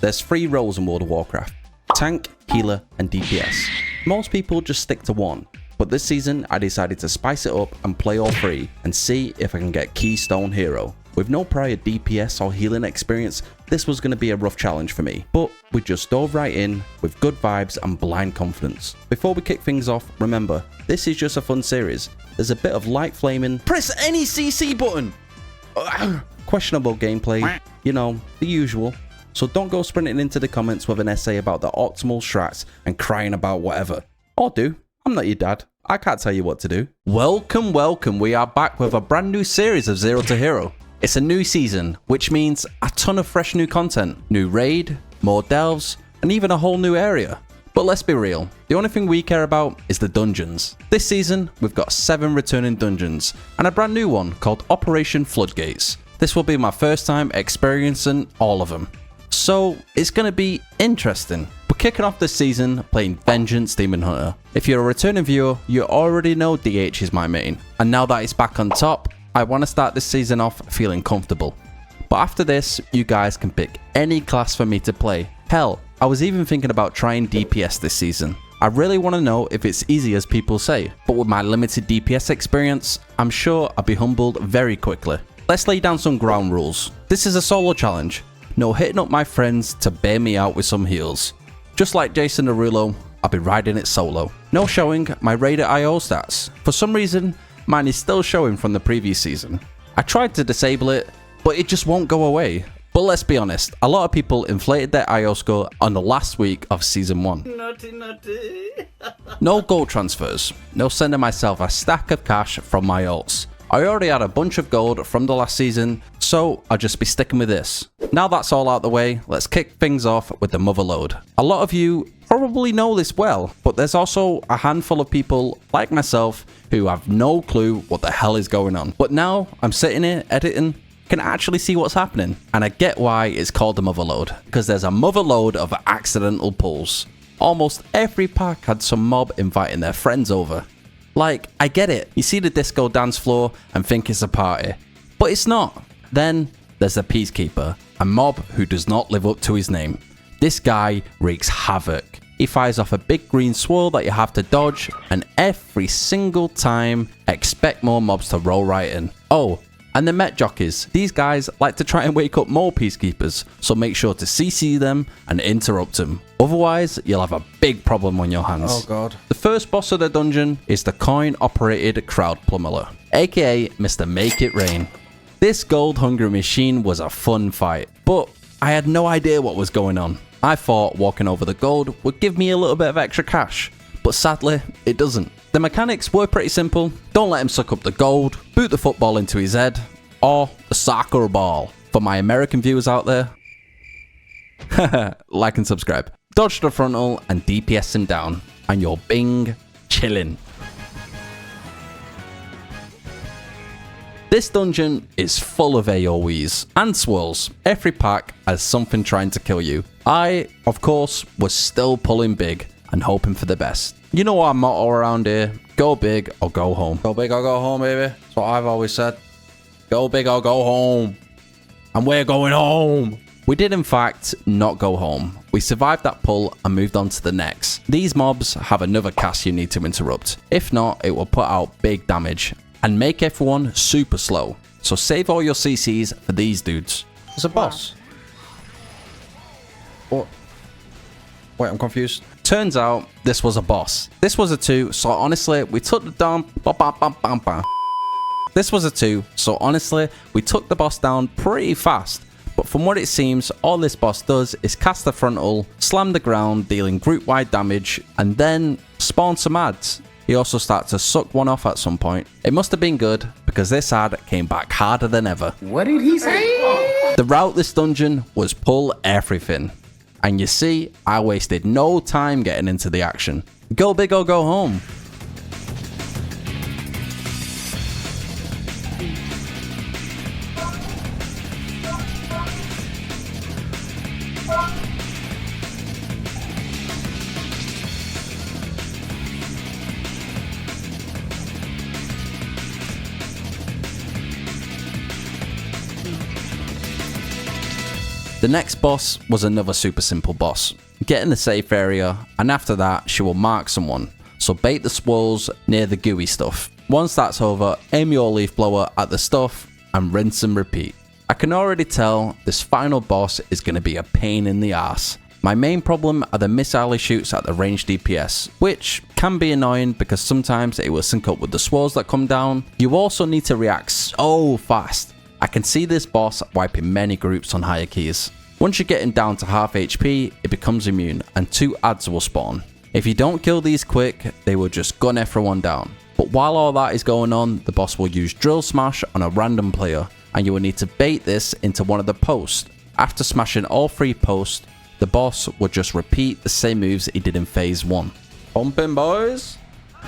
There's 3 roles in World of Warcraft: tank, healer, and DPS. Most people just stick to one, but this season I decided to spice it up and play all 3 and see if I can get Keystone Hero. With no prior DPS or healing experience, this was going to be a rough challenge for me, but we just dove right in with good vibes and blind confidence. Before we kick things off, remember, this is just a fun series. There's a bit of light flaming, press any CC button, questionable gameplay, you know, the usual. So don't go sprinting into the comments with an essay about the optimal strats and crying about whatever. Or do, I'm not your dad, I can't tell you what to do. Welcome, we are back with a brand new series of Zero to Hero. It's a new season, which means a ton of fresh new content, new raid, more delves, and even a whole new area. But let's be real, the only thing we care about is the dungeons. This season, we've got 7 returning dungeons, and a brand new one called Operation Floodgates. This will be my first time experiencing all of them. So, it's going to be interesting. We're kicking off this season playing Vengeance Demon Hunter. If you're a returning viewer, you already know DH is my main, and now that it's back on top, I want to start this season off feeling comfortable. But after this, you guys can pick any class for me to play. Hell, I was even thinking about trying DPS this season. I really want to know if it's easy as people say, but with my limited DPS experience, I'm sure I'll be humbled very quickly. Let's lay down some ground rules. This is a solo challenge. No hitting up my friends to bail me out with some heals. Just like Jason Derulo, I'll be riding it solo. No showing my raid at IO stats. For some reason, mine is still showing from the previous season. I tried to disable it, but it just won't go away. But let's be honest, a lot of people inflated their IO score on the last week of season 1. Naughty. No gold transfers, no sending myself a stack of cash from my alts. I already had a bunch of gold from the last season, so I'll just be sticking with this. Now that's all out the way, let's kick things off with the motherload. A lot of you probably know this well, but there's also a handful of people like myself who have no clue what the hell is going on. But now I'm sitting here editing, can actually see what's happening, and I get why it's called the motherload, because there's a motherload of accidental pulls. Almost every pack had some mob inviting their friends over. Like, I get it, you see the disco dance floor and think it's a party, but it's not. Then there's the Peacekeeper, a mob who does not live up to his name. This guy wreaks havoc. He fires off a big green swirl that you have to dodge, and every single time, expect more mobs to roll right in. Oh, and the Met Jockeys. These guys like to try and wake up more Peacekeepers, so make sure to CC them and interrupt them. Otherwise, you'll have a big problem on your hands. Oh god. The first boss of the dungeon is the coin-operated crowd plummeter, aka Mr. Make It Rain. This gold-hungry machine was a fun fight, but I had no idea what was going on. I thought walking over the gold would give me a little bit of extra cash, but sadly, it doesn't. The mechanics were pretty simple. Don't let him suck up the gold, boot the football into his head, or the soccer ball. For my American viewers out there, like and subscribe. Dodge the frontal and DPS him down, and you're bing chillin'. This dungeon is full of AoEs and swirls. Every pack has something trying to kill you. I, of course, was still pulling big and hoping for the best. You know our motto around here, go big or go home. Go big or go home, baby. That's what I've always said. Go big or go home. And we're going home. We did in fact not go home. We survived that pull and moved on to the next. These mobs have another cast you need to interrupt. If not, it will put out big damage and make everyone super slow. So save all your CCs for these dudes. There's a boss. What? Wait, I'm confused. Turns out this was a boss. This was a 2, so honestly, we took the down. This was a 2, so honestly, we took the boss down pretty fast. But from what it seems, all this boss does is cast the frontal, slam the ground, dealing group-wide damage, and then spawn some ads. He also starts to suck one off at some point. It must have been good, because this ad came back harder than ever. What did he say? The route this dungeon was pull everything. And you see, I wasted no time getting into the action. Go big or go home. The next boss was another super simple boss. Get in the safe area, and after that, she will mark someone. So bait the swirls near the gooey stuff. Once that's over, aim your leaf blower at the stuff and rinse and repeat. I can already tell this final boss is going to be a pain in the ass. My main problem are the missile he shoots at the ranged DPS, which can be annoying because sometimes it will sync up with the swirls that come down. You also need to react so fast. I can see this boss wiping many groups on higher keys. Once you're getting down to half HP, it becomes immune and 2 adds will spawn. If you don't kill these quick, they will just gun everyone down. But while all that is going on, the boss will use Drill Smash on a random player, and you will need to bait this into one of the posts. After smashing all 3 posts, the boss will just repeat the same moves he did in phase 1. Pumping, boys!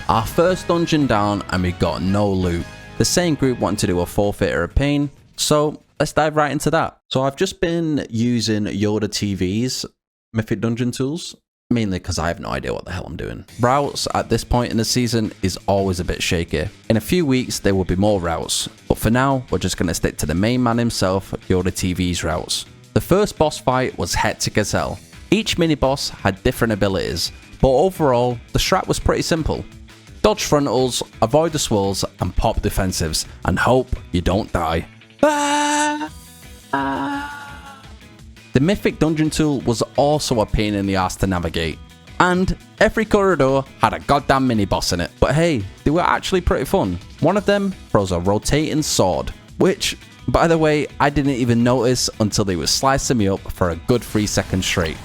Our first dungeon down, and we got no loot. The same group wanted to do a forfeiter of pain, so let's dive right into that. So I've just been using Yoda TV's Mythic dungeon tools, mainly because I have no idea what the hell I'm doing. Routes at this point in the season is always a bit shaky. In a few weeks there will be more routes, but for now we're just going to stick to the main man himself, Yoda TV's routes. The first boss fight was hectic as hell. Each mini boss had different abilities, but overall the strat was pretty simple. Dodge frontals, avoid the swirls, and pop defensives, and hope you don't die. The Mythic dungeon tool was also a pain in the ass to navigate, and every corridor had a goddamn mini boss in it. But hey, they were actually pretty fun. One of them throws a rotating sword, which, by the way, I didn't even notice until they were slicing me up for a good 3 seconds straight.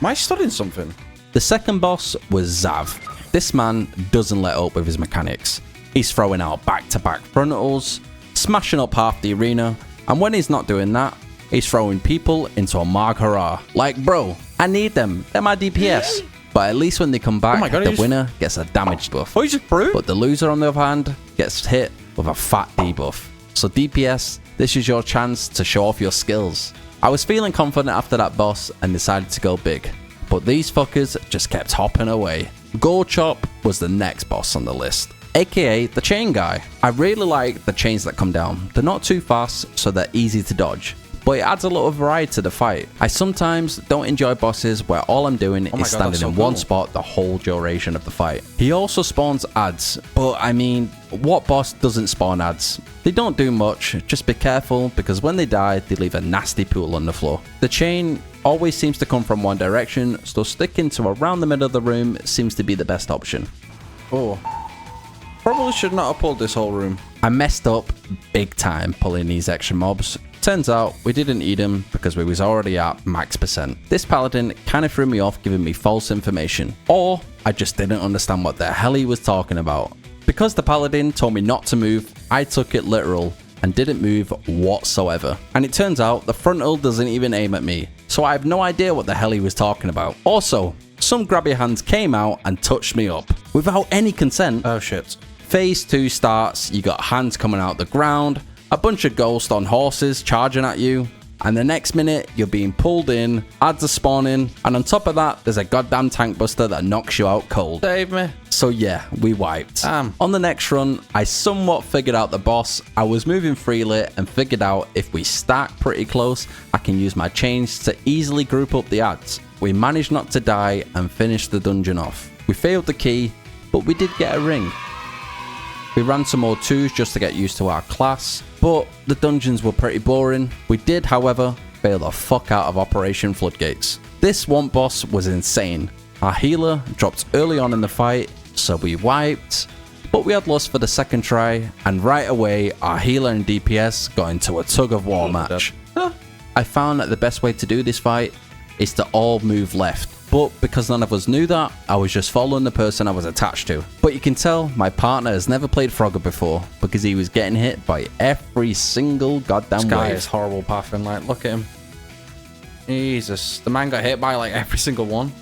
Am I studying something? The second boss was Zav. This man doesn't let up with his mechanics. He's throwing out back-to-back frontals, smashing up half the arena, and when he's not doing that, he's throwing people into a Marghara. Like, bro, I need them. They're my DPS. But at least when they come back, the winner gets a damage buff. Oh, he's just brute. But the loser, on the other hand, gets hit with a fat debuff. So DPS, this is your chance to show off your skills. I was feeling confident after that boss and decided to go big. But these fuckers just kept hopping away. Gold Chop was the next boss on the list, aka the chain guy. I really like the chains that come down. They're not too fast, so they're easy to dodge, but it adds a lot of variety to the fight. I sometimes don't enjoy bosses where all I'm doing is standing in one spot the whole duration of the fight. He also spawns ads, but I mean, what boss doesn't spawn ads? They don't do much, just be careful because when they die, they leave a nasty pool on the floor. The chain always seems to come from one direction, so sticking to around the middle of the room seems to be the best option. Oh, probably should not have pulled this whole room. I messed up big time pulling these extra mobs. Turns out we didn't need him because we was already at max %. This paladin kind of threw me off, giving me false information, or I just didn't understand what the hell he was talking about. Because the paladin told me not to move, I took it literal and didn't move whatsoever. And it turns out the frontal doesn't even aim at me, so I have no idea what the hell he was talking about. Also, some grabby hands came out and touched me up without any consent. Oh shit. Phase 2 starts, you got hands coming out the ground, a bunch of ghosts on horses charging at you, and the next minute you're being pulled in, ads are spawning, and on top of that there's a goddamn tank buster that knocks you out cold. Save me. So yeah, we wiped. Damn. On the next run, I somewhat figured out the boss. I was moving freely and figured out if we stack pretty close, I can use my chains to easily group up the ads. We managed not to die and finished the dungeon off. We failed the key, but we did get a ring. We ran some more 2s just to get used to our class, but the dungeons were pretty boring. We did, however, fail the fuck out of Operation Floodgates. This one boss was insane. Our healer dropped early on in the fight, so we wiped, but we had lost for the second try, and right away our healer and DPS got into a tug of war match. I found that the best way to do this fight is to all move left, but because none of us knew that, I was just following the person I was attached to. But you can tell my partner has never played Frogger before because he was getting hit by every single goddamn This guy wave. is horrible pathing, like, look at him. Jesus, the man got hit by like every single one.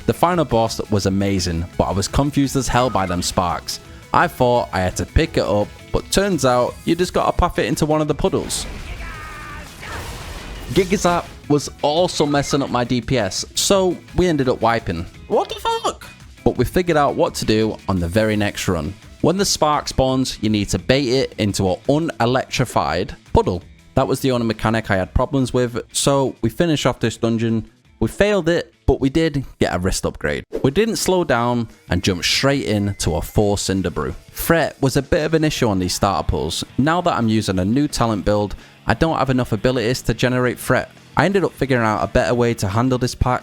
The final boss was amazing, but I was confused as hell by them sparks. I thought I had to pick it up, but turns out you just gotta puff it into one of the puddles. Gigazap was also messing up my DPS, so we ended up wiping. What the fuck? But we figured out what to do on the very next run. When the spark spawns, you need to bait it into an unelectrified puddle. That was the only mechanic I had problems with, so we finished off this dungeon. We failed it, but we did get a wrist upgrade. We didn't slow down and jumped straight in to a 4 Cinder Brew. Fret was a bit of an issue on these starter pulls. Now that I'm using a new talent build, I don't have enough abilities to generate fret. I ended up figuring out a better way to handle this pack,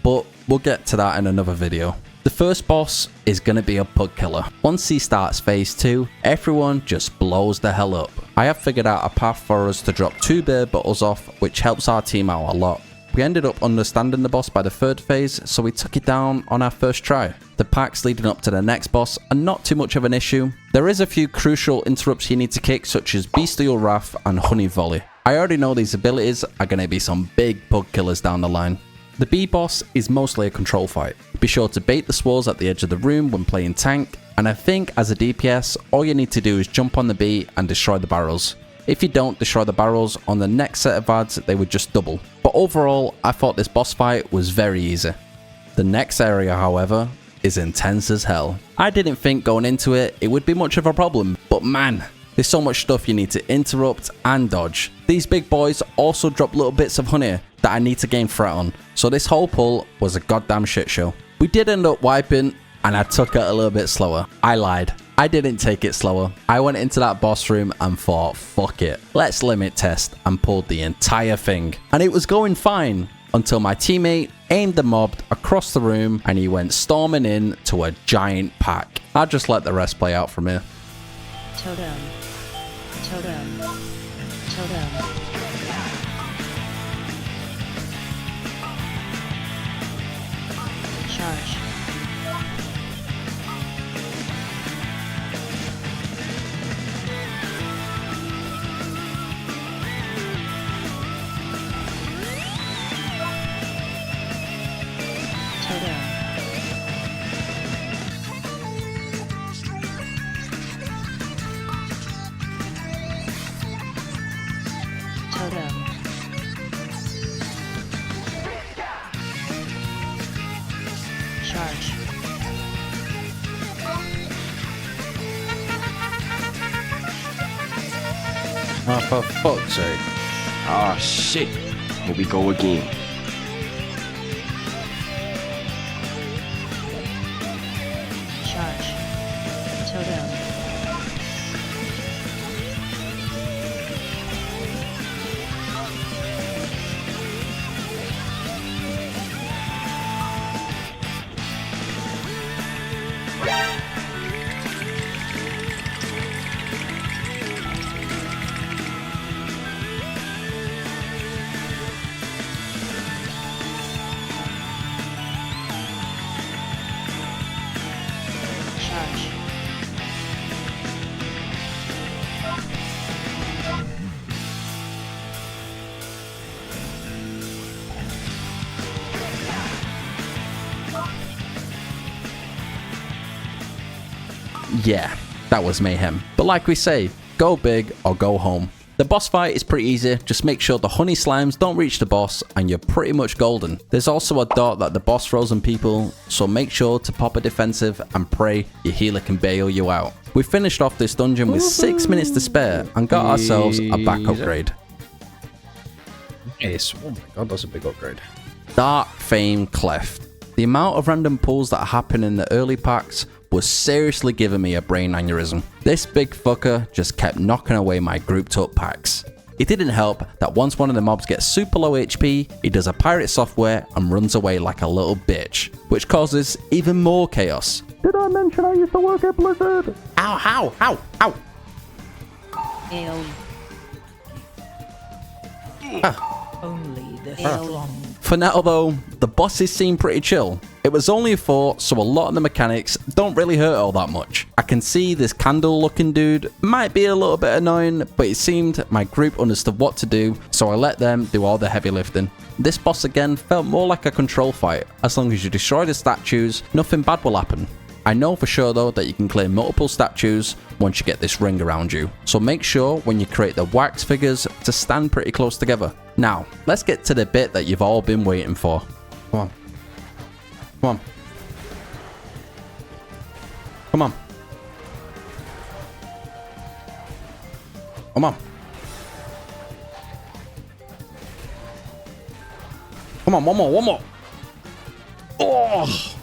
but we'll get to that in another video. The first boss is going to be a pug killer. Once he starts phase 2, everyone just blows the hell up. I have figured out a path for us to drop 2 bear bottles off, which helps our team out a lot. We ended up understanding the boss by the 3rd phase, so we took it down on our first try. The packs leading up to the next boss are not too much of an issue. There is a few crucial interrupts you need to kick, such as Bestial Wrath and Honey Volley. I already know these abilities are going to be some big pug killers down the line. The B boss is mostly a control fight. Be sure to bait the swirls at the edge of the room when playing tank, and I think as a DPS, all you need to do is jump on the B and destroy the barrels. If you don't destroy the barrels, on the next set of ads, they would just double. But overall, I thought this boss fight was very easy. The next area, however, is intense as hell. I didn't think going into it would be much of a problem, but man, there's so much stuff you need to interrupt and dodge. These big boys also drop little bits of honey that I need to gain threat on, so this whole pull was a goddamn shit show. We did end up wiping, and I took it a little bit slower. I lied. I didn't take it slower. I went into that boss room and thought, fuck it, let's limit test, and pulled the entire thing. And it was going fine until my teammate aimed the mob across the room and he went storming in to a giant pack. I'll just let the rest play out from here. Totem. Totem. Totem. Charge. Totem. Totem. Charge. Oh, for fuck's sake. Ah, shit. Here we go again. Charge. Totem. Charge. Yeah, that was mayhem. But like we say, go big or go home. The boss fight is pretty easy, just make sure the honey slimes don't reach the boss and you're pretty much golden. There's also a dot that the boss throws on people, so make sure to pop a defensive and pray your healer can bail you out. We finished off this dungeon with 6 minutes to spare and got ourselves a back upgrade. Yes. Oh my god, that's a big upgrade. Dark Fame Cleft. The amount of random pulls that happen in the early packs was seriously giving me a brain aneurysm. This big fucker just kept knocking away my grouped up packs. It didn't help that once one of the mobs gets super low HP, he does a pirate software and runs away like a little bitch, which causes even more chaos. Did I mention I used to work at Blizzard? Ow, ow, ow, ow. AoE. Only the strong. For now though, the bosses seem pretty chill. It was only a 4, so a lot of the mechanics don't really hurt all that much. I can see this candle looking dude might be a little bit annoying, but it seemed my group understood what to do, so I let them do all the heavy lifting. This boss again felt more like a control fight. As long as you destroy the statues, nothing bad will happen. I know for sure though that you can clear multiple statues once you get this ring around you, so make sure when you create the wax figures to stand pretty close together. Now, let's get to the bit that you've all been waiting for. Come on. Come on. Come on. Come on. Come on, one more. Oh!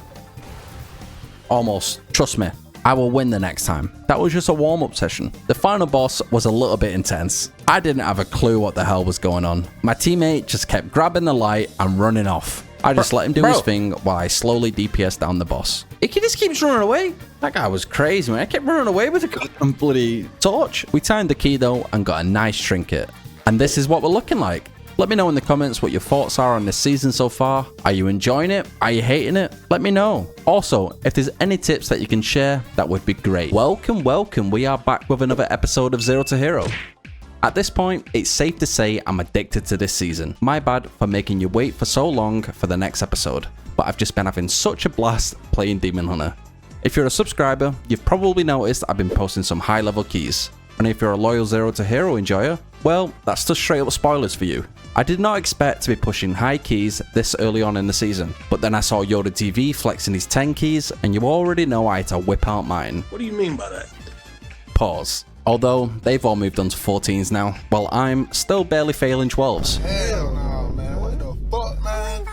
Almost. Trust me, I will win the next time. That was just a warm-up session. The final boss was a little bit intense. I didn't have a clue what the hell was going on. My teammate just kept grabbing the light and running off. I just let him do his thing while I slowly DPS down the boss. He just keeps running away. That guy was crazy, man. I kept running away with a bloody torch. We timed the key though and got a nice trinket. And this is what we're looking like. Let me know in the comments what your thoughts are on this season so far. Are you enjoying it? Are you hating it? Let me know. Also, if there's any tips that you can share, that would be great. Welcome. We are back with another episode of Zero to Hero. At this point, it's safe to say I'm addicted to this season. My bad for making you wait for so long for the next episode, but I've just been having such a blast playing Demon Hunter. If you're a subscriber, you've probably noticed I've been posting some high level keys. And if you're a loyal Zero to Hero enjoyer, well, that's just straight up spoilers for you. I did not expect to be pushing high keys this early on in the season, but then I saw Yoda TV flexing his 10 keys, and you already know I had to whip out mine. What do you mean by that? Pause. Although, they've all moved on to 14s now, while I'm still barely failing 12s. Hell no, man. What the fuck, man?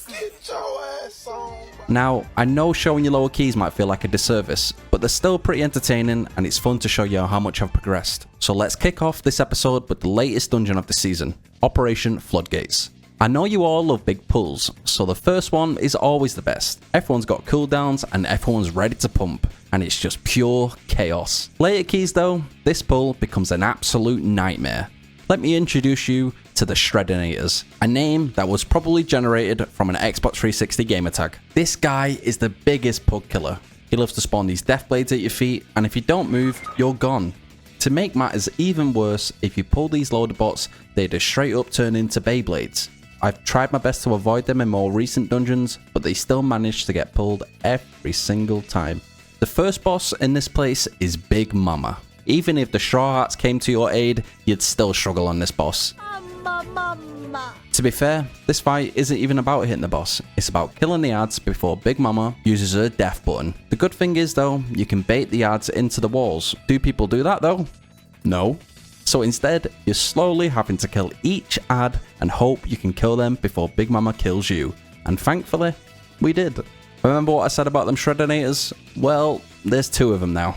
Get your ass on, man. Now, I know showing your lower keys might feel like a disservice, but they're still pretty entertaining and it's fun to show you how much I've progressed. So let's kick off this episode with the latest dungeon of the season, Operation Floodgates. I know you all love big pulls, so the first one is always the best. Everyone's got cooldowns and everyone's ready to pump, and it's just pure chaos. Later keys though, this pull becomes an absolute nightmare. Let me introduce you to the Shreddinators, a name that was probably generated from an Xbox 360 gamer tag. This guy is the biggest pug killer. He loves to spawn these death blades at your feet, and if you don't move, you're gone. To make matters even worse, if you pull these loader bots, they just straight up turn into Beyblades. I've tried my best to avoid them in more recent dungeons, but they still manage to get pulled every single time. The first boss in this place is Big Mama. Even if the Straw Hats came to your aid, you'd still struggle on this boss. To be fair, this fight isn't even about hitting the boss, it's about killing the ads before Big Mama uses her death button. The good thing is though, you can bait the ads into the walls. Do people do that though? No. So instead, you're slowly having to kill each ad and hope you can kill them before Big Mama kills you. And thankfully, we did. Remember what I said about them Shreddinators? Well, there's 2 of them now.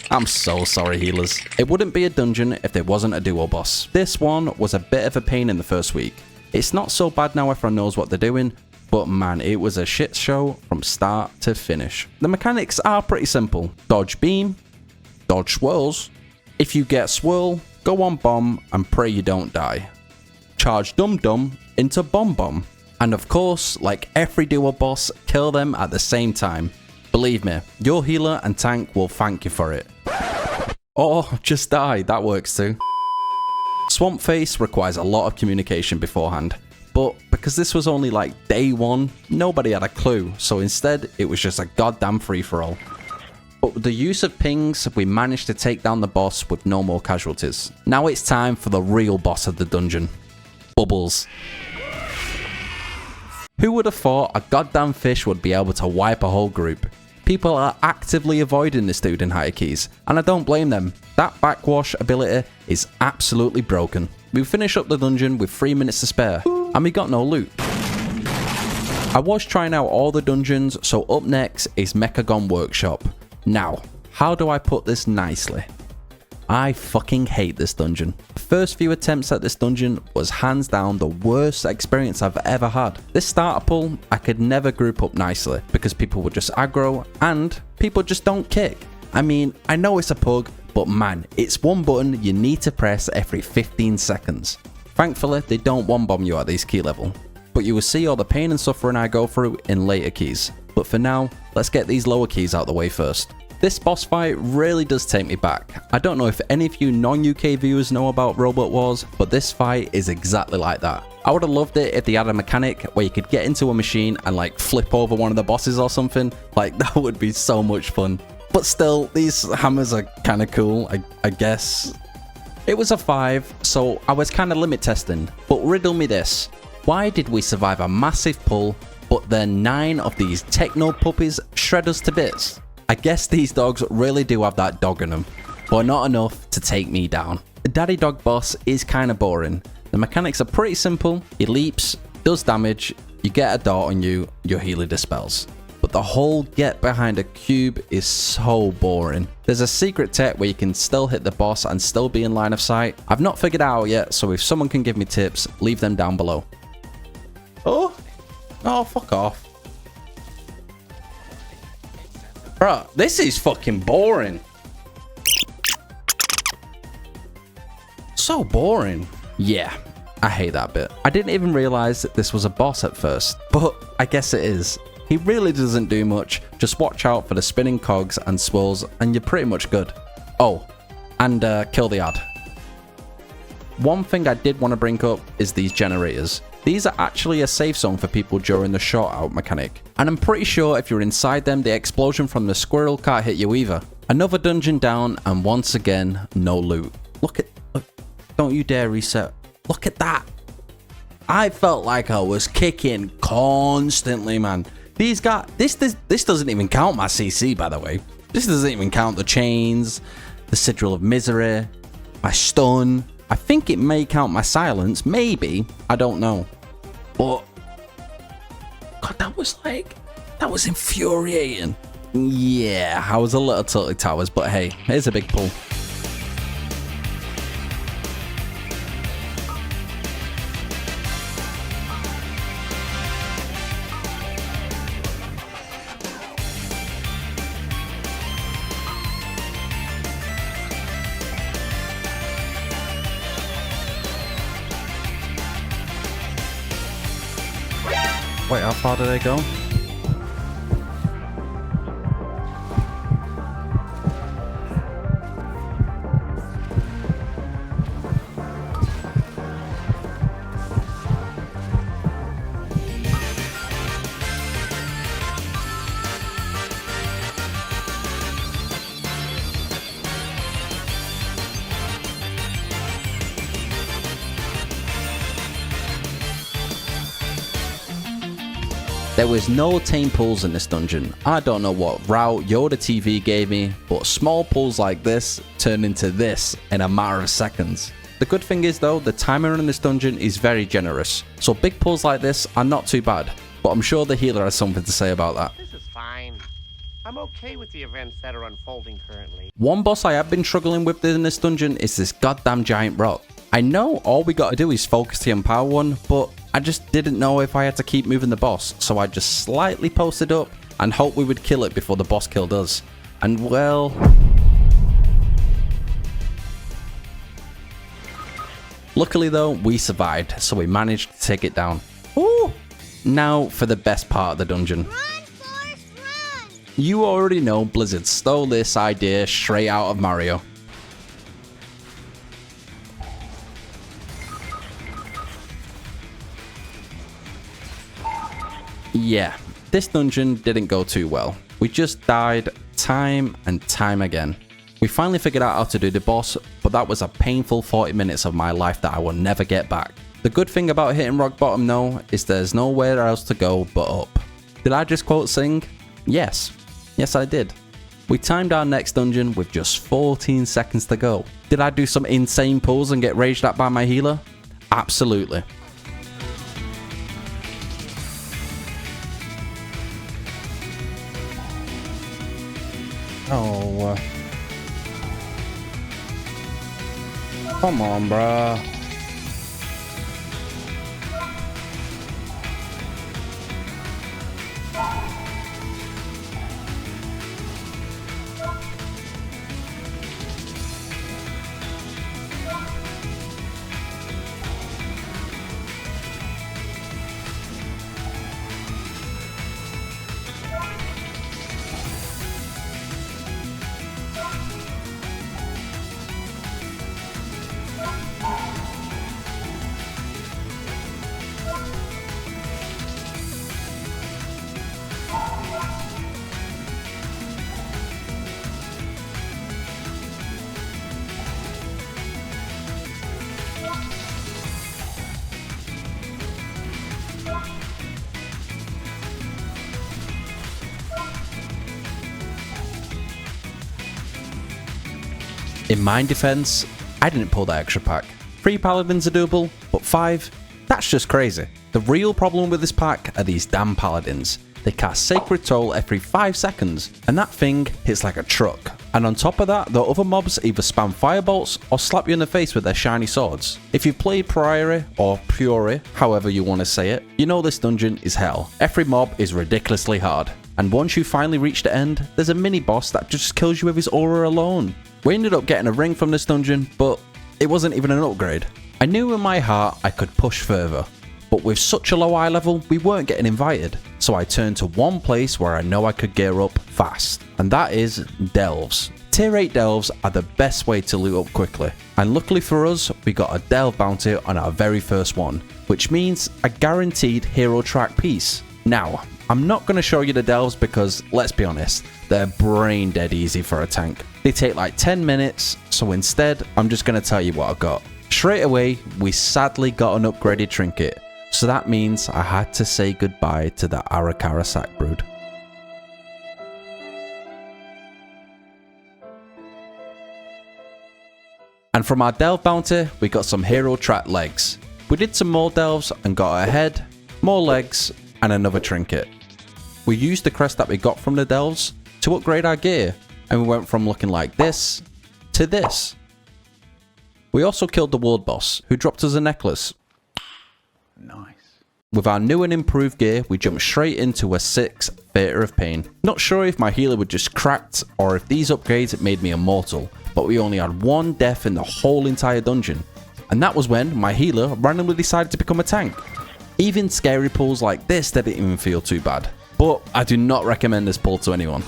I'm so sorry, healers. It wouldn't be a dungeon if there wasn't a duo boss. This one was a bit of a pain in the first week. It's not so bad now everyone knows what they're doing, but man, it was a shit show from start to finish. The mechanics are pretty simple. Dodge beam, dodge swirls. If you get swirl, go on bomb and pray you don't die. Charge dum dum into bomb bomb. And of course, like every duo boss, kill them at the same time. Believe me, your healer and tank will thank you for it. Or just die, that works too. Swamp Face requires a lot of communication beforehand, but because this was only like day 1, nobody had a clue, so instead it was just a goddamn free-for-all. But with the use of pings, we managed to take down the boss with no more casualties. Now it's time for the real boss of the dungeon, Bubbles. Who would have thought a goddamn fish would be able to wipe a whole group? People are actively avoiding this dude in higher keys, and I don't blame them. That backwash ability is absolutely broken. We finish up the dungeon with 3 minutes to spare, and we got no loot. I was trying out all the dungeons, so up next is Mechagon Workshop. Now, how do I put this nicely? I fucking hate this dungeon. The first few attempts at this dungeon was hands down the worst experience I've ever had. This starter pull, I could never group up nicely because people would just aggro and people just don't kick. I mean, I know it's a pug, but man, it's one button you need to press every 15 seconds. Thankfully, they don't one-bomb you at this key level, but you will see all the pain and suffering I go through in later keys. But for now, let's get these lower keys out the way first. This boss fight really does take me back. I don't know if any of you non-UK viewers know about Robot Wars, but this fight is exactly like that. I would have loved it if they had a mechanic where you could get into a machine and like flip over one of the bosses or something. Like that would be so much fun. But still, these hammers are kind of cool, I guess. It was a 5, so I was kind of limit testing. But riddle me this. Why did we survive a massive pull, but then 9 of these techno puppies shred us to bits? I guess these dogs really do have that dog in them, but not enough to take me down. The Daddy Dog boss is kind of boring. The mechanics are pretty simple. He leaps, Does damage, you get a dart on you, your healer dispels. But the whole get behind a cube is so boring. There's a secret tech where you can still hit the boss and still be in line of sight. I've not figured it out yet, so if someone can give me tips, leave them down below. Oh, fuck off. Bro, this is fucking boring. So boring. Yeah, I hate that bit. I didn't even realize that this was a boss at first, but I guess it is. He really doesn't do much, just watch out for the spinning cogs and swirls and you're pretty much good. Oh, and kill the ad. One thing I did want to bring up is these generators. These are actually a safe zone for people during the short out mechanic. And I'm pretty sure if you're inside them, the explosion from the squirrel can't hit you either. Another dungeon down and once again, no loot. Look, don't you dare reset. Look at that. I felt like I was kicking constantly, man. These guys, this doesn't even count my CC, by the way. This doesn't even count the chains, the sigil of misery, my stun. I think it may count my silence, maybe. I don't know. But God, that was infuriating. Yeah, I was a little tilted towers, but hey, here's a big pull. Wait, how far did they go? There was no tame pulls in this dungeon. I don't know what route Yoda TV gave me, but small pulls like this turn into this in a matter of seconds. The good thing is though, the timer in this dungeon is very generous, so big pulls like this are not too bad, but I'm sure the healer has something to say about that. This is fine. I'm okay with the events that are unfolding currently. One boss I have been struggling with in this dungeon is this goddamn giant rock. I know all we gotta do is focus the empower one, but I just didn't know if I had to keep moving the boss, so I just slightly posted up and hoped we would kill it before the boss killed us. And well... Luckily though, we survived, so we managed to take it down. Ooh! Now for the best part of the dungeon. Run, Forrest, run! You already know Blizzard stole this idea straight out of Mario. Yeah, this dungeon didn't go too well. We just died time and time again. We finally figured out how to do the boss, but that was a painful 40 minutes of my life that I will never get back. The good thing about hitting rock bottom though, is there's nowhere else to go but up. Did I just quote sing? Yes. Yes I did. We timed our next dungeon with just 14 seconds to go. Did I do some insane pulls and get raged at by my healer? Absolutely. Oh, come on, bruh. In my defense, I didn't pull that extra pack. 3 paladins are doable, but 5? That's just crazy. The real problem with this pack are these damn paladins. They cast Sacred Toll every 5 seconds, and that thing hits like a truck. And on top of that, the other mobs either spam firebolts or slap you in the face with their shiny swords. If you've played Priory or Puri, however you want to say it, you know this dungeon is hell. Every mob is ridiculously hard. And once you finally reach the end, there's a mini boss that just kills you with his aura alone. We ended up getting a ring from this dungeon, but it wasn't even an upgrade. I knew in my heart I could push further, but with such a low eye level, we weren't getting invited. So I turned to one place where I know I could gear up fast, and that is Delves. Tier 8 Delves are the best way to loot up quickly, and luckily for us, we got a Delve bounty on our very first one, which means a guaranteed hero track piece. Now, I'm not going to show you the Delves because, let's be honest, they're brain dead easy for a tank. They take like 10 minutes, so instead, I'm just going to tell you what I got. Straight away, we sadly got an upgraded trinket, so that means I had to say goodbye to the Arakara sack brood. And from our Delve bounty, we got some hero track legs. We did some more Delves and got a head, more legs, and another trinket. We used the crest that we got from the Delves to upgrade our gear, and we went from looking like this to this. We also killed the world boss, who dropped us a necklace. Nice. With our new and improved gear, we jumped straight into a 6 Theatre of Pain. Not sure if my healer would just cracked or if these upgrades made me immortal, but we only had one death in the whole entire dungeon. And that was when my healer randomly decided to become a tank. Even scary pulls like this didn't even feel too bad. But I do not recommend this pull to anyone.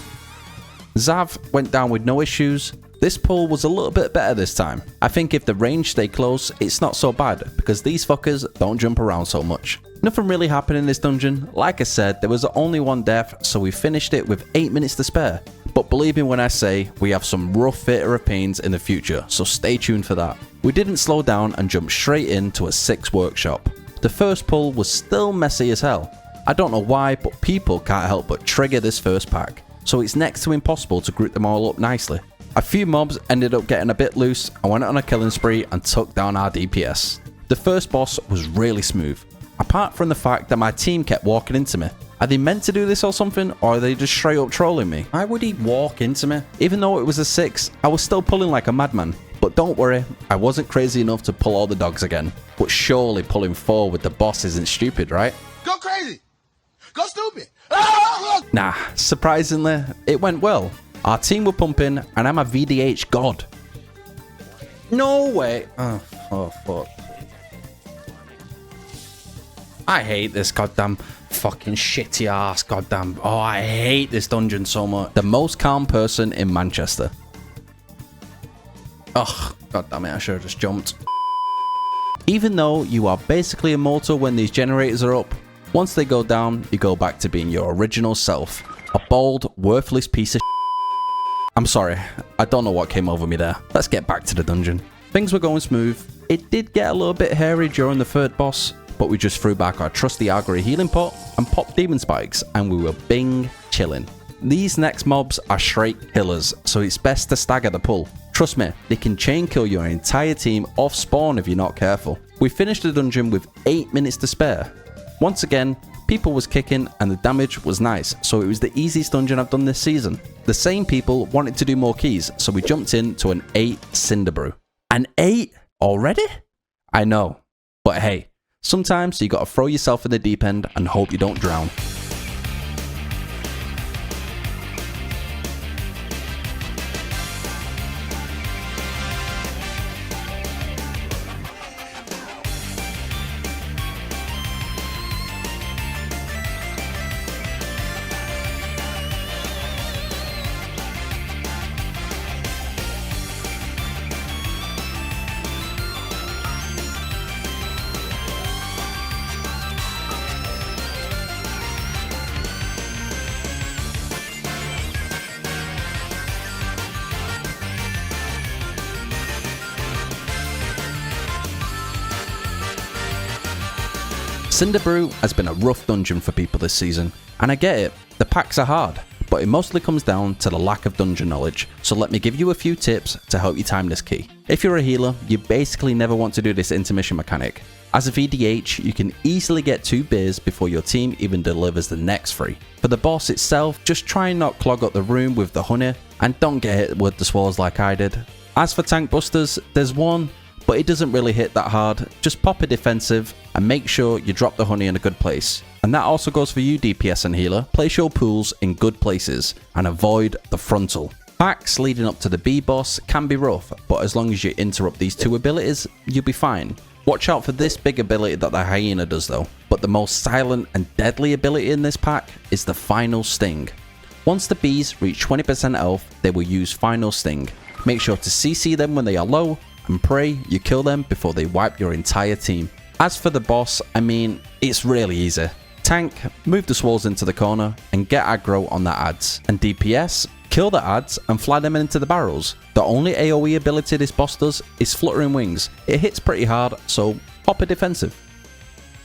Zav went down with no issues. This pull was a little bit better this time. I think if the range stay close, it's not so bad because these fuckers don't jump around so much. Nothing really happened in this dungeon. Like I said, there was only one death, so we finished it with 8 minutes to spare. But believe me when I say, we have some rough Theatre of Pains in the future, so stay tuned for that. We didn't slow down and jumped straight into a 6 workshop. The first pull was still messy as hell. I don't know why, but people can't help but trigger this first pack, so it's next to impossible to group them all up nicely. A few mobs ended up getting a bit loose. I went on a killing spree and took down our DPS. The first boss was really smooth, apart from the fact that my team kept walking into me. Are they meant to do this or something, or are they just straight up trolling me? Why would he walk into me? Even though it was a 6, I was still pulling like a madman. But don't worry, I wasn't crazy enough to pull all the dogs again. But surely pulling 4 with the boss isn't stupid, right? Go crazy. Go stupid. Nah, surprisingly, it went well. Our team were pumping, and I'm a VDH god. No way. Oh fuck. I hate this goddamn fucking shitty ass goddamn. Oh, I hate this dungeon so much. The most calm person in Manchester. Ugh, goddamn it, I should have just jumped. Even though you are basically immortal when these generators are up, once they go down, you go back to being your original self. A bald, worthless piece of shit. I'm sorry, I don't know what came over me there. Let's get back to the dungeon. Things were going smooth. It did get a little bit hairy during the third boss, but we just threw back our trusty Agri healing pot and popped demon spikes, and we were bing chilling. These next mobs are straight killers, so it's best to stagger the pull. Trust me, they can chain kill your entire team off spawn if you're not careful. We finished the dungeon with 8 minutes to spare. Once again, people was kicking and the damage was nice, so it was the easiest dungeon I've done this season. The same people wanted to do more keys, so we jumped into an 8 Cinder Brew. An 8 already? I know, but hey, sometimes you gotta throw yourself in the deep end and hope you don't drown. Cinder Brew has been a rough dungeon for people this season, and I get it, the packs are hard, but it mostly comes down to the lack of dungeon knowledge, so let me give you a few tips to help you time this key. If you're a healer, you basically never want to do this intermission mechanic. As a VDH, you can easily get 2 beers before your team even delivers the next 3. For the boss itself, just try and not clog up the room with the honey, and don't get hit with the swallows like I did. As for tank busters, there's one, but it doesn't really hit that hard. Just pop a defensive and make sure you drop the honey in a good place. And that also goes for you DPS and healer. Place your pools in good places and avoid the frontal. Packs leading up to the B boss can be rough, but as long as you interrupt these 2 abilities, you'll be fine. Watch out for this big ability that the hyena does though, but the most silent and deadly ability in this pack is the final sting. Once the bees reach 20% health, they will use final sting. Make sure to CC them when they are low, and pray you kill them before they wipe your entire team. As for the boss, I mean, it's really easy. Tank, move the swallows into the corner and get aggro on the ads. And DPS, kill the ads and fly them into the barrels. The only AoE ability this boss does is fluttering wings. It hits pretty hard, so pop a defensive.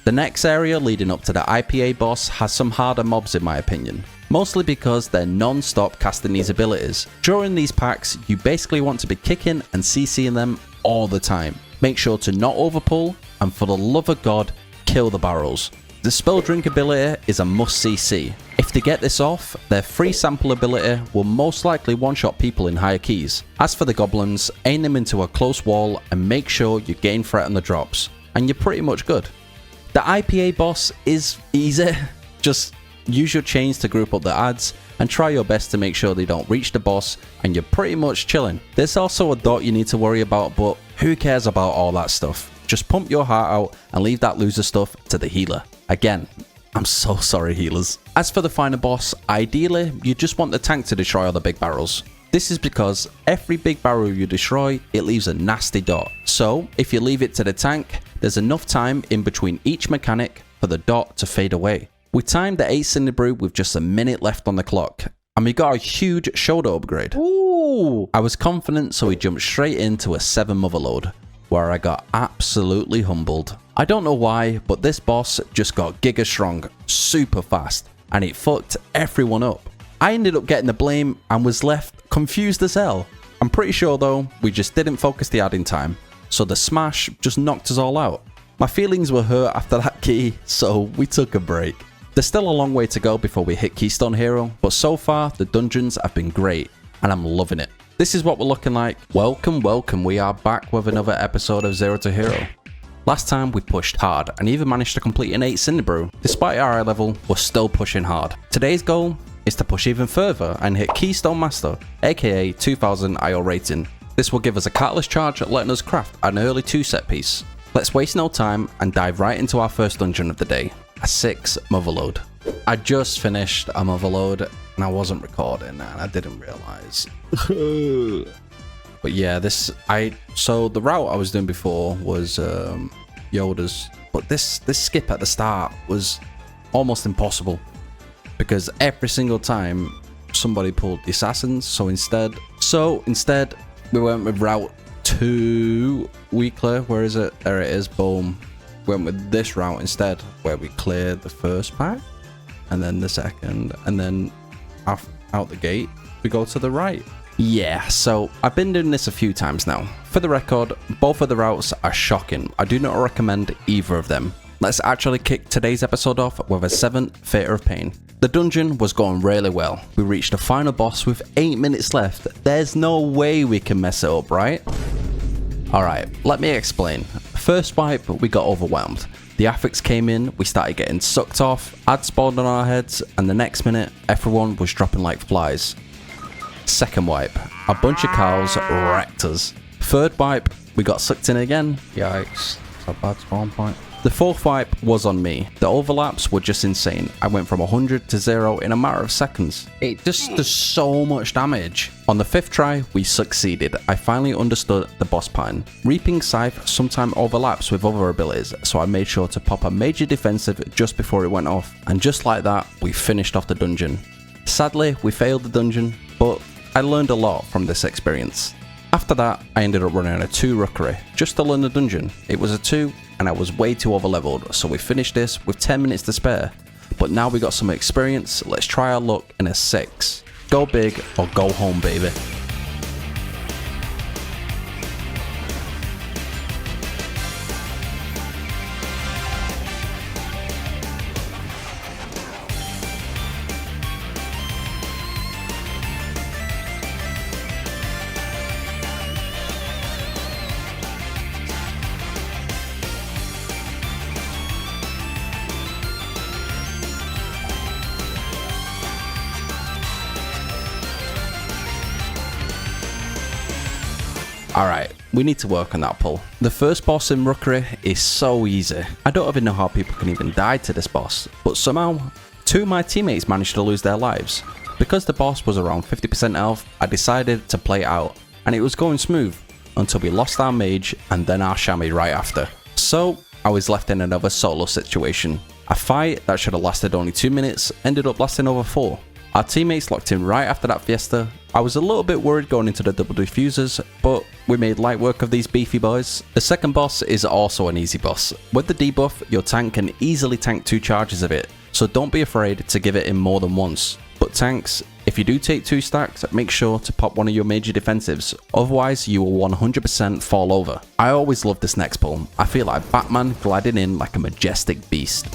The next area leading up to the IPA boss has some harder mobs in my opinion. Mostly because they're non-stop casting these abilities. During these packs, you basically want to be kicking and CCing them all the time. Make sure to not overpull, and for the love of God, kill the barrels. The spell drink ability is a must CC. If they get this off, their free sample ability will most likely one-shot people in higher keys. As for the goblins, aim them into a close wall and make sure you gain threat on the drops, and you're pretty much good. The IPA boss is easy. Just use your chains to group up the ads and try your best to make sure they don't reach the boss, and you're pretty much chilling. There's also a dot you need to worry about, but who cares about all that stuff? Just pump your heart out and leave that loser stuff to the healer. Again, I'm so sorry healers. As for the final boss, ideally you just want the tank to destroy all the big barrels. This is because every big barrel you destroy, it leaves a nasty dot. So if you leave it to the tank, there's enough time in between each mechanic for the dot to fade away. We timed the 8 Cinder Brew with just a minute left on the clock, and we got a huge shoulder upgrade. Ooh! I was confident, so we jumped straight into a 7 Motherload, where I got absolutely humbled. I don't know why, but this boss just got giga strong, super fast, and it fucked everyone up. I ended up getting the blame and was left confused as hell. I'm pretty sure though, we just didn't focus the ad in time, so the smash just knocked us all out. My feelings were hurt after that key, so we took a break. There's still a long way to go before we hit Keystone Hero, but so far the dungeons have been great, and I'm loving it. This is what we're looking like. Welcome, welcome, we are back with another episode of Zero to Hero. Last time we pushed hard and even managed to complete an 8 Cinder Brew. Despite our eye level, we're still pushing hard. Today's goal is to push even further and hit Keystone Master, aka 2000 IO rating. This will give us a catalyst charge letting us craft an early 2 set piece. Let's waste no time and dive right into our first dungeon of the day, a 6 Motherload. I just finished a Motherload and I wasn't recording and I didn't realise. But yeah, so the route I was doing before was Yoda's, but this skip at the start was almost impossible because every single time somebody pulled the assassins. So instead we went with route 2 weekly. Where is it? There it is. Boom. Went with this route instead, where we cleared the first pack and then the second, and then out the gate we go to the right. Yeah, so I've been doing this a few times now. For the record, both of the routes are shocking. I do not recommend either of them. Let's actually kick today's episode off with a 7th Theatre of Pain. The dungeon was going really well. We reached the final boss with 8 minutes left. There's no way we can mess it up, right? Alright, let me explain. First wipe, we got overwhelmed. The affix came in, we started getting sucked off, ads spawned on our heads, and the next minute, everyone was dropping like flies. Second wipe, a bunch of cows wrecked us. Third wipe, we got sucked in again. Yikes, that's a bad spawn point. The fourth wipe was on me. The overlaps were just insane. I went from 100 to 0 in a matter of seconds. It just does so much damage. On the 5th try, we succeeded. I finally understood the boss pattern. Reaping Scythe sometimes overlaps with other abilities, so I made sure to pop a major defensive just before it went off. And just like that, we finished off the dungeon. Sadly, we failed the dungeon, but I learned a lot from this experience. After that, I ended up running a 2 rookery, just to learn the dungeon. It was a 2, and I was way too overleveled, so we finished this with 10 minutes to spare. but now we got some experience, let's try our luck in a 6. Go big or go home, baby. Alright, we need to work on that pull. The first boss in Rookery is so easy. I don't even know how people can even die to this boss, but somehow 2 of my teammates managed to lose their lives. Because the boss was around 50% health, I decided to play it out, and it was going smooth until we lost our mage and then our chamois right after. So I was left in another solo situation. A fight that should have lasted only 2 minutes ended up lasting over 4. Our teammates locked in right after that fiesta. I was a little bit worried going into the double diffusers, but we made light work of these beefy boys. The second boss is also an easy boss. With the debuff, your tank can easily tank 2 charges of it, so don't be afraid to give it in more than once. But tanks, if you do take 2 stacks, make sure to pop one of your major defensives, otherwise you will 100% fall over. I always love this next pull. I feel like Batman gliding in like a majestic beast.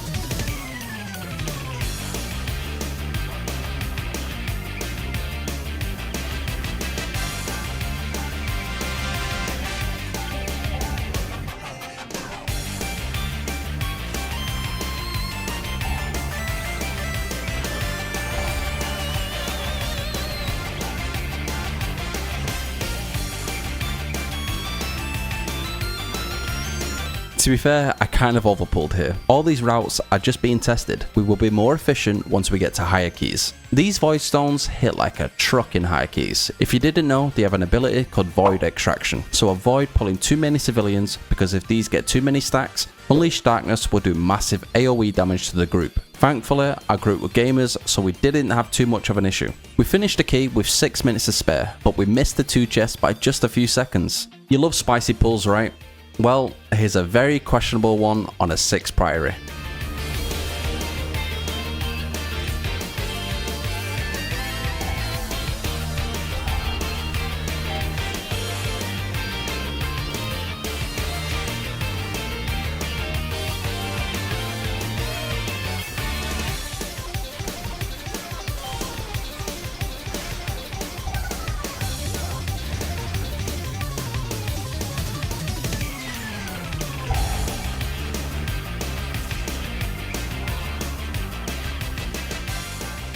To be fair, I kind of overpulled here. All these routes are just being tested. We will be more efficient once we get to higher keys. These void stones hit like a truck in higher keys. If you didn't know, they have an ability called void extraction. So avoid pulling too many civilians, because if these get too many stacks, Unleashed Darkness will do massive AoE damage to the group. Thankfully, our group were gamers, so we didn't have too much of an issue. We finished the key with 6 minutes to spare, but we missed the 2 chests by just a few seconds. You love spicy pulls, right? Well, here's a very questionable one on a 6 priory.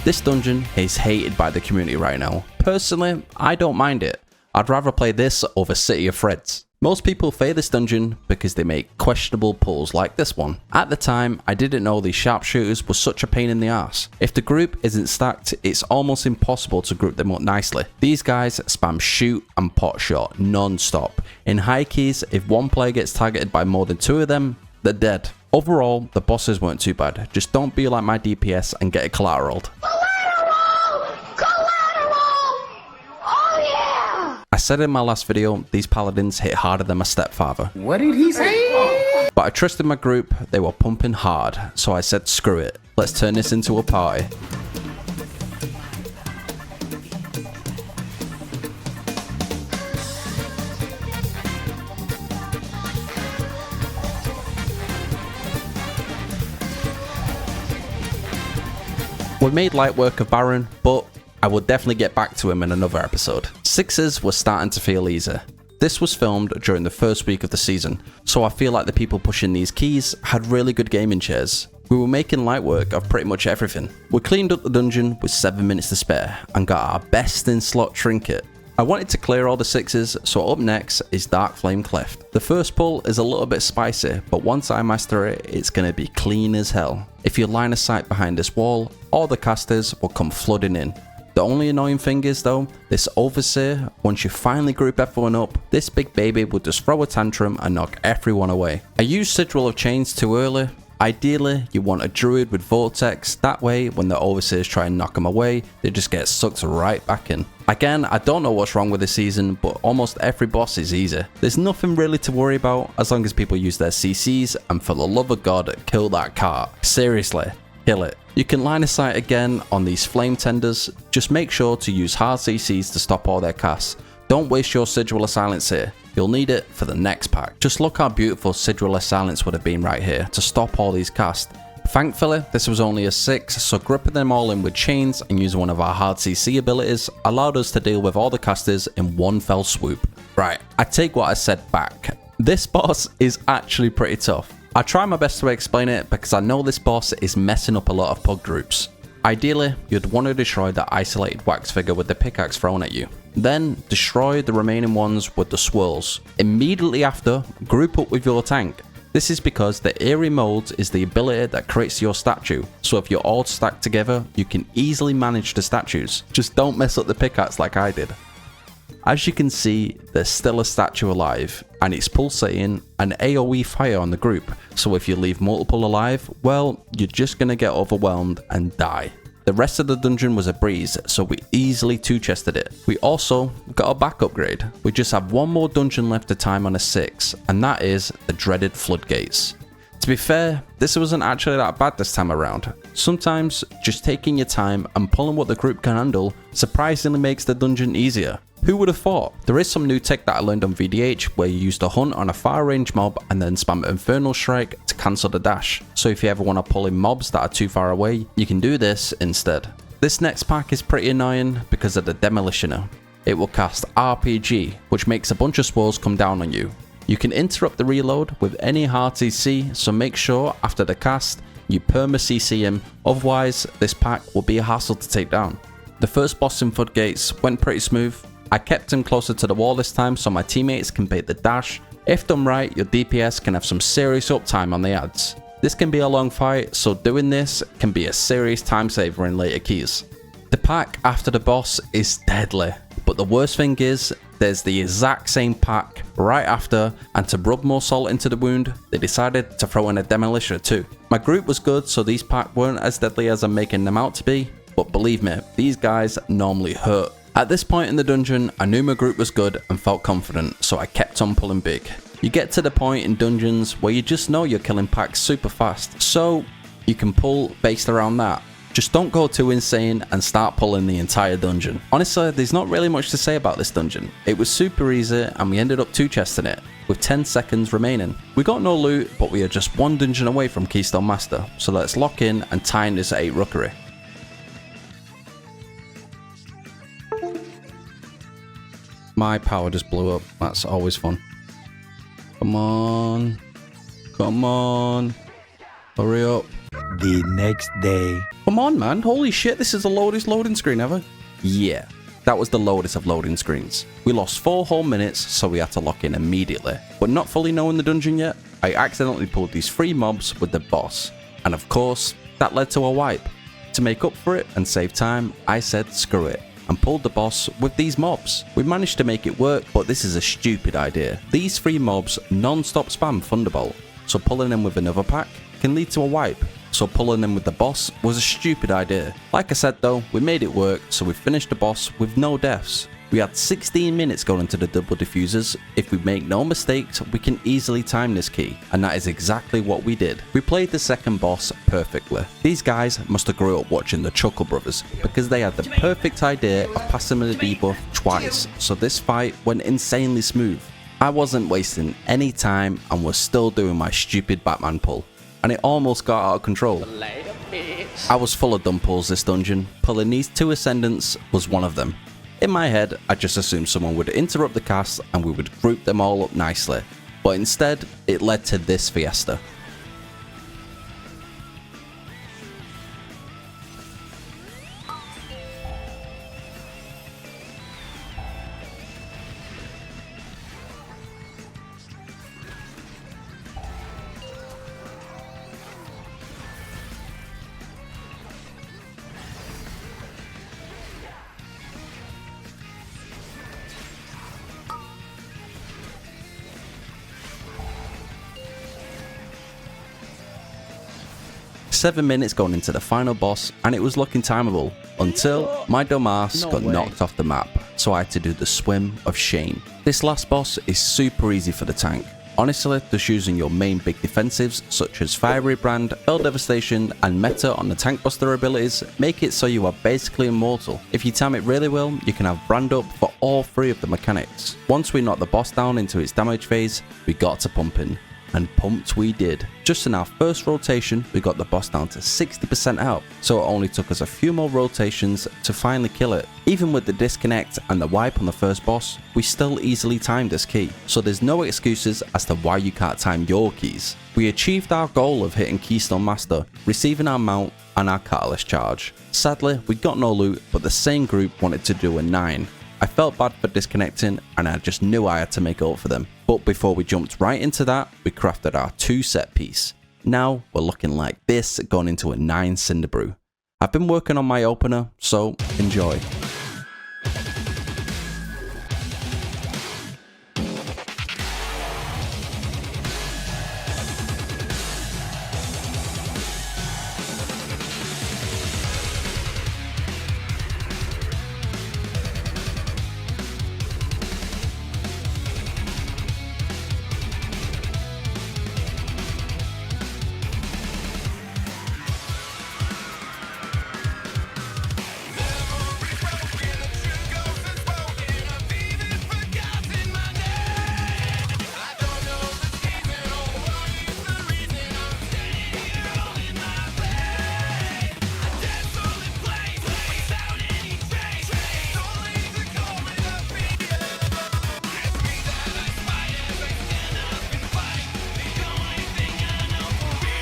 This dungeon is hated by the community right now. Personally, I don't mind it. I'd rather play this over City of Threads. Most people fear this dungeon because they make questionable pulls like this one. At the time, I didn't know these sharpshooters were such a pain in the ass. If the group isn't stacked, it's almost impossible to group them up nicely. These guys spam shoot and pot shot non-stop. In high keys, if one player gets targeted by more than 2 of them, they're dead. Overall, the bosses weren't too bad. Just don't be like my DPS and get it collateraled. I said in my last video, these paladins hit harder than my stepfather. What did he say? But I trusted my group, they were pumping hard, so I said screw it, let's turn this into a party. We made light work of Baron, but I will definitely get back to him in another episode. 6s were starting to feel easier. This was filmed during the first week of the season, so I feel like the people pushing these keys had really good gaming chairs. We were making light work of pretty much everything. We cleaned up the dungeon with 7 minutes to spare and got our best in slot trinket. I wanted to clear all the 6s, so up next is Dark Flame Cleft. The first pull is a little bit spicy, but once I master it, it's going to be clean as hell. If you line of sight behind this wall, all the casters will come flooding in. The only annoying thing is though, this Overseer, once you finally group everyone up, this big baby will just throw a tantrum and knock everyone away. I used Sigil of Chains too early. Ideally, you want a druid with Vortex, that way when the Overseers try and knock them away, they just get sucked right back in. Again, I don't know what's wrong with this season, but almost every boss is easy. There's nothing really to worry about as long as people use their CCs, and for the love of God, kill that cart. Seriously. kill it. You can line of sight again on these flame tenders. Just make sure to use hard CCs to stop all their casts. Don't waste your Sigil of Silence here. You'll need it for the next pack. Just look how beautiful Sigil of Silence would have been right here to stop all these casts. Thankfully, this was only a 6, so gripping them all in with chains and using one of our hard CC abilities allowed us to deal with all the casters in one fell swoop. Right, I take what I said back. This boss is actually pretty tough. I try my best to explain it because I know this boss is messing up a lot of pug groups. Ideally, you'd want to destroy the isolated wax figure with the pickaxe thrown at you. Then, destroy the remaining ones with the swirls. Immediately after, group up with your tank. This is because the Eerie Mold is the ability that creates your statue, so if you're all stacked together, you can easily manage the statues. Just don't mess up the pickaxe like I did. As you can see, there's still a statue alive, and it's pulsating an AoE fire on the group, so if you leave multiple alive, well, you're just gonna get overwhelmed and die. The rest of the dungeon was a breeze, so we easily 2-chested it. We also got a back upgrade. We just have one more dungeon left to time on a 6, and that is the dreaded floodgates. To be fair, this wasn't actually that bad this time around. Sometimes just taking your time and pulling what the group can handle surprisingly makes the dungeon easier. Who would have thought? There is some new tech that I learned on VDH where you use the hunt on a far range mob and then spam Infernal Strike to cancel the dash. So if you ever want to pull in mobs that are too far away, you can do this instead. This next pack is pretty annoying because of the Demolitioner. It will cast RPG, which makes a bunch of spores come down on you. You can interrupt the reload with any hard CC, so make sure after the cast you perma CC him, otherwise this pack will be a hassle to take down. The first boss in Floodgates went pretty smooth. I kept him closer to the wall this time so my teammates can bait the dash. If done right, your DPS can have some serious uptime on the ads. This can be a long fight, so doing this can be a serious time saver in later keys. The pack after the boss is deadly, but the worst thing is there's the exact same pack right after, and to rub more salt into the wound, they decided to throw in a Demolisher too. My group was good, so these packs weren't as deadly as I'm making them out to be, but believe me, these guys normally hurt. At this point in the dungeon, I knew my group was good and felt confident, so I kept on pulling big. You get to the point in dungeons where you just know you're killing packs super fast, so you can pull based around that. Just don't go too insane and start pulling the entire dungeon. Honestly, there's not really much to say about this dungeon. It was super easy and we ended up 2-chesting it, with 10 seconds remaining. We got no loot, but we are just one dungeon away from Keystone Master, so let's lock in and tie in this 8 rookery. My power just blew up. That's always fun. Come on. Come on. Hurry up. The next day. Come on, man. Holy shit, this is the longest loading screen ever. Yeah, that was the longest of loading screens. We lost 4 whole minutes, so we had to lock in immediately. But not fully knowing the dungeon yet, I accidentally pulled these 3 mobs with the boss. And of course, that led to a wipe. To make up for it and save time, I said screw it, and pulled the boss with these mobs. We managed to make it work, but this is a stupid idea. These 3 mobs non-stop spam Thunderbolt, so pulling them with another pack can lead to a wipe. So pulling them with the boss was a stupid idea. Like I said though, we made it work, so we finished the boss with no deaths. We had 16 minutes going into the double diffusers. If we make no mistakes, we can easily time this key, and that is exactly what we did. We played the second boss perfectly. These guys must have grew up watching the Chuckle Brothers, because they had the perfect idea of passing me the debuff twice, so this fight went insanely smooth. I wasn't wasting any time and was still doing my stupid Batman pull, and it almost got out of control. I was full of dumb pulls this dungeon. Pulling these 2 ascendants was one of them. In my head, I just assumed someone would interrupt the cast and we would group them all up nicely, but instead, it led to this fiesta. Seven minutes going into the final boss, and it was looking timeable until my dumb ass got knocked off the map, so I had to do the swim of shame. This last boss is super easy for the tank. Honestly, just using your main big defensives such as Fiery Brand, Earl Devastation and Meta on the Tank Buster abilities make it so you are basically immortal. If you time it really well, you can have Brand up for all 3 of the mechanics. Once we knocked the boss down into its damage phase, we got to pumping. And pumped we did. Just in our first rotation, we got the boss down to 60% health, so it only took us a few more rotations to finally kill it. Even with the disconnect and the wipe on the first boss, we still easily timed this key, so there's no excuses as to why you can't time your keys. We achieved our goal of hitting Keystone Master, receiving our mount and our Catalyst charge. Sadly, we got no loot, but the same group wanted to do a 9. I felt bad for disconnecting and I just knew I had to make up for them. But before we jumped right into that, we crafted our 2 set piece. Now we're looking like this going into a 9 Cinder Brew. I've been working on my opener, so enjoy.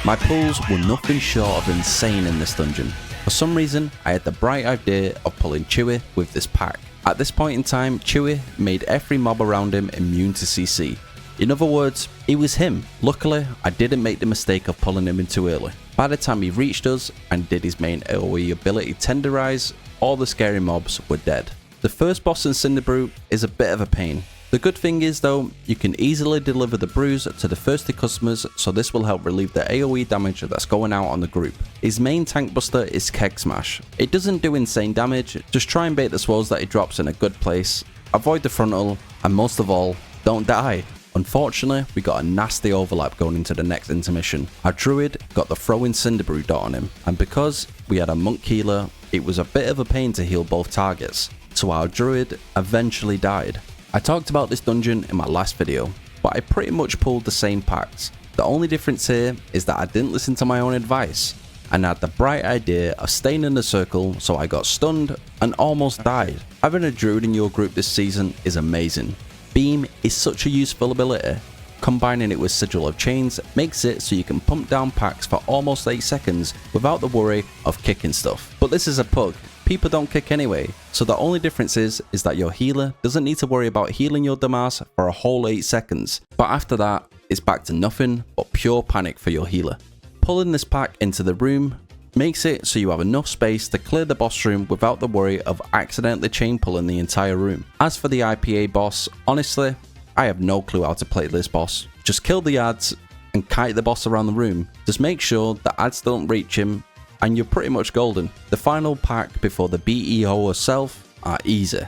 My pulls were nothing short of insane in this dungeon. For some reason, I had the bright idea of pulling Chewy with this pack. At this point in time, Chewy made every mob around him immune to CC. In other words, it was him. Luckily, I didn't make the mistake of pulling him in too early. By the time he reached us and did his main AoE ability Tenderize, all the scary mobs were dead. The first boss in Cinder Brew is a bit of a pain. The good thing is though, you can easily deliver the brews to the thirsty customers, so this will help relieve the AoE damage that's going out on the group. His main tank buster is Keg Smash. It doesn't do insane damage, just try and bait the swells that he drops in a good place, avoid the frontal, and most of all, don't die. Unfortunately, we got a nasty overlap going into the next intermission. Our druid got the throwing Cinder Brew dot on him, and because we had a monk healer, it was a bit of a pain to heal both targets, so our druid eventually died. I talked about this dungeon in my last video, but I pretty much pulled the same packs. The only difference here is that I didn't listen to my own advice, and had the bright idea of staying in the circle, so I got stunned and almost died. Having a druid in your group this season is amazing. Beam is such a useful ability. Combining it with Sigil of Chains makes it so you can pump down packs for almost 8 seconds without the worry of kicking stuff. But this is a pug. People don't kick anyway, so the only difference is that your healer doesn't need to worry about healing your dumbass for a whole 8 seconds, but after that, it's back to nothing but pure panic for your healer. Pulling this pack into the room makes it so you have enough space to clear the boss room without the worry of accidentally chain pulling the entire room. As for the IPA boss, honestly, I have no clue how to play this boss. Just kill the ads and kite the boss around the room. Just make sure the ads don't reach him, and you're pretty much golden. The final pack before the BEO herself are easy.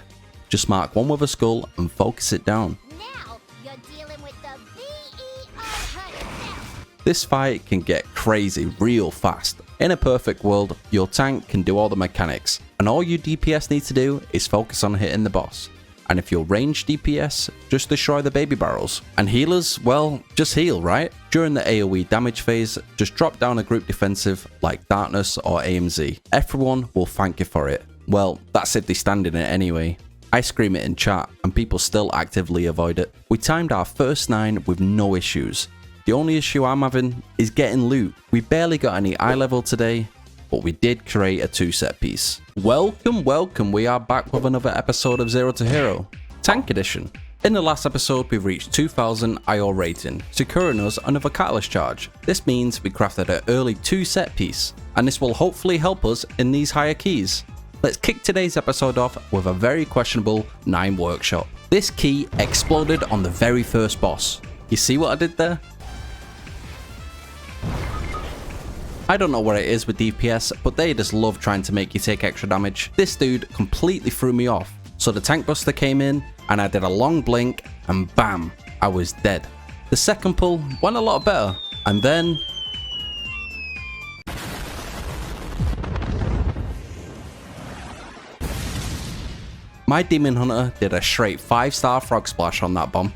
Just mark one with a skull and focus it down. Now you're dealing with the VEO herself. This fight can get crazy real fast. In a perfect world, your tank can do all the mechanics, and all you DPS need to do is focus on hitting the boss. And if you're ranged DPS, just destroy the baby barrels. And healers, well, just heal, right? During the AoE damage phase, just drop down a group defensive like Darkness or AMZ. Everyone will thank you for it. Well, that's if they stand in it anyway. I scream it in chat and people still actively avoid it. We timed our first 9 with no issues. The only issue I'm having is getting loot. We barely got any eye level today, but we did create a 2 set piece. Welcome, we are back with another episode of Zero to Hero, Tank Edition. In the last episode, we reached 2000 IO rating, securing us another Catalyst charge. This means we crafted an early 2 set piece, and this will hopefully help us in these higher keys. Let's kick today's episode off with a very questionable 9 workshop. This key exploded on the very first boss. You see what I did there? I don't know what it is with DPS, but they just love trying to make you take extra damage. This dude completely threw me off. So the tank buster came in, and I did a long blink, and bam, I was dead. The second pull went a lot better, and then my Demon Hunter did a straight 5-star frog splash on that bomb.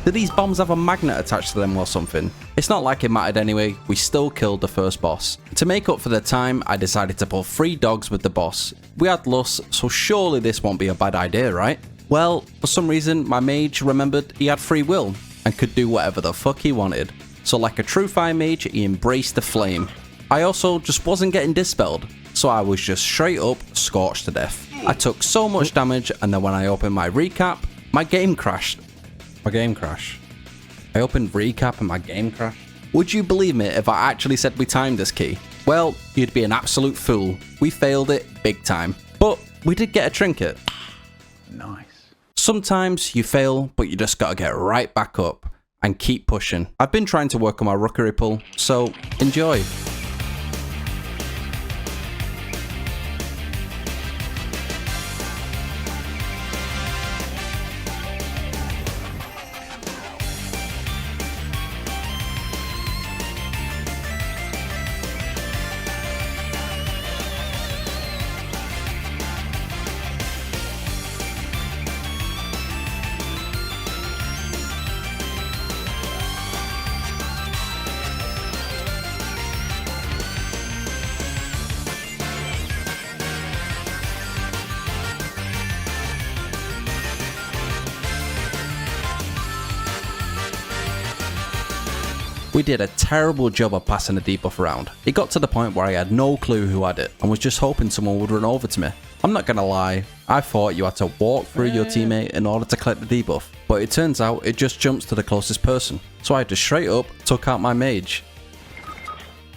Do these bombs have a magnet attached to them or something? It's not like it mattered anyway, we still killed the first boss. To make up for the time, I decided to pull 3 dogs with the boss. We had Lust, so surely this won't be a bad idea, right? Well, for some reason, my mage remembered he had free will and could do whatever the fuck he wanted. So like a true fire mage, he embraced the flame. I also just wasn't getting dispelled, so I was just straight up scorched to death. I took so much damage, and then when I opened my recap, my game crashed. I opened recap and my game crashed. Would you believe me if I actually said we timed this key? Well, you'd be an absolute fool. We failed it big time. But we did get a trinket. Nice. Sometimes you fail, but you just gotta get right back up and keep pushing. I've been trying to work on my rookery pull, so enjoy. We did a terrible job of passing the debuff around. It got to the point where I had no clue who had it and was just hoping someone would run over to me. I'm not gonna lie, I thought you had to walk through your teammate in order to collect the debuff, but it turns out it just jumps to the closest person. So I just straight up took out my mage.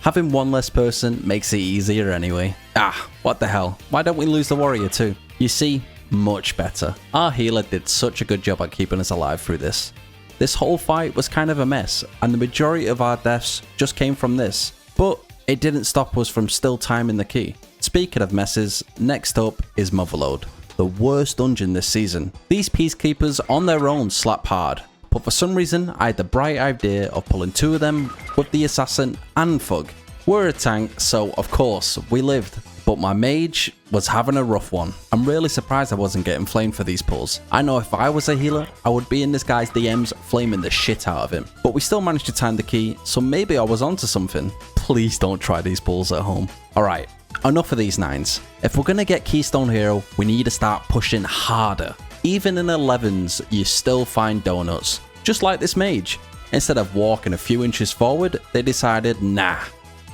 Having one less person makes it easier anyway. Ah, what the hell, why don't we lose the warrior too? You see, much better. Our healer did such a good job at keeping us alive through this. This whole fight was kind of a mess, and the majority of our deaths just came from this, but it didn't stop us from still timing the key. Speaking of messes, next up is Motherload, the worst dungeon this season. These peacekeepers on their own slap hard, but for some reason I had the bright idea of pulling 2 of them with the assassin and Thug. We're a tank, so of course we lived. But my mage was having a rough one. I'm really surprised I wasn't getting flamed for these pulls. I know if I was a healer, I would be in this guy's DMs flaming the shit out of him. But we still managed to time the key, so maybe I was onto something. Please don't try these pulls at home. Alright, enough of these 9s. If we're gonna get Keystone Hero, we need to start pushing harder. Even in 11s, you still find donuts. Just like this mage. Instead of walking a few inches forward, they decided, nah.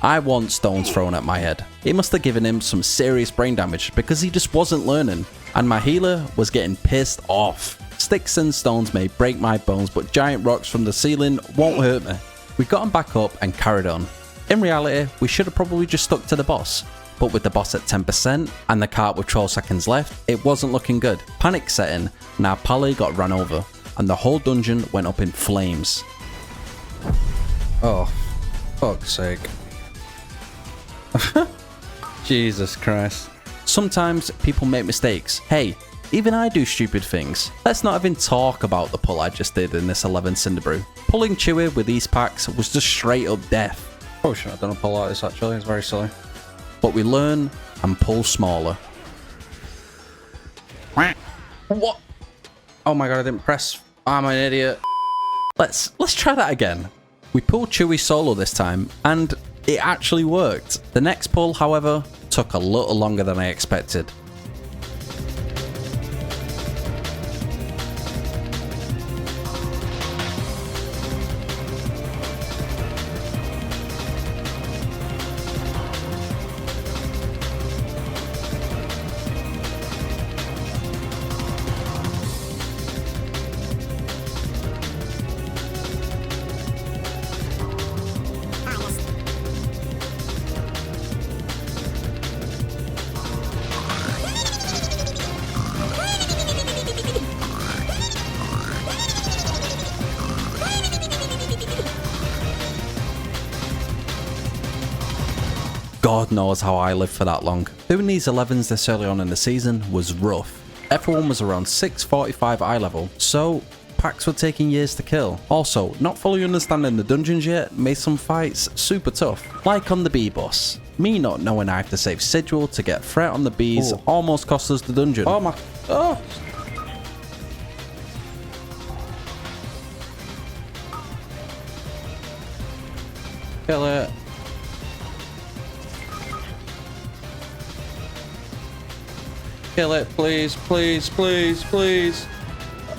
I want stones thrown at my head. It must have given him some serious brain damage because he just wasn't learning. And my healer was getting pissed off. Sticks and stones may break my bones, but giant rocks from the ceiling won't hurt me. We got him back up and carried on. In reality, we should have probably just stuck to the boss. But with the boss at 10% and the cart with 12 seconds left, it wasn't looking good. Panic set in, and our pally got run over, and the whole dungeon went up in flames. Oh, fuck's sake. Jesus Christ. Sometimes people make mistakes. Hey, even I do stupid things. Let's not even talk about the pull I just did in this 11 Cinderbrew. Pulling Chewy with these packs was just straight up death. Oh shit, I don't know pull like this actually, it's very silly. But we learn and pull smaller. What? Oh my god, I didn't press. I'm an idiot. Let's try that again. We pulled Chewy solo this time, and it actually worked. The next pull, however, took a little longer than I expected. God knows how I lived for that long. Doing these 11s this early on in the season was rough. Everyone was around 645 eye level, so packs were taking years to kill. Also, not fully understanding the dungeons yet made some fights super tough. Like on the bee boss. Me not knowing I have to save Sigil to get threat on the bees almost cost us the dungeon. Oh my... Oh! Kill it. Kill it, please, please, please, please.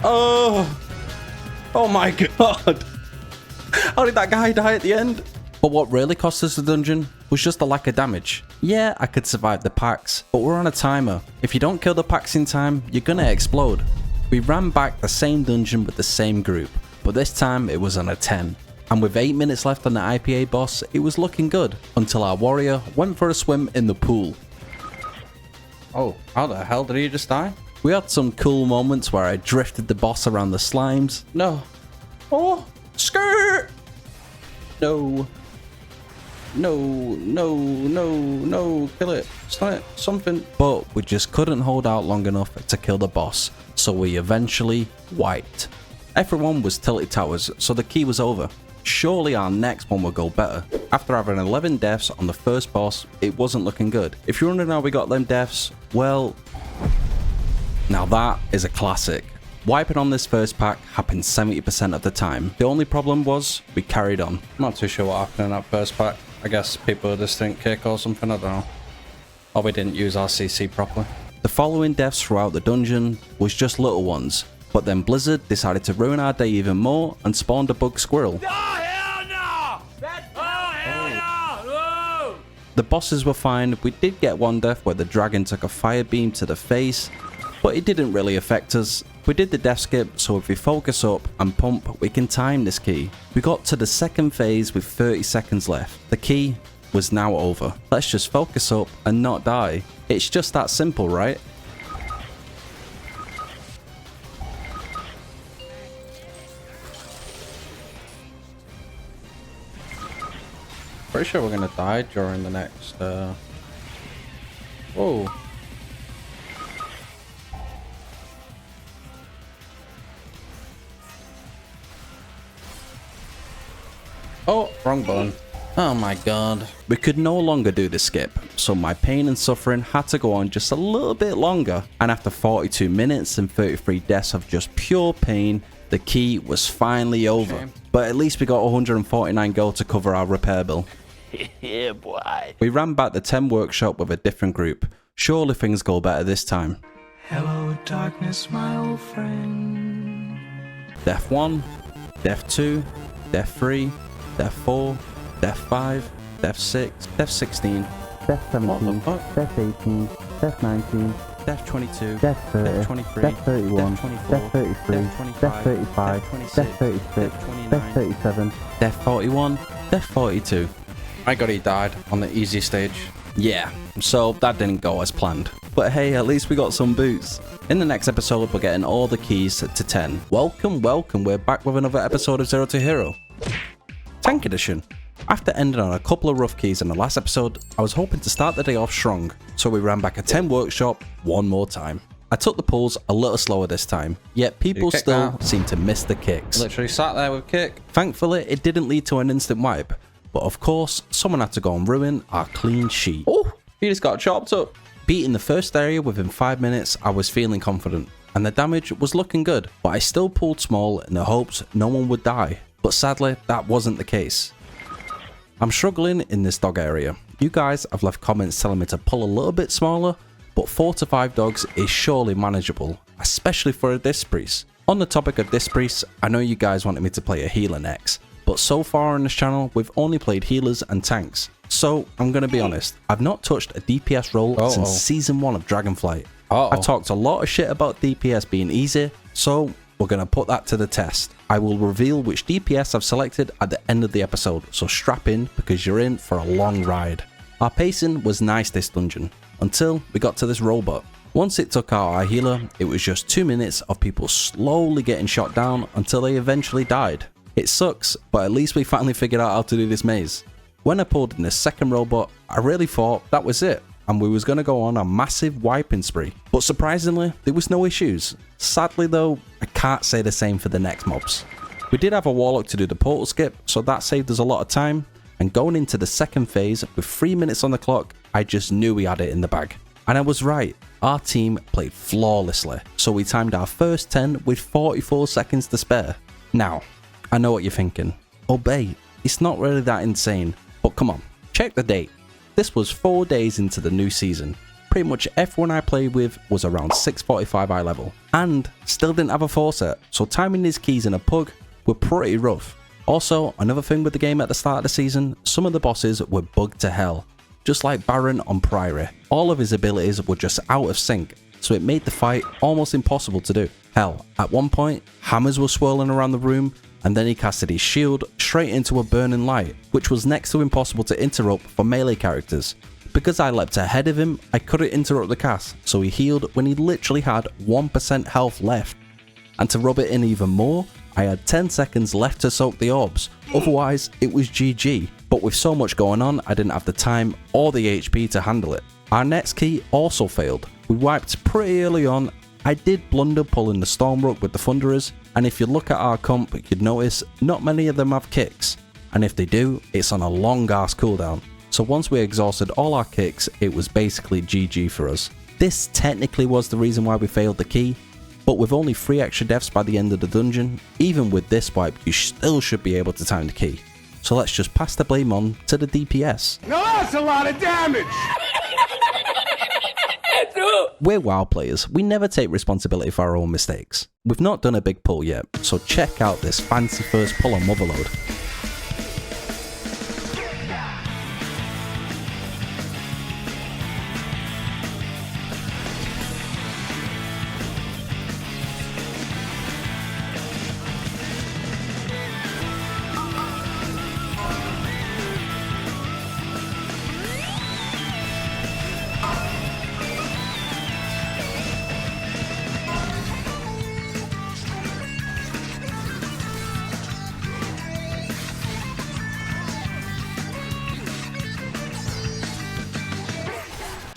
Oh! Oh my god! How did that guy die at the end? But what really cost us the dungeon was just the lack of damage. Yeah, I could survive the packs, but we're on a timer. If you don't kill the packs in time, you're gonna explode. We ran back the same dungeon with the same group, but this time it was on a 10. And with 8 minutes left on the IPA boss, it was looking good, until our warrior went for a swim in the pool. Oh, how the hell did he just die? We had some cool moments where I drifted the boss around the slimes. No. Oh! Skirt! No. No, no, no, no. Kill it. Stun it. Something. But we just couldn't hold out long enough to kill the boss, so we eventually wiped. Everyone was tilted towers, so the key was over. Surely our next one will go better. After having 11 deaths on the first boss, it wasn't looking good. If you're wondering how we got them deaths, well, now that is a classic. Wiping on this first pack happened 70% of the time. The only problem was we carried on. I'm not too sure what happened in that first pack. I guess people just didn't kick or something, I don't know. Or we didn't use our CC properly. The following deaths throughout the dungeon was just little ones, but then Blizzard decided to ruin our day even more and spawned a bug squirrel. Oh, hell no! Oh, hell no! The bosses were fine. We did get one death where the dragon took a fire beam to the face, but it didn't really affect us. We did the death skip, so if we focus up and pump, we can time this key. We got to the second phase with 30 seconds left. The key was now over. Let's just focus up and not die. It's just that simple, right? Pretty sure we're gonna die during the next, Whoa. Oh, wrong button. Oh my god. We could no longer do the skip, so my pain and suffering had to go on just a little bit longer, and after 42 minutes and 33 deaths of just pure pain, the key was finally over. Shame. But at least we got 149 gold to cover our repair bill. Yeah, boy. We ran back the 10 workshop with a different group. Surely things go better this time. Hello, darkness, my old friend. Death 1, Death 2, Death 3, Death 4, Death 5, Death 6, Death 16, Death 17, Death 18, Death 19, Death 22, Death 30, Death 23, Death 31, Death 24, Death 33, Death 25, Death 35, Death 26, Death 36, Death 29, Death 37, Death 41, Death 42. I got he died on the easy stage. Yeah, so that didn't go as planned. But hey, at least we got some boots. In the next episode, we're getting all the keys to 10. Welcome, welcome, we're back with another episode of Zero to Hero. Tank Edition. After ending on a couple of rough keys in the last episode, I was hoping to start the day off strong, so we ran back a 10 workshop one more time. I took the pulls a little slower this time, yet people still seem to miss the kicks. Literally sat there with kick. Thankfully, it didn't lead to an instant wipe, but of course, someone had to go and ruin our clean sheet. Oh, he just got chopped up. Beating the first area within 5 minutes, I was feeling confident, and the damage was looking good, but I still pulled small in the hopes no one would die. But sadly, that wasn't the case. I'm struggling in this dog area. You guys have left comments telling me to pull a little bit smaller, but 4 to 5 dogs is surely manageable, especially for a disc priest. On the topic of disc priests, I know you guys wanted me to play a healer next, but so far on this channel, we've only played healers and tanks. So, I'm going to be honest, I've not touched a DPS role since Season 1 of Dragonflight. I talked a lot of shit about DPS being easy, so we're going to put that to the test. I will reveal which DPS I've selected at the end of the episode, so strap in because you're in for a long ride. Our pacing was nice this dungeon, until we got to this robot. Once it took out our healer, it was just 2 minutes of people slowly getting shot down until they eventually died. It sucks, but at least we finally figured out how to do this maze. When I pulled in this second robot, I really thought that was it. and we was going to go on a massive wiping spree. But surprisingly, there was no issues. Sadly though, I can't say the same for the next mobs. We did have a warlock to do the portal skip, so that saved us a lot of time, and going into the second phase with 3 minutes on the clock, I just knew we had it in the bag. And I was right, our team played flawlessly, so we timed our first 10 with 44 seconds to spare. Now, I know what you're thinking, Obey, it's not really that insane, but come on, check the date. This was 4 days into the new season. Pretty much everyone I played with was around 645 eye level, and still didn't have a 4 set, so timing these keys in a pug were pretty rough. Also, another thing with the game at the start of the season, some of the bosses were bugged to hell. Just like Baron on Priory, all of his abilities were just out of sync, so it made the fight almost impossible to do. Hell, at one point, hammers were swirling around the room, and then he casted his shield straight into a burning light, which was next to impossible to interrupt for melee characters. Because I leapt ahead of him, I couldn't interrupt the cast, so he healed when he literally had 1% health left. And to rub it in even more, I had 10 seconds left to soak the orbs, otherwise it was GG. But with so much going on, I didn't have the time or the HP to handle it. Our next key also failed. We wiped pretty early on. I did blunder pulling the Stormrook with the Thunderers, and if you look at our comp, you'd notice not many of them have kicks, and if they do, it's on a long ass cooldown. So once we exhausted all our kicks, it was basically GG for us. This technically was the reason why we failed the key, but with only 3 extra deaths by the end of the dungeon, even with this wipe, you still should be able to time the key. So let's just pass the blame on to the DPS. No, that's a lot of damage! We're WoW players, we never take responsibility for our own mistakes. We've not done a big pull yet, so check out this fancy first pull on Motherload.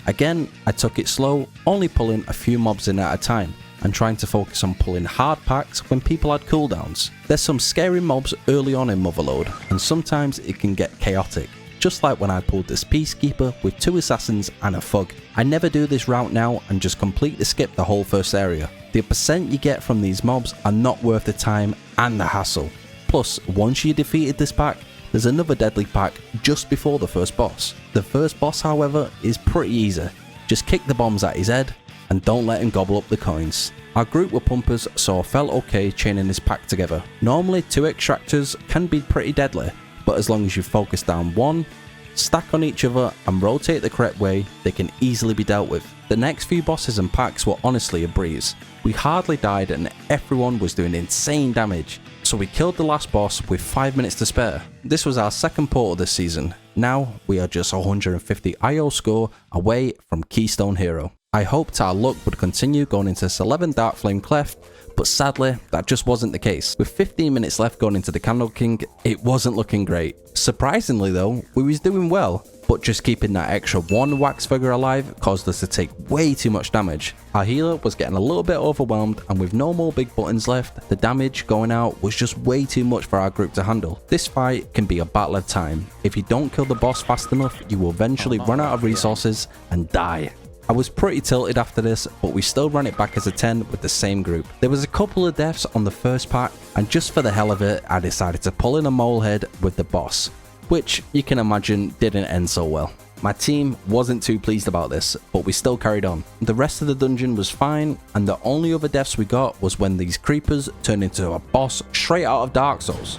Again, I took it slow, only pulling a few mobs in at a time, and trying to focus on pulling hard packs when people had cooldowns. There's some scary mobs early on in Motherload, and sometimes it can get chaotic, just like when I pulled this Peacekeeper with 2 assassins and a thug. I never do this route now and just completely skip the whole first area. The percent you get from these mobs are not worth the time and the hassle. Plus, once you defeated this pack, there's another deadly pack just before the first boss. The first boss, however, is pretty easy. Just kick the bombs at his head and don't let him gobble up the coins. Our group were pumpers, so I felt okay chaining this pack together. Normally 2 extractors can be pretty deadly, but as long as you focus down one, stack on each other and rotate the correct way, they can easily be dealt with. The next few bosses and packs were honestly a breeze. We hardly died and everyone was doing insane damage. So we killed the last boss with 5 minutes to spare. This was our second portal this season. Now we are just 150 IO score away from Keystone Hero. I hoped our luck would continue going into this 11 Dark Flame Cleft, but sadly that just wasn't the case. With 15 minutes left going into the Candle King, it wasn't looking great. Surprisingly though, we was doing well, but just keeping that extra 1 wax figure alive caused us to take way too much damage. Our healer was getting a little bit overwhelmed, and with no more big buttons left, the damage going out was just way too much for our group to handle. This fight can be a battle of time. If you don't kill the boss fast enough, you will eventually run out of resources and die. I was pretty tilted after this, but we still ran it back as a 10 with the same group. There was a couple of deaths on the first pack, and just for the hell of it, I decided to pull in a molehead with the boss, which you can imagine didn't end so well. My team wasn't too pleased about this, but we still carried on. The rest of the dungeon was fine, and the only other deaths we got was when these creepers turned into a boss straight out of Dark Souls.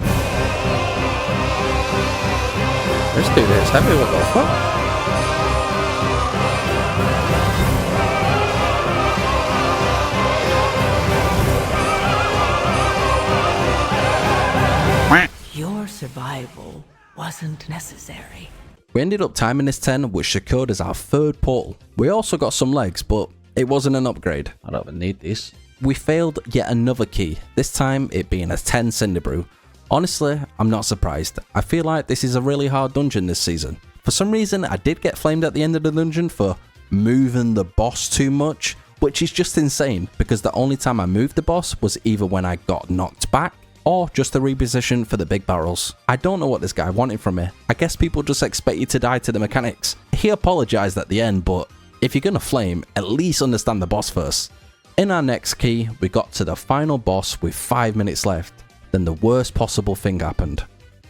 This dude is heavy, what the fuck? Your survival wasn't necessary. We ended up timing this 10, which secured as our 3rd portal. We also got some legs, but it wasn't an upgrade. I don't even need this. We failed yet another key, this time it being a 10 Cinder Brew. Honestly, I'm not surprised. I feel like this is a really hard dungeon this season. For some reason, I did get flamed at the end of the dungeon for moving the boss too much, which is just insane because the only time I moved the boss was either when I got knocked back or just a reposition for the big barrels. I don't know what this guy wanted from me. I guess people just expect you to die to the mechanics. He apologized at the end, but if you're gonna flame, at least understand the boss first. In our next key, we got to the final boss with 5 minutes left. Then the worst possible thing happened.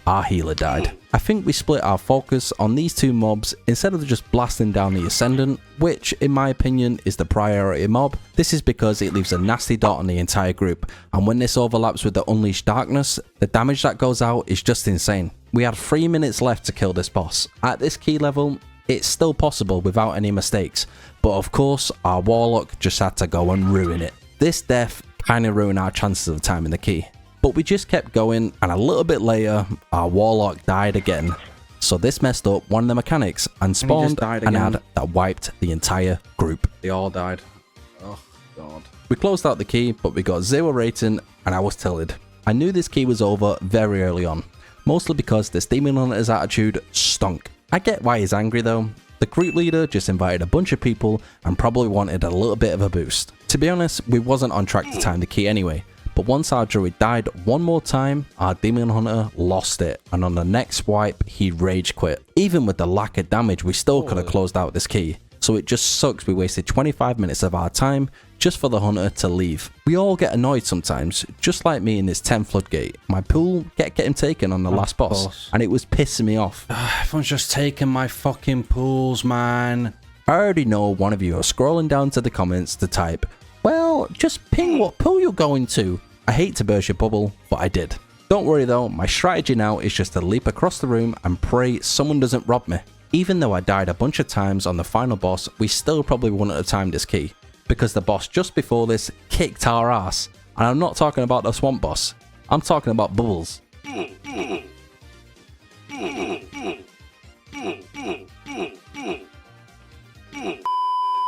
Our healer died. I think we split our focus on these two mobs instead of just blasting down the Ascendant, which in my opinion is the priority mob. This is because it leaves a nasty dot on the entire group, and when this overlaps with the Unleashed Darkness, the damage that goes out is just insane. We had 3 minutes left to kill this boss. At this key level, it's still possible without any mistakes, but of course our Warlock just had to go and ruin it. This death kinda ruined our chances of time in the key. But we just kept going, and a little bit later, our Warlock died again. So this messed up one of the mechanics and spawned an ad that wiped the entire group. They all died. Oh, God. We closed out the key, but we got 0 rating, and I was tilted. I knew this key was over very early on, mostly because this Demon Hunter's attitude stunk. I get why he's angry though. The group leader just invited a bunch of people and probably wanted a little bit of a boost. To be honest, we wasn't on track to time the key anyway. But once our druid died one more time, our Demon Hunter lost it, and on the next wipe, he rage quit. Even with the lack of damage, we still could have closed out this key. So it just sucks we wasted 25 minutes of our time just for the hunter to leave. We all get annoyed sometimes, just like me in this 10 floodgate. My pool kept getting taken on the last boss, and it was pissing me off. Everyone's just taking my fucking pools, man. I already know one of you are scrolling down to the comments to type, well, just ping what pool you're going to. I hate to burst your bubble, but I did. Don't worry though, my strategy now is just to leap across the room and pray someone doesn't rob me. Even though I died a bunch of times on the final boss, we still probably wouldn't have timed this key, because the boss just before this kicked our ass. And I'm not talking about the swamp boss, I'm talking about Bubbles.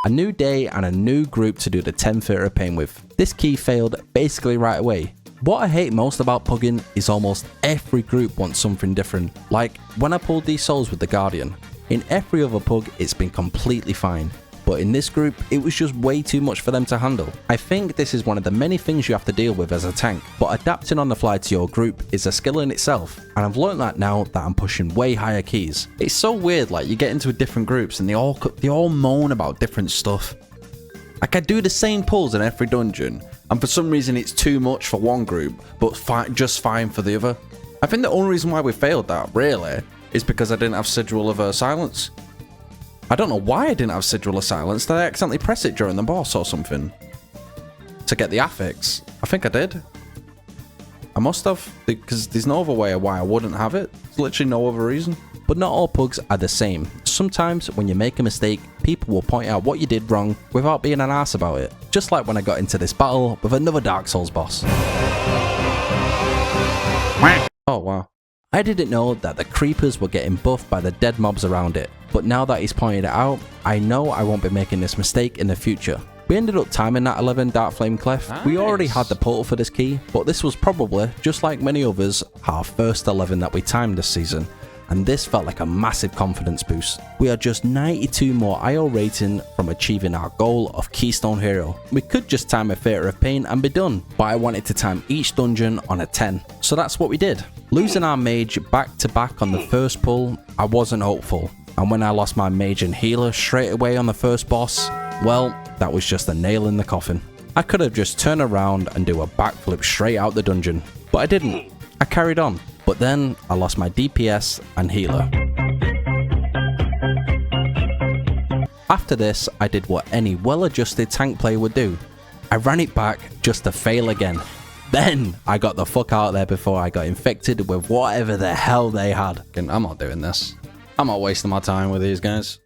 A new day and a new group to do the 10 Theatre of Pain with. This key failed basically right away. What I hate most about pugging is almost every group wants something different. Like when I pulled these souls with the Guardian. In every other pug it's been completely fine. But in this group, it was just way too much for them to handle. I think this is one of the many things you have to deal with as a tank, but adapting on the fly to your group is a skill in itself, and I've learned that now that I'm pushing way higher keys. It's so weird, like you get into different groups and they all moan about different stuff. Like I do the same pulls in every dungeon, and for some reason it's too much for one group, but just fine for the other. I think the only reason why we failed that, really, is because I didn't have Sigil of Silence. I don't know why I didn't have Sigil of Silence. Did I accidentally press it during the boss or something? To get the affix? I think I did. I must have, because there's no other way why I wouldn't have it. There's literally no other reason. But not all pugs are the same. Sometimes when you make a mistake, people will point out what you did wrong without being an ass about it. Just like when I got into this battle with another Dark Souls boss. Oh wow. I didn't know that the creepers were getting buffed by the dead mobs around it, but now that he's pointed it out, I know I won't be making this mistake in the future. We ended up timing that 11 Dark Flame Clef. Nice. We already had the portal for this key, but this was probably, just like many others, our first 11 that we timed this season, and this felt like a massive confidence boost. We are just 92 more IO rating from achieving our goal of Keystone Hero. We could just time a Theatre of Pain and be done, but I wanted to time each dungeon on a 10, so that's what we did. Losing our mage back to back on the first pull, I wasn't hopeful, and when I lost my mage and healer straight away on the first boss, well, that was just a nail in the coffin. I could have just turned around and do a backflip straight out the dungeon, but I didn't. I carried on, but then I lost my DPS and healer. After this, I did what any well-adjusted tank player would do. I ran it back just to fail again. Then I got the fuck out of there before I got infected with whatever the hell they had. I'm not doing this. I'm not wasting my time with these guys.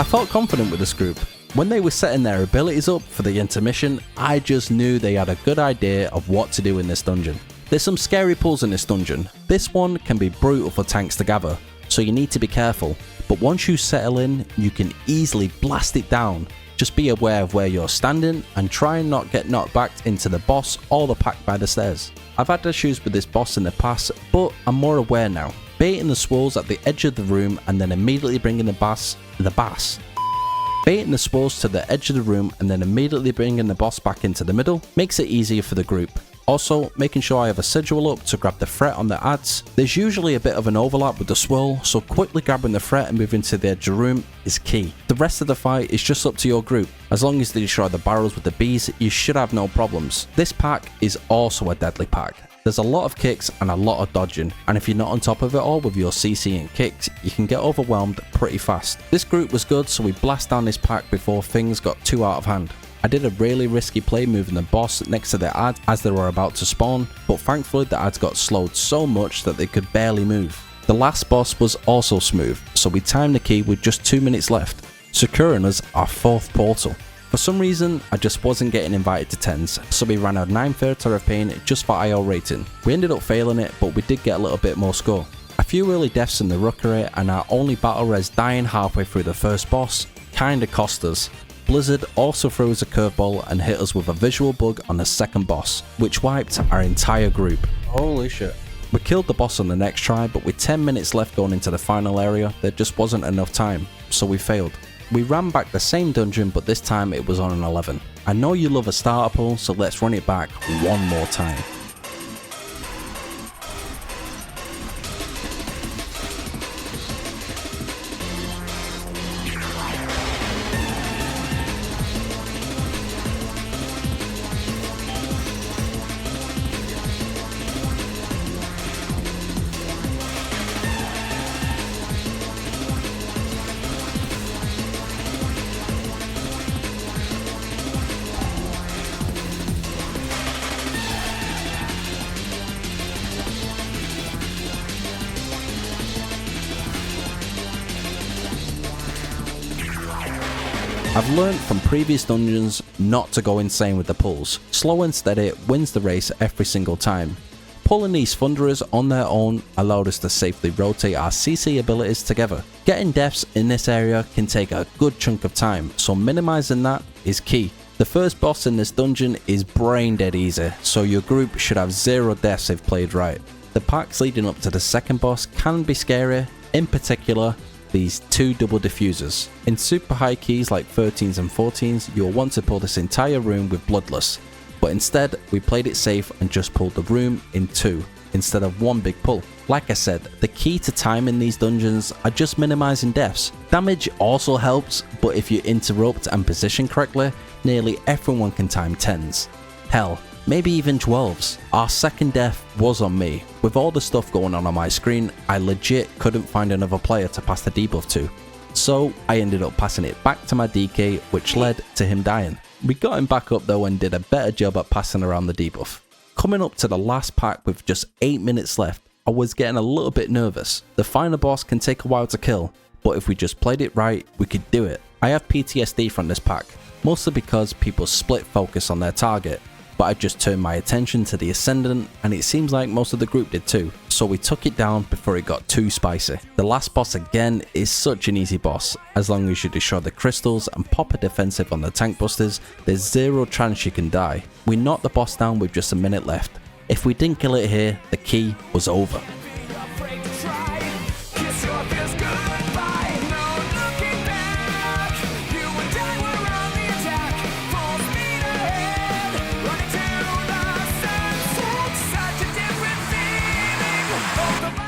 felt confident with this group. When they were setting their abilities up for the intermission, I just knew they had a good idea of what to do in this dungeon. There's some scary pulls in this dungeon. This one can be brutal for tanks to gather, so you need to be careful. But once you settle in, you can easily blast it down. Just be aware of where you're standing and try and not get knocked back into the boss or the pack by the stairs. I've had issues with this boss in the past, but I'm more aware now. Baiting the swirls at the edge of the room and then immediately bringing Baiting the swirls to the edge of the room and then immediately bringing the boss back into the middle makes it easier for the group. Also, making sure I have a sigil up to grab the threat on the adds. There's usually a bit of an overlap with the swirl, so quickly grabbing the threat and moving to the edge of the room is key. The rest of the fight is just up to your group. As long as they destroy the barrels with the bees, you should have no problems. This pack is also a deadly pack. There's a lot of kicks and a lot of dodging, and if you're not on top of it all with your CC and kicks, you can get overwhelmed pretty fast. This group was good, so we blast down this pack before things got too out of hand. I did a really risky play moving the boss next to the ad as they were about to spawn, but thankfully the ads got slowed so much that they could barely move. The last boss was also smooth, so we timed the key with just 2 minutes left, securing us our 4th portal. For some reason, I just wasn't getting invited to 10s, so we ran a 9/3 of pain just for IO rating. We ended up failing it, but we did get a little bit more score. A few early deaths in the rookery and our only battle res dying halfway through the first boss kinda cost us. Blizzard also threw us a curveball and hit us with a visual bug on the second boss, which wiped our entire group. Holy shit. We killed the boss on the next try, but with 10 minutes left going into the final area, there just wasn't enough time, so we failed. We ran back the same dungeon, but this time it was on an 11. I know you love a starter pull, so let's run it back one more time. I've learned from previous dungeons not to go insane with the pulls. Slow and steady wins the race every single time. Pulling these Thunderers on their own allowed us to safely rotate our CC abilities together. Getting deaths in this area can take a good chunk of time, so minimizing that is key. The first boss in this dungeon is brain dead easy, so your group should have 0 deaths if played right. The packs leading up to the second boss can be scary, in particular these 2 double diffusers. In super high keys like 13s and 14s, you'll want to pull this entire room with Bloodless, but instead we played it safe and just pulled the room in 2 instead of 1 big pull. Like I said, the key to time in these dungeons are just minimizing deaths. Damage also helps, but if you interrupt and position correctly, nearly everyone can time 10s. Hell, maybe even 12s. Our second death was on me. With all the stuff going on my screen, I legit couldn't find another player to pass the debuff to. So I ended up passing it back to my DK, which led to him dying. We got him back up though and did a better job at passing around the debuff. Coming up to the last pack with just 8 minutes left, I was getting a little bit nervous. The final boss can take a while to kill, but if we just played it right, we could do it. I have PTSD from this pack, mostly because people split focus on their target, but I just turned my attention to the Ascendant and it seems like most of the group did too, so we took it down before it got too spicy. The last boss again is such an easy boss. As long as you destroy the crystals and pop a defensive on the tank busters, there's 0 chance you can die. We knocked the boss down with just a minute left. If we didn't kill it here, the key was over.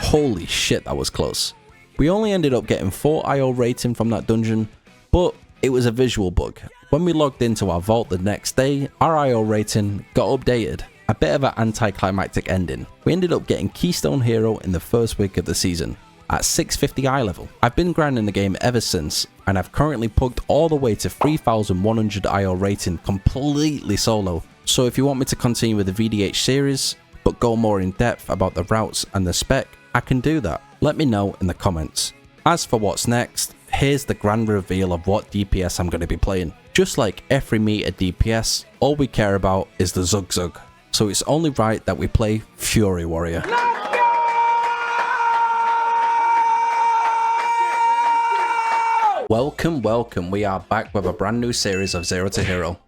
Holy shit, that was close. We only ended up getting 4 IO rating from that dungeon, but it was a visual bug. When we logged into our vault the next day, our IO rating got updated. A bit of an anticlimactic ending. We ended up getting Keystone Hero in the first week of the season, at 650 eye level. I've been grinding the game ever since, and I've currently pugged all the way to 3100 IO rating completely solo. So if you want me to continue with the VDH series, but go more in depth about the routes and the spec, I can do that. Let me know in the comments. As for what's next, here's the grand reveal of what DPS I'm going to be playing. Just like every meter DPS, all we care about is the Zug Zug. So it's only right that we play Fury Warrior. Welcome, we are back with a brand new series of Zero to Hero.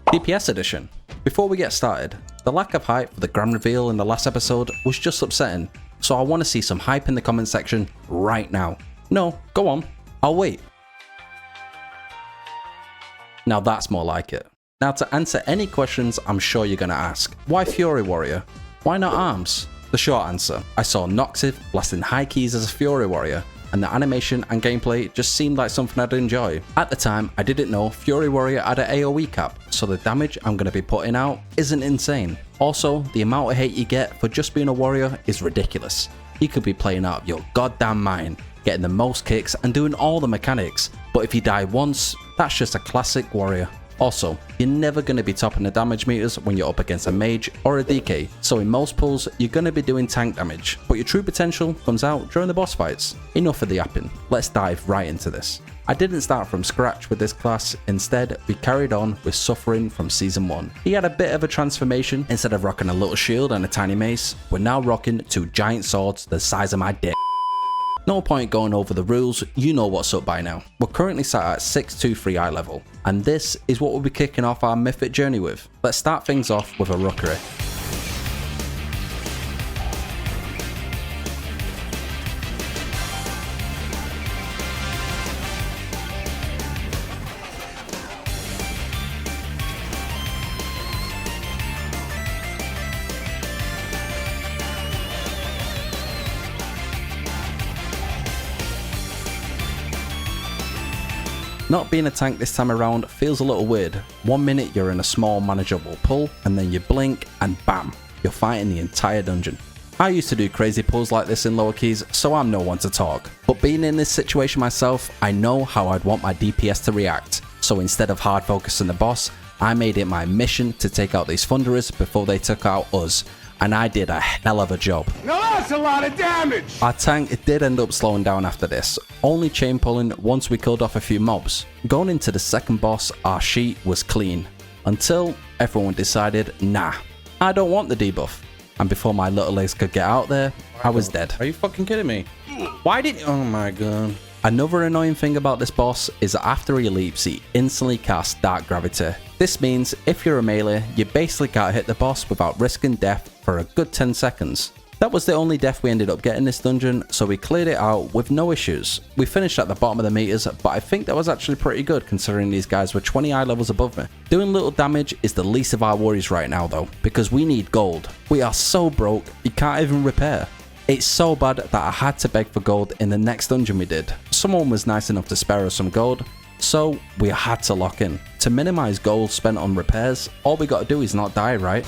DPS edition. Before we get started, the lack of hype for the grand reveal in the last episode was just upsetting, so I want to see some hype in the comment section right now. No, go on, I'll wait. Now that's more like it. Now to answer any questions I'm sure you're going to ask, why Fury Warrior? Why not Arms? The short answer, I saw Noxiv blasting high keys as a Fury Warrior, and the animation and gameplay just seemed like something I'd enjoy. At the time, I didn't know Fury Warrior had an AoE cap, so the damage I'm going to be putting out isn't insane. Also, the amount of hate you get for just being a warrior is ridiculous. You could be playing out of your goddamn mind, getting the most kicks and doing all the mechanics, but if you die once, that's just a classic warrior. Also, you're never going to be topping the damage meters when you're up against a mage or a DK, so in most pulls you're going to be doing tank damage, but your true potential comes out during the boss fights. Enough of the yapping, let's dive right into this. I didn't start from scratch with this class, instead we carried on with Suffering from Season 1. He had a bit of a transformation. Instead of rocking a little shield and a tiny mace, we're now rocking 2 giant swords the size of my dick. No point going over the rules, you know what's up by now. We're currently sat at 623 eye level, and this is what we'll be kicking off our Mythic journey with. Let's start things off with a rookery. Not being a tank this time around feels a little weird. 1 minute you're in a small manageable pull, and then you blink and bam, you're fighting the entire dungeon. I used to do crazy pulls like this in lower keys, so I'm no one to talk. But being in this situation myself, I know how I'd want my DPS to react. So instead of hard focusing the boss, I made it my mission to take out these thunderers before they took out us. And I did a hell of a job. Now that's a lot of damage! Our tank did end up slowing down after this, only chain pulling once we killed off a few mobs. Going into the second boss, our sheet was clean, until everyone decided, nah, I don't want the debuff. And before my little legs could get out there, I was dead. Are you fucking kidding me? Why did... Oh my god. Another annoying thing about this boss is that after he leaps, he instantly casts Dark Gravity. This means if you're a melee, you basically can't hit the boss without risking death for a good 10 seconds. That was the only death we ended up getting this dungeon, so we cleared it out with no issues. We finished at the bottom of the meters, but I think that was actually pretty good considering these guys were 20 eye levels above me. Doing little damage is the least of our worries right now though, because we need gold. We are so broke, you can't even repair. It's so bad that I had to beg for gold in the next dungeon we did. Someone was nice enough to spare us some gold, so we had to lock in. To minimize gold spent on repairs, all we gotta do is not die, right?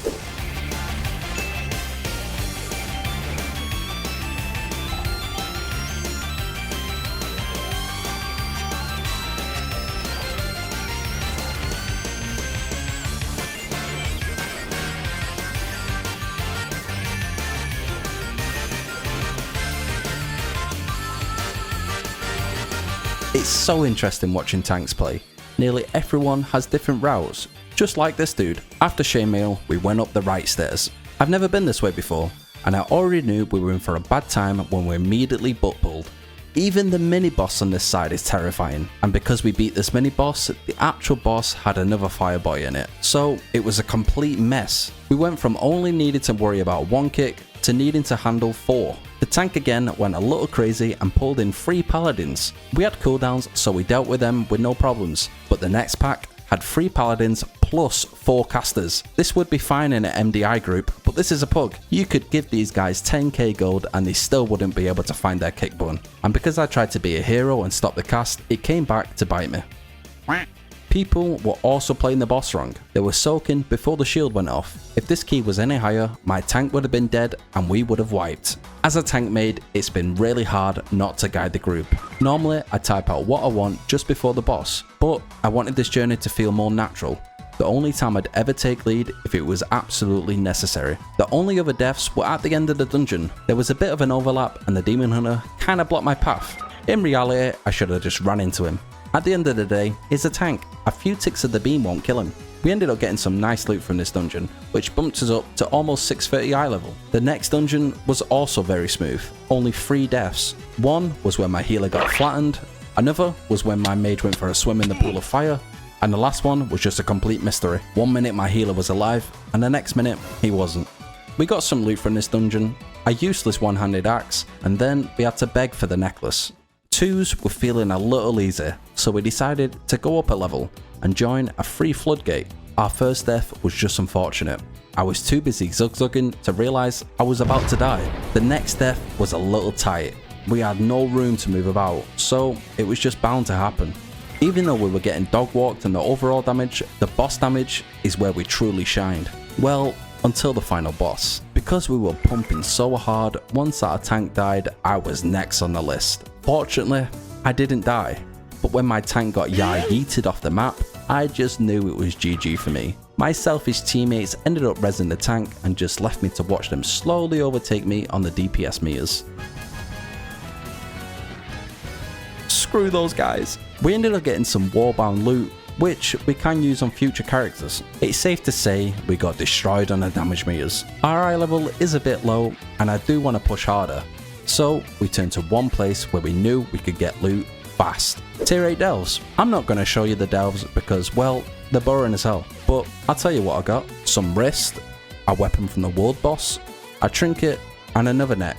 It's so interesting watching tanks play. Nearly everyone has different routes, just like this dude. After chainmail, we went up the right stairs. I've never been this way before, and I already knew we were in for a bad time when we immediately butt pulled. Even the mini boss on this side is terrifying, and because we beat this mini boss, the actual boss had another fireboy in it, so it was a complete mess. We went from only needing to worry about 1 kick to needing to handle 4. The tank again went a little crazy and pulled in 3 paladins. We had cooldowns, so we dealt with them with no problems, but the next pack had 3 paladins plus 4 casters. This would be fine in an MDI group, but this is a pug. You could give these guys 10k gold and they still wouldn't be able to find their kick button. And because I tried to be a hero and stop the cast, it came back to bite me. People were also playing the boss wrong. They were soaking before the shield went off. If this key was any higher, my tank would have been dead and we would have wiped. As a tank maid, it's been really hard not to guide the group. Normally, I type out what I want just before the boss, but I wanted this journey to feel more natural. The only time I'd ever take lead if it was absolutely necessary. The only other deaths were at the end of the dungeon. There was a bit of an overlap and the demon hunter kinda blocked my path. In reality, I should have just ran into him. At the end of the day, he's a tank. A few ticks of the beam won't kill him. We ended up getting some nice loot from this dungeon, which bumped us up to almost 630 eye level. The next dungeon was also very smooth, only 3 deaths. One was when my healer got flattened, another was when my mage went for a swim in the pool of fire, and the last one was just a complete mystery. 1 minute my healer was alive, and the next minute he wasn't. We got some loot from this dungeon, a useless one-handed axe, and then we had to beg for the necklace. 2s were feeling a little easy, so we decided to go up a level and join a free floodgate. Our first death was just unfortunate. I was too busy zugzugging to realise I was about to die. The next death was a little tight. We had no room to move about, so it was just bound to happen. Even though we were getting dog walked and the overall damage, the boss damage is where we truly shined. Well, until the final boss. Because we were pumping so hard, once our tank died, I was next on the list. Fortunately, I didn't die. But when my tank got yeeted off the map, I just knew it was GG for me. My selfish teammates ended up rezzing the tank and just left me to watch them slowly overtake me on the DPS meters. Screw those guys. We ended up getting some warbound loot, which we can use on future characters. It's safe to say we got destroyed on the damage meters. Our eye level is a bit low and I do want to push harder. So we turned to one place where we knew we could get loot fast. Tier 8 delves. I'm not going to show you the delves because, well, they're boring as hell. But I'll tell you what I got. Some wrist, a weapon from the world boss, a trinket, and another neck.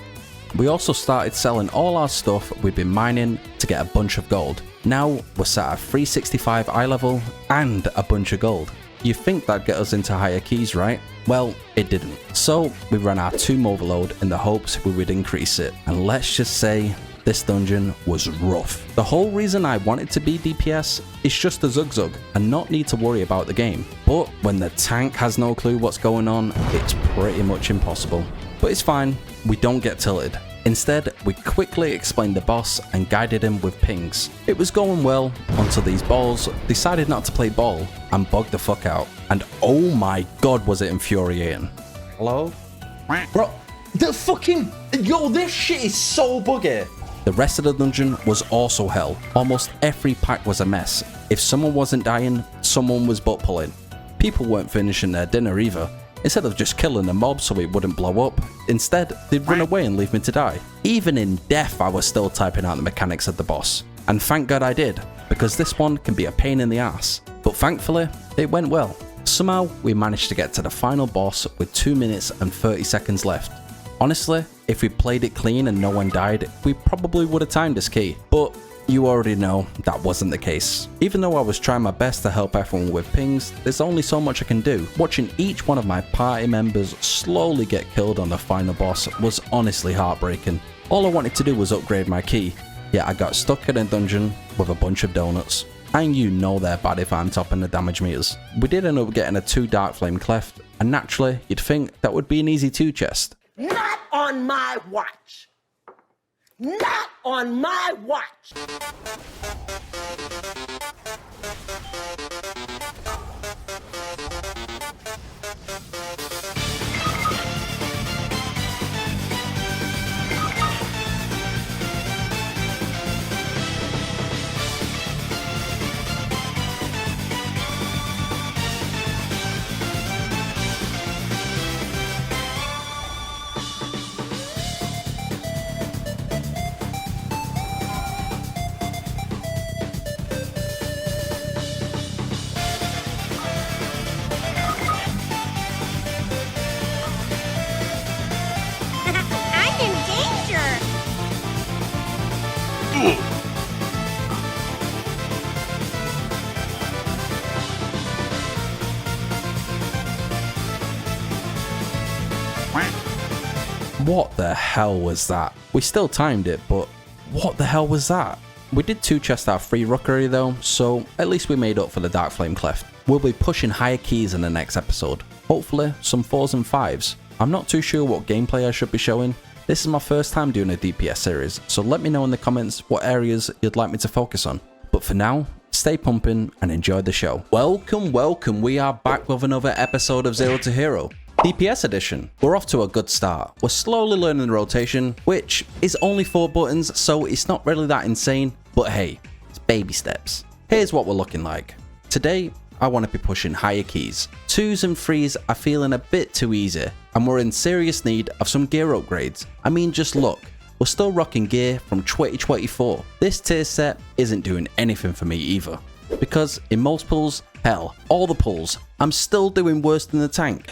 We also started selling all our stuff we've been mining to get a bunch of gold. Now we're sat at 365 eye level and a bunch of gold. You'd think that'd get us into higher keys, right? Well, it didn't. So we ran our tomb overload in the hopes we would increase it. And let's just say this dungeon was rough. The whole reason I wanted to be DPS is just to zugzug and not need to worry about the game. But when the tank has no clue what's going on, it's pretty much impossible. But it's fine, we don't get tilted. Instead, we quickly explained the boss and guided him with pings. It was going well until these balls decided not to play ball and bugged the fuck out. And oh my god was it infuriating. Hello? Bro, the fucking... Yo, this shit is so buggy. The rest of the dungeon was also hell. Almost every pack was a mess. If someone wasn't dying, someone was butt pulling. People weren't finishing their dinner either. Instead of just killing the mob so it wouldn't blow up, instead they'd run away and leave me to die. Even in death I was still typing out the mechanics of the boss. And thank god I did, because this one can be a pain in the ass. But thankfully, it went well. Somehow we managed to get to the final boss with 2 minutes and 30 seconds left. Honestly, if we played it clean and no one died, we probably would have timed this key. But you already know that wasn't the case. Even though I was trying my best to help everyone with pings, there's only so much I can do. Watching each one of my party members slowly get killed on the final boss was honestly heartbreaking. All I wanted to do was upgrade my key, yet I got stuck in a dungeon with a bunch of donuts. And you know they're bad if I'm topping the damage meters. We did end up getting a 2 Dark Flame Cleft, and naturally you'd think that would be an easy 2 chest. Not on my watch. Not on my watch. What the hell was that? We still timed it, but what the hell was that? We did 2 chests out of free rookery though, so at least we made up for the Dark Flame Cleft. We'll be pushing higher keys in the next episode. Hopefully some 4s and 5s. I'm not too sure what gameplay I should be showing. This is my first time doing a DPS series, so let me know in the comments what areas you'd like me to focus on. But for now, stay pumping and enjoy the show. Welcome, we are back with another episode of Zero to Hero. DPS edition. We're off to a good start. We're slowly learning the rotation, which is only 4 buttons, so it's not really that insane, but hey, it's baby steps. Here's what we're looking like. Today, I want to be pushing higher keys. 2s and 3s are feeling a bit too easy, and we're in serious need of some gear upgrades. I mean, just look. We're still rocking gear from 2024. This tier set isn't doing anything for me either. Because in most pulls, hell, all the pulls, I'm still doing worse than the tank.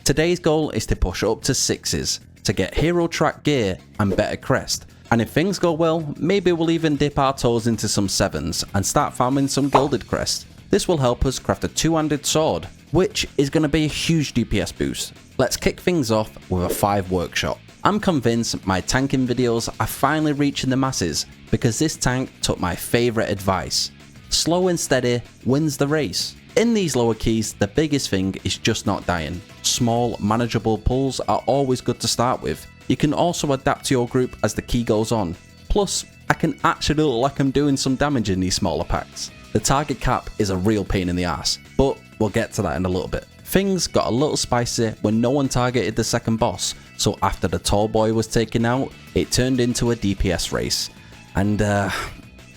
Today's goal is to push up to 6s, to get hero track gear and better crest. And if things go well, maybe we'll even dip our toes into some 7s and start farming some gilded crest. This will help us craft a 2-handed sword, which is going to be a huge DPS boost. Let's kick things off with a 5 workshop. I'm convinced my tanking videos are finally reaching the masses because this tank took my favourite advice. Slow and steady wins the race. In these lower keys, the biggest thing is just not dying. Small, manageable pulls are always good to start with. You can also adapt to your group as the key goes on. Plus, I can actually look like I'm doing some damage in these smaller packs. The target cap is a real pain in the ass, but we'll get to that in a little bit. Things got a little spicy when no one targeted the second boss, so after the tall boy was taken out, it turned into a DPS race. And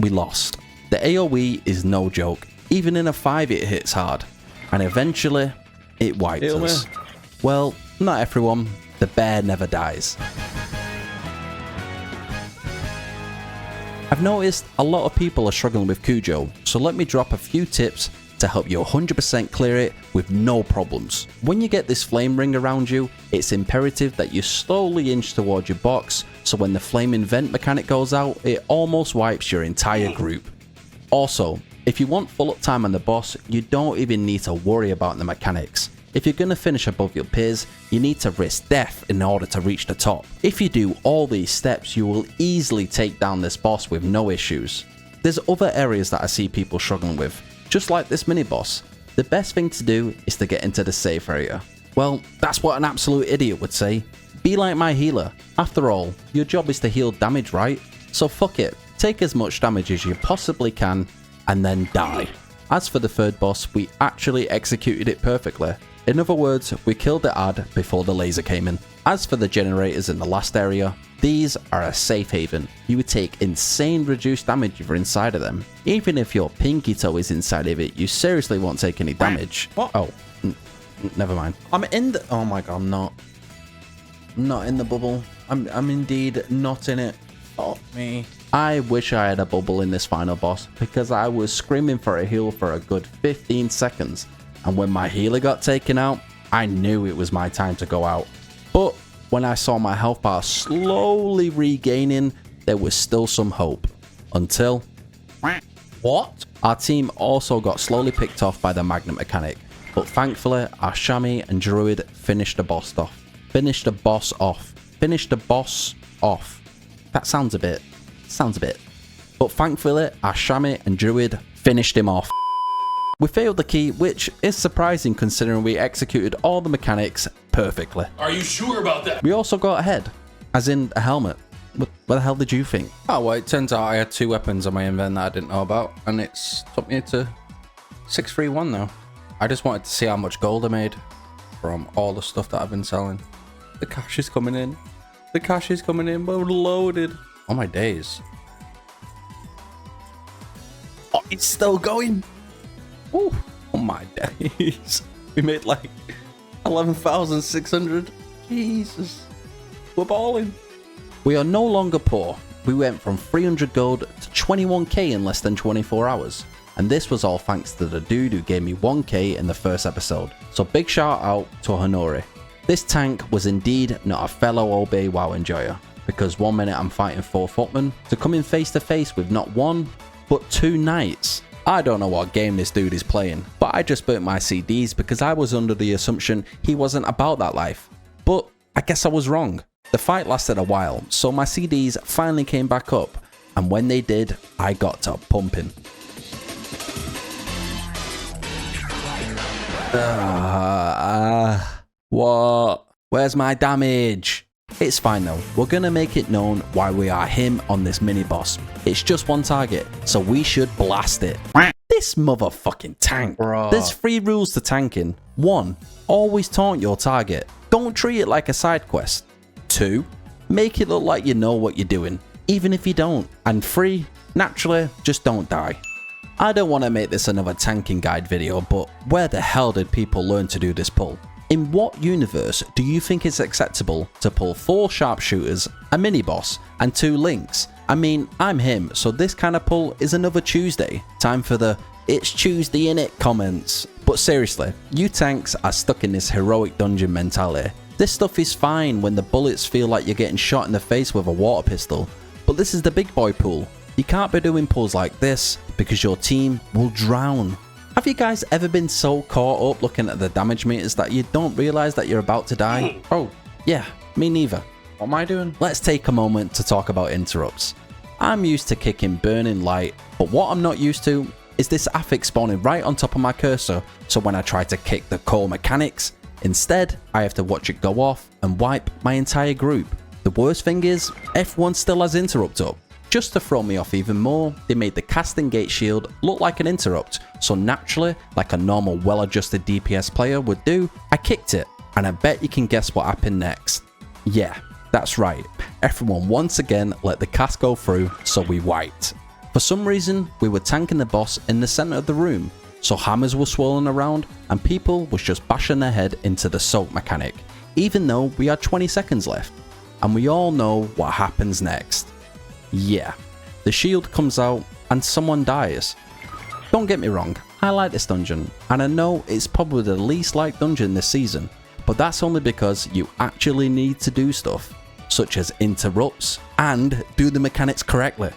we lost. The AoE is no joke. Even in a 5 it hits hard. And eventually, it wiped us. Well, not everyone. The bear never dies. I've noticed a lot of people are struggling with Cujo, so let me drop a few tips to help you 100% clear it with no problems. When you get this flame ring around you, it's imperative that you slowly inch towards your box, so when the flaming vent mechanic goes out, it almost wipes your entire group. Also, if you want full uptime on the boss, you don't even need to worry about the mechanics. If you're going to finish above your peers, you need to risk death in order to reach the top. If you do all these steps, you will easily take down this boss with no issues. There's other areas that I see people struggling with, just like this mini boss. The best thing to do is to get into the safe area. Well, that's what an absolute idiot would say. Be like my healer. After all, your job is to heal damage, right? So fuck it, take as much damage as you possibly can, and then die. As for the third boss, we actually executed it perfectly. In other words, we killed the ad before the laser came in. As for the generators in the last area, these are a safe haven. You would take insane reduced damage if you're inside of them. Even if your pinky toe is inside of it, you seriously won't take any damage. What? Oh, never mind. I'm in the... Oh my god, I'm not. I'm not in the bubble. I'm indeed not in it. Fuck me. I wish I had a bubble in this final boss because I was screaming for a heal for a good 15 seconds. And when my healer got taken out, I knew it was my time to go out. But when I saw my health bar slowly regaining, there was still some hope. Until... What? Our team also got slowly picked off by the magnet mechanic. But thankfully, our Chamois and Druid finished the boss off. Finished the boss off. That sounds a bit... But thankfully, our Chamois and Druid finished him off. We failed the key, which is surprising considering we executed all the mechanics perfectly. Are you sure about that? We also got ahead, as in a helmet. What the hell did you think? Oh, well, it turns out I had 2 weapons on my invent that I didn't know about, and it's took me to 631 now. I just wanted to see how much gold I made from all the stuff that I've been selling. The cash is coming in. We're loaded. Oh my days. Oh, it's still going. Ooh, oh my days. We made like 11,600. Jesus. We're balling. We are no longer poor. We went from 300 gold to 21k in less than 24 hours. And this was all thanks to the dude who gave me 1k in the first episode. So big shout out to Honori. This tank was indeed not a fellow Obeywow enjoyer. Because one minute I'm fighting 4 footmen to coming face to face with not 1, but 2 knights. I don't know what game this dude is playing, but I just burnt my CDs because I was under the assumption he wasn't about that life. But I guess I was wrong. The fight lasted a while, so my CDs finally came back up, and when they did, I got to pumping. What? Where's my damage? It's fine though, we're gonna make it known why we are him on this mini boss. It's just one target, so we should blast it. This motherfucking tank. Bro. There's 3 rules to tanking. 1. Always taunt your target. Don't treat it like a side quest. 2. Make it look like you know what you're doing, even if you don't. And 3. Naturally, just don't die. I don't want to make this another tanking guide video, but where the hell did people learn to do this pull? In what universe do you think it's acceptable to pull 4 sharpshooters, a mini-boss, and 2 links? I mean, I'm him, so this kind of pull is another Tuesday. Time for the "It's Tuesday innit" comments. But seriously, you tanks are stuck in this heroic dungeon mentality. This stuff is fine when the bullets feel like you're getting shot in the face with a water pistol, but this is the big boy pool. You can't be doing pulls like this because your team will drown. Have you guys ever been so caught up looking at the damage meters that you don't realize that you're about to die? Oh, yeah, me neither. What am I doing? Let's take a moment to talk about interrupts. I'm used to kicking burning light, but what I'm not used to is this affix spawning right on top of my cursor, so when I try to kick the core mechanics, instead I have to watch it go off and wipe my entire group. The worst thing is, F1 still has interrupt up. Just to throw me off even more, they made the casting gate shield look like an interrupt, so naturally, like a normal well-adjusted DPS player would do, I kicked it, and I bet you can guess what happened next. Yeah, that's right, everyone once again let the cast go through, so we wiped. For some reason, we were tanking the boss in the center of the room, so hammers were swirling around and people was just bashing their head into the soak mechanic, even though we had 20 seconds left. And we all know what happens next. Yeah, the shield comes out and someone dies. Don't get me wrong, I like this dungeon, and I know it's probably the least liked dungeon this season, but that's only because you actually need to do stuff, such as interrupts, and do the mechanics correctly.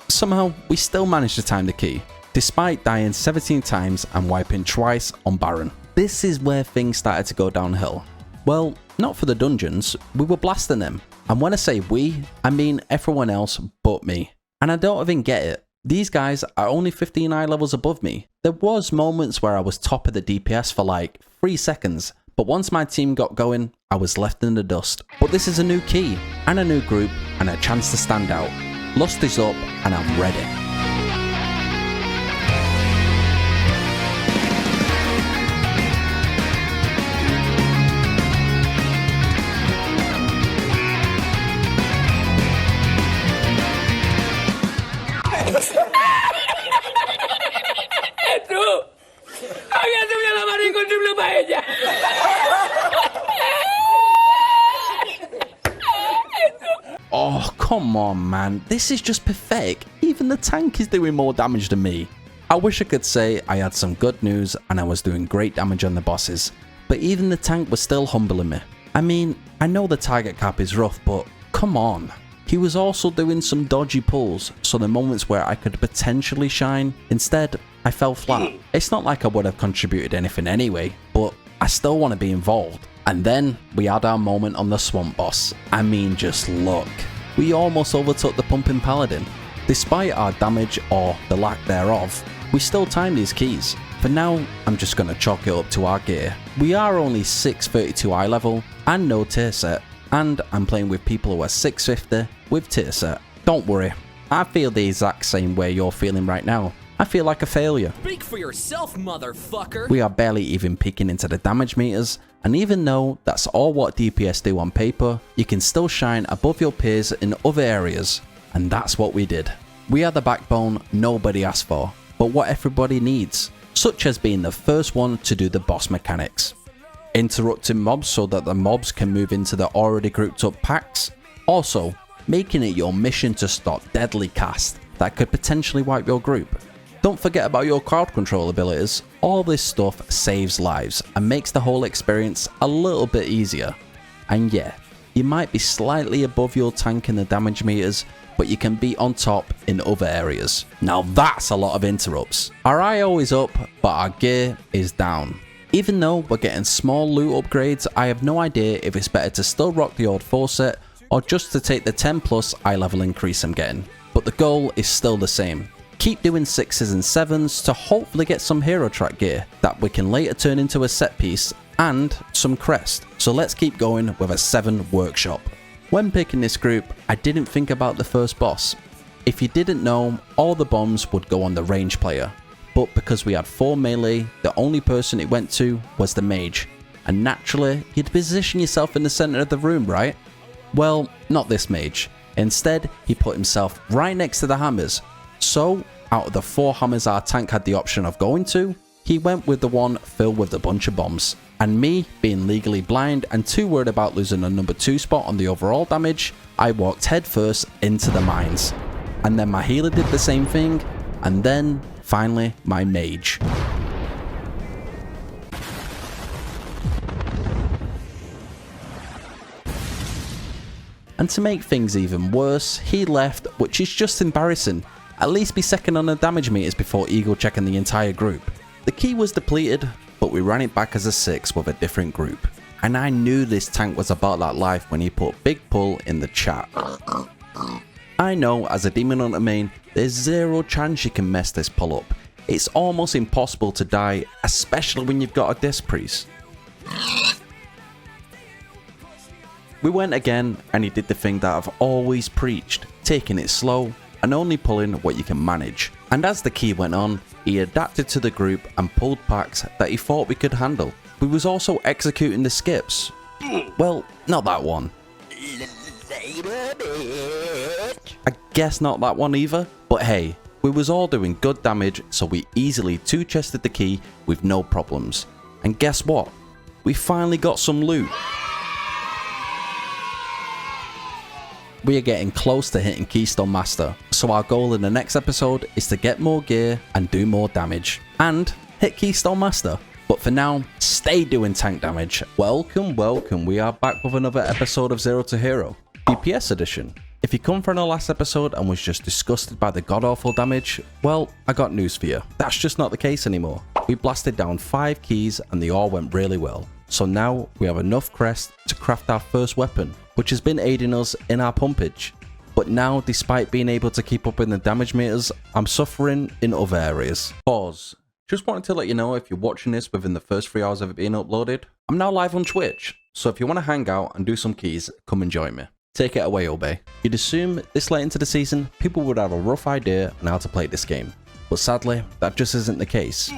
Somehow, we still managed to time the key, despite dying 17 times and wiping twice on Baron. This is where things started to go downhill. Well, not for the dungeons, we were blasting them. And when I say we, I mean everyone else but me. And I don't even get it. These guys are only 15 eye levels above me. There was moments where I was top of the DPS for like 3 seconds, but once my team got going, I was left in the dust. But this is a new key, and a new group, and a chance to stand out. Lust is up, and I'm ready. Oh, come on, man. This is just pathetic. Even the tank is doing more damage than me. I wish I could say I had some good news and I was doing great damage on the bosses, but even the tank was still humbling me. I mean, I know the target cap is rough, but come on. He was also doing some dodgy pulls, so the moments where I could potentially shine, instead, I fell flat. It's not like I would have contributed anything anyway, but I still want to be involved. And then we had our moment on the swamp boss. I mean, just look. We almost overtook the pumping paladin. Despite our damage, or the lack thereof, we still timed these keys. For now, I'm just going to chalk it up to our gear. We are only 632 eye level and no tier set, and I'm playing with people who are 650 with tier set. Don't worry, I feel the exact same way you're feeling right now. I feel like a failure. Speak for yourself, motherfucker! We are barely even peeking into the damage meters, and even though that's all what DPS do on paper, you can still shine above your peers in other areas, and that's what we did. We are the backbone nobody asked for, but what everybody needs, such as being the first one to do the boss mechanics. Interrupting mobs so that the mobs can move into the already grouped up packs. Also, making it your mission to stop deadly cast that could potentially wipe your group. Don't forget about your crowd control abilities. All this stuff saves lives and makes the whole experience a little bit easier. And yeah, you might be slightly above your tank in the damage meters, but you can be on top in other areas. Now that's a lot of interrupts. Our IO is up, but our gear is down. Even though we're getting small loot upgrades, I have no idea if it's better to still rock the old 4 set or just to take the 10 plus eye level increase I'm getting. But the goal is still the same. Keep doing 6s and 7s to hopefully get some hero track gear that we can later turn into a set piece and some crest. So let's keep going with a 7 workshop. When picking this group, I didn't think about the first boss. If you didn't know, all the bombs would go on the range player, but because we had 4 melee, the only person it went to was the mage, and naturally, you'd position yourself in the center of the room, right? Well, not this mage. Instead, he put himself right next to the hammers. So, out of the 4 hammers our tank had the option of going to, he went with the one filled with a bunch of bombs. And me, being legally blind and too worried about losing a number 2 spot on the overall damage, I walked headfirst into the mines. And then my healer did the same thing, and then, finally, my mage. And to make things even worse, he left, which is just embarrassing. At least be second on the damage meters before ego checking the entire group. The key was depleted, but we ran it back as a 6 with a different group. And I knew this tank was about that life when he put Big Pull in the chat. I know, as a Demon Hunter main, there's zero chance you can mess this pull up. It's almost impossible to die, especially when you've got a Disc Priest. We went again, and he did the thing that I've always preached, taking it slow and only pulling what you can manage. And as the key went on, he adapted to the group and pulled packs that he thought we could handle. We was also executing the skips. Well, not that one. I guess not that one either, but hey, we was all doing good damage, so we easily 2-chested the key with no problems. And guess what? We finally got some loot. We are getting close to hitting Keystone Master, so our goal in the next episode is to get more gear and do more damage, and hit Keystone Master. But for now, stay doing tank damage. Welcome, we are back with another episode of Zero to Hero, DPS edition. If you come from the last episode and was just disgusted by the god-awful damage, well, I got news for you. That's just not the case anymore. We blasted down 5 keys and they all went really well. So now we have enough crest to craft our first weapon, which has been aiding us in our pumpage. But now, despite being able to keep up in the damage meters, I'm suffering in other areas. Pause. Just wanted to let you know, if you're watching this within the first 3 hours of it being uploaded, I'm now live on Twitch. So if you want to hang out and do some keys, come and join me. Take it away, Obey. You'd assume this late into the season, people would have a rough idea on how to play this game. But sadly, that just isn't the case.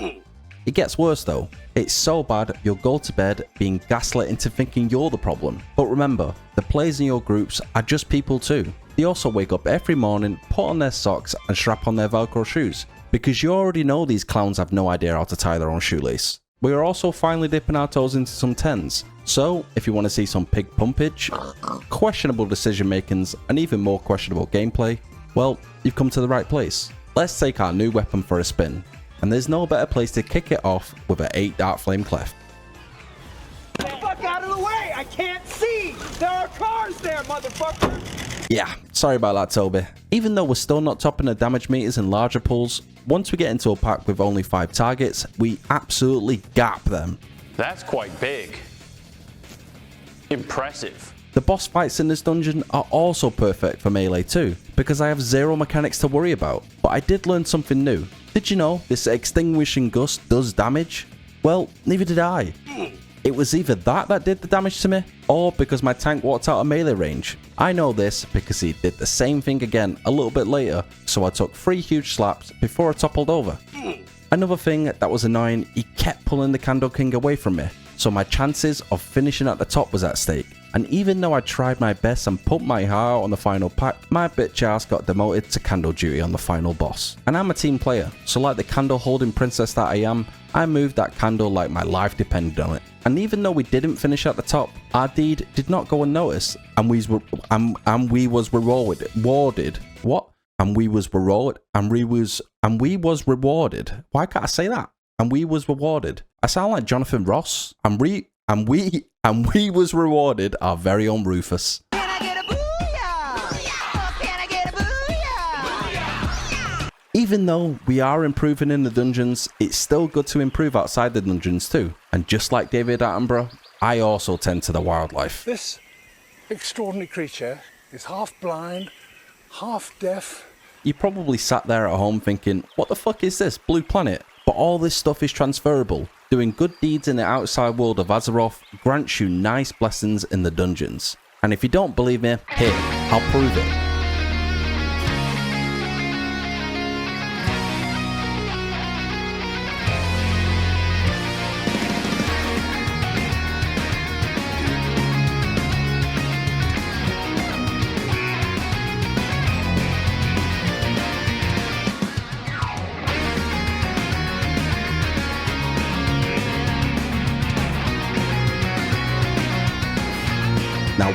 It gets worse though. It's so bad you'll go to bed being gaslit into thinking you're the problem. But remember, the players in your groups are just people too. They also wake up every morning, put on their socks and strap on their Velcro shoes. Because you already know these clowns have no idea how to tie their own shoelace. We are also finally dipping our toes into some 10s. So, if you want to see some pig pumpage, questionable decision makings, and even more questionable gameplay, well, you've come to the right place. Let's take our new weapon for a spin. And there's no better place to kick it off with an 8 Dark Flame Clef. Fuck out of the way! I can't see! There are cars there, motherfucker! Yeah, sorry about that, Toby. Even though we're still not topping the damage meters in larger pulls, once we get into a pack with only 5 targets, we absolutely gap them. That's quite big. Impressive. The boss fights in this dungeon are also perfect for melee too, because I have 0 mechanics to worry about. But I did learn something new. Did you know this extinguishing gust does damage? Well, neither did I. It was either that did the damage to me, or because my tank walked out of melee range. I know this because he did the same thing again a little bit later, so I took 3 huge slaps before I toppled over. Another thing that was annoying, he kept pulling the Candle King away from me, so my chances of finishing at the top was at stake. And even though I tried my best and pumped my heart out on the final pack, my bitch ass got demoted to candle duty on the final boss. And I'm a team player, so like the candle holding princess that I am, I moved that candle like my life depended on it. And even though we didn't finish at the top, our deed did not go unnoticed, and we was rewarded. What? And we was rewarded. Why can't I say that? And we was rewarded. I sound like Jonathan Ross. And we was rewarded our very own Rufus. Can I get a booyah? Booyah! Can I get a booyah? Even though we are improving in the dungeons, it's still good to improve outside the dungeons too. And just like David Attenborough, I also tend to the wildlife. This extraordinary creature is half blind, half deaf. You probably sat there at home thinking, what the fuck is this, Blue Planet? But all this stuff is transferable. Doing good deeds in the outside world of Azeroth grants you nice blessings in the dungeons. And if you don't believe me, here, I'll prove it.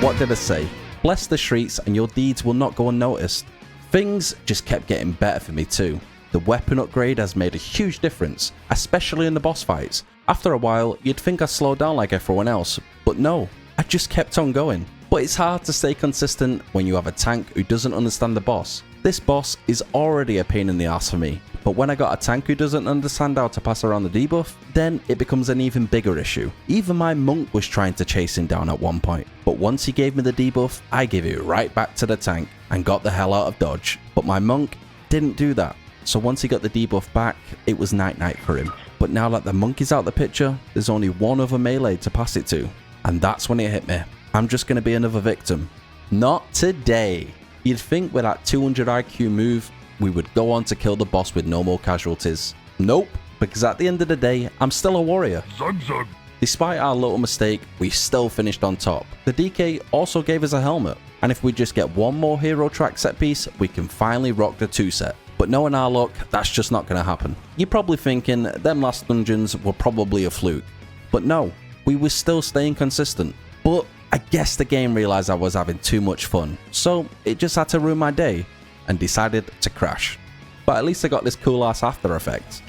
what did I say? Bless the streets and your deeds will not go unnoticed. Things just kept getting better for me too. The weapon upgrade has made a huge difference, especially in the boss fights. After a while, you'd think I slowed down like everyone else, but no, I just kept on going. But it's hard to stay consistent when you have a tank who doesn't understand the boss. This boss is already a pain in the ass for me, but when I got a tank who doesn't understand how to pass around the debuff, then it becomes an even bigger issue. Even my monk was trying to chase him down at one point, but once he gave me the debuff, I gave it right back to the tank and got the hell out of dodge. But my monk didn't do that, so once he got the debuff back, it was night-night for him. But now that the monk is out the picture, there's only one other melee to pass it to, and that's when it hit me. I'm just going to be another victim. Not today. You'd think with that 200 IQ move, we would go on to kill the boss with no more casualties. Nope, because at the end of the day, I'm still a warrior. Zug zug. Despite our little mistake, we still finished on top. The DK also gave us a helmet, and if we just get one more hero track set piece, we can finally rock the 2 set. But knowing our luck, that's just not going to happen. You're probably thinking them last dungeons were probably a fluke. But no, we were still staying consistent. But I guess the game realized I was having too much fun, so it just had to ruin my day and decided to crash. But at least I got this cool ass after effect.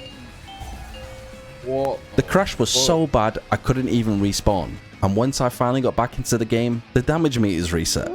What? The crash was so bad I couldn't even respawn, and once I finally got back into the game, the damage meters reset.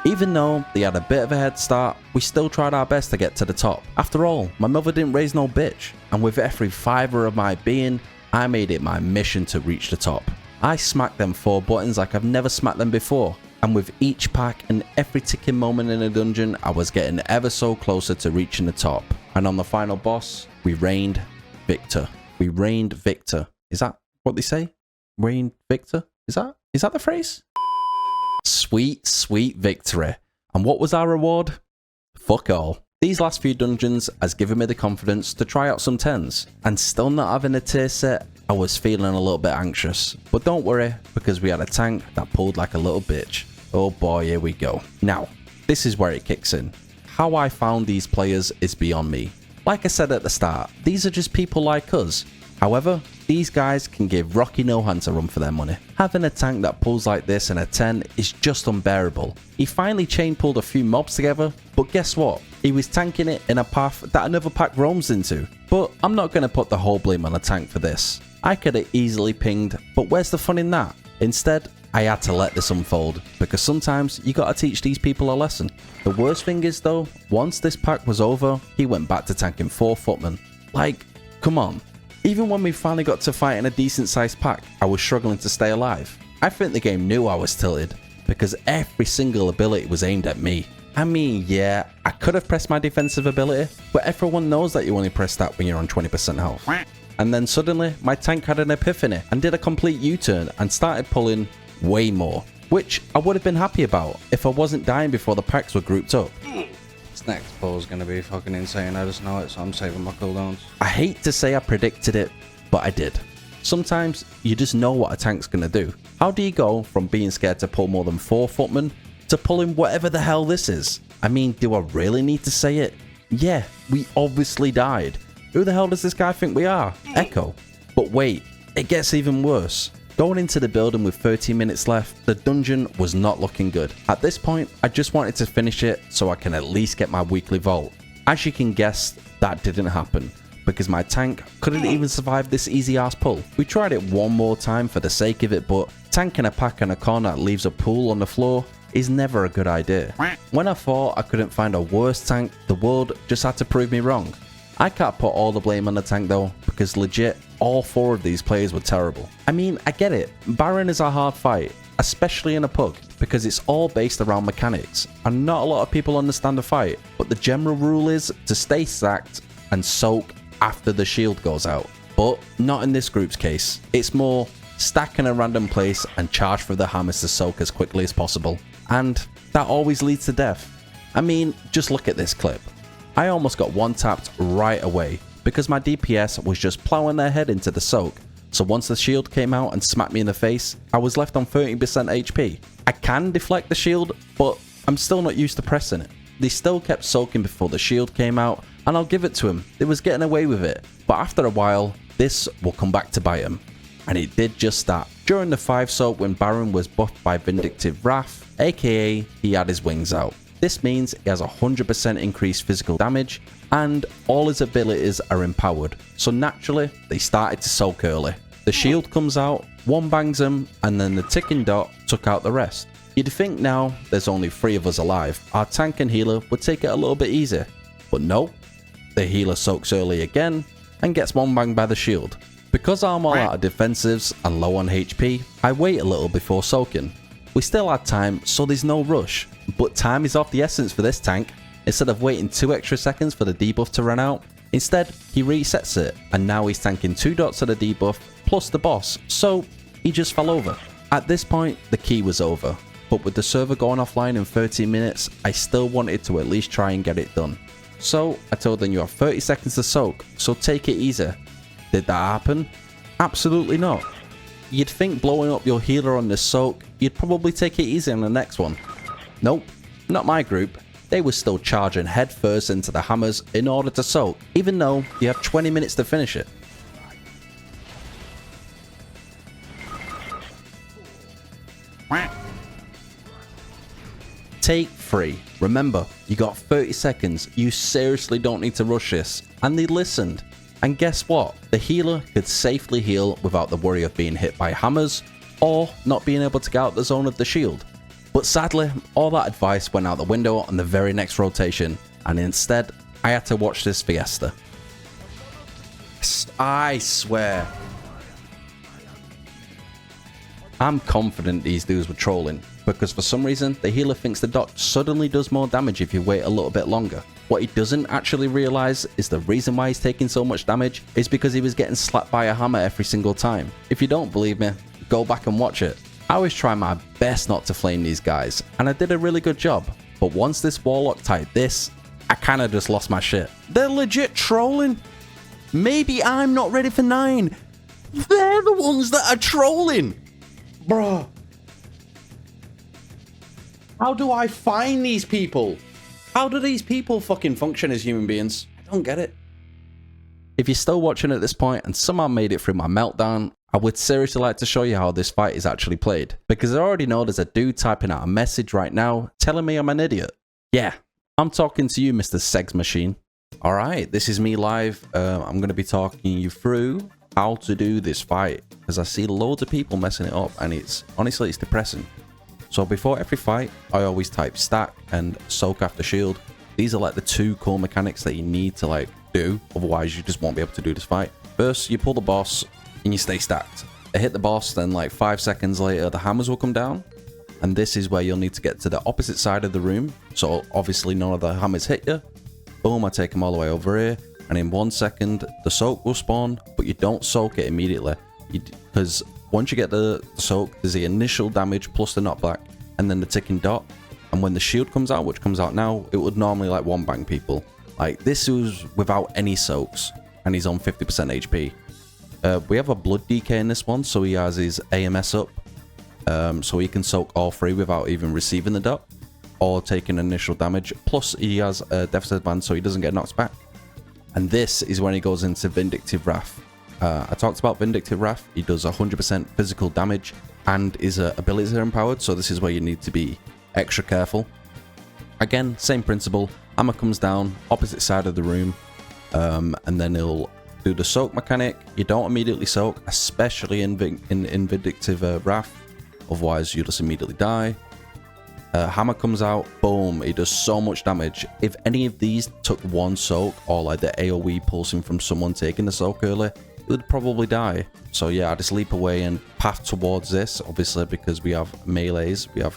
Even though they had a bit of a head start, we still tried our best to get to the top. After all, my mother didn't raise no bitch, and with every fibre of my being, I made it my mission to reach the top. I smacked them 4 buttons like I've never smacked them before, and with each pack and every ticking moment in a dungeon, I was getting ever so closer to reaching the top. And on the final boss, we reigned victor. We reigned victor. Is that what they say? Reigned victor? Is that the phrase? Sweet, sweet victory. And what was our reward? Fuck all. These last few dungeons has given me the confidence to try out some 10s, and still not having a tier set, I was feeling a little bit anxious. But don't worry, because we had a tank that pulled like a little bitch. Oh boy, here we go. Now, this is where it kicks in. How I found these players is beyond me. Like I said at the start, these are just people like us. However, these guys can give Rocky no hands a run for their money. Having a tank that pulls like this in a 10 is just unbearable. He finally chain pulled a few mobs together, but guess what? He was tanking it in a path that another pack roams into. But I'm not going to put the whole blame on a tank for this. I could have easily pinged, but where's the fun in that? Instead, I had to let this unfold, because sometimes you gotta teach these people a lesson. The worst thing is though, once this pack was over, he went back to tanking 4 footmen. Like, come on. Even when we finally got to fight in a decent sized pack, I was struggling to stay alive. I think the game knew I was tilted, because every single ability was aimed at me. I mean, yeah, I could have pressed my defensive ability, but everyone knows that you only press that when you're on 20% health. And then suddenly, my tank had an epiphany and did a complete U-turn and started pulling way more, which I would have been happy about if I wasn't dying before the packs were grouped up. This next pull is going to be fucking insane, I just know it, so I'm saving my cooldowns. I hate to say I predicted it, but I did. Sometimes you just know what a tank's going to do. How do you go from being scared to pull more than 4 footmen to pulling whatever the hell this is? I mean, do I really need to say it? Yeah, we obviously died. Who the hell does this guy think we are? Echo. But wait, it gets even worse. Going into the building with 13 minutes left, the dungeon was not looking good. At this point, I just wanted to finish it so I can at least get my weekly vault. As you can guess, that didn't happen, because my tank couldn't even survive this easy ass pull. We tried it one more time for the sake of it, but tanking a pack in a corner that leaves a pool on the floor is never a good idea. When I thought I couldn't find a worse tank, the world just had to prove me wrong. I can't put all the blame on the tank though, because legit, all 4 of these players were terrible. I mean, I get it, Baron is a hard fight, especially in a pug, because it's all based around mechanics, and not a lot of people understand the fight, but the general rule is to stay stacked and soak after the shield goes out. But not in this group's case, it's more stack in a random place and charge for the hammers to soak as quickly as possible, and that always leads to death. I mean, just look at this clip. I almost got one tapped right away because my DPS was just plowing their head into the soak, so once the shield came out and smacked me in the face, I was left on 30% HP. I can deflect the shield, but I'm still not used to pressing it. They still kept soaking before the shield came out, and I'll give it to him, they was getting away with it, but after a while, this will come back to bite him. And it did just that. During the 5 soak when Baron was buffed by Vindictive Wrath, aka he had his wings out. This means he has 100% increased physical damage and all his abilities are empowered, so naturally they started to soak early. The shield comes out, one bangs him, and then the ticking dot took out the rest. You'd think now there's only 3 of us alive, our tank and healer would take it a little bit easier, but no, the healer soaks early again and gets one bang by the shield. Because I'm all out of defensives and low on HP, I wait a little before soaking. We still had time, so there's no rush, but time is of the essence for this tank. Instead of waiting 2 extra seconds for the debuff to run out, instead he resets it, and now he's tanking 2 dots of the debuff plus the boss, so he just fell over. At this point, the key was over, but with the server going offline in 13 minutes, I still wanted to at least try and get it done. So I told them you have 30 seconds to soak, so take it easy. Did that happen? Absolutely not. You'd think blowing up your healer on this soak, you'd probably take it easy on the next one. Nope, not my group. They were still charging headfirst into the hammers in order to soak, even though you have 20 minutes to finish it. Take 3. Remember, you got 30 seconds. You seriously don't need to rush this. And they listened. And guess what? The healer could safely heal without the worry of being hit by hammers or not being able to get out the zone of the shield. But sadly, all that advice went out the window on the very next rotation, and instead, I had to watch this fiesta. I swear. I'm confident these dudes were trolling, because for some reason, the healer thinks the dot suddenly does more damage if you wait a little bit longer. What he doesn't actually realize is the reason why he's taking so much damage is because he was getting slapped by a hammer every single time. If you don't believe me, go back and watch it. I always try my best not to flame these guys, and I did a really good job. But once this warlock typed this, I kinda just lost my shit. They're legit trolling. Maybe I'm not ready for 9. They're the ones that are trolling. Bruh. How do I find these people? How do these people fucking function as human beings? I don't get it. If you're still watching at this point and somehow made it through my meltdown, I would seriously like to show you how this fight is actually played. Because I already know there's a dude typing out a message right now telling me I'm an idiot. Yeah, I'm talking to you, Mr. Segs Machine. Alright, this is me live. I'm going to be talking you through how to do this fight. Because I see loads of people messing it up and honestly, it's depressing. So before every fight, I always type stack and soak after shield. These are like the 2 core mechanics that you need to like do, otherwise you just won't be able to do this fight. First, you pull the boss and you stay stacked. I hit the boss, then like 5 seconds later, the hammers will come down. And this is where you'll need to get to the opposite side of the room. So obviously none of the hammers hit you. Boom, I take them all the way over here. And in 1 second, the soak will spawn, but you don't soak it immediately. Because once you get the soak, there's the initial damage plus the knockback, and then the ticking dot. And when the shield comes out, which comes out now, it would normally like one bang people. Like this was without any soaks, and he's on 50% HP. We have a blood DK in this one, so he has his AMS up. So he can soak all 3 without even receiving the dot, or taking initial damage. Plus he has a deficit band, so he doesn't get knocked back. And this is when he goes into Vindictive Wrath. I talked about Vindictive Wrath. He does 100% physical damage and his abilities are empowered, so this is where you need to be extra careful. Again, same principle. Hammer comes down, opposite side of the room, and then he'll do the soak mechanic. You don't immediately soak, especially in Vindictive Wrath, otherwise you just immediately die. Hammer comes out, boom, he does so much damage. If any of these took 1 soak, or like the AoE pulsing from someone taking the soak early, it would probably die. So yeah, I just leap away and path towards this, obviously because we have melees, we have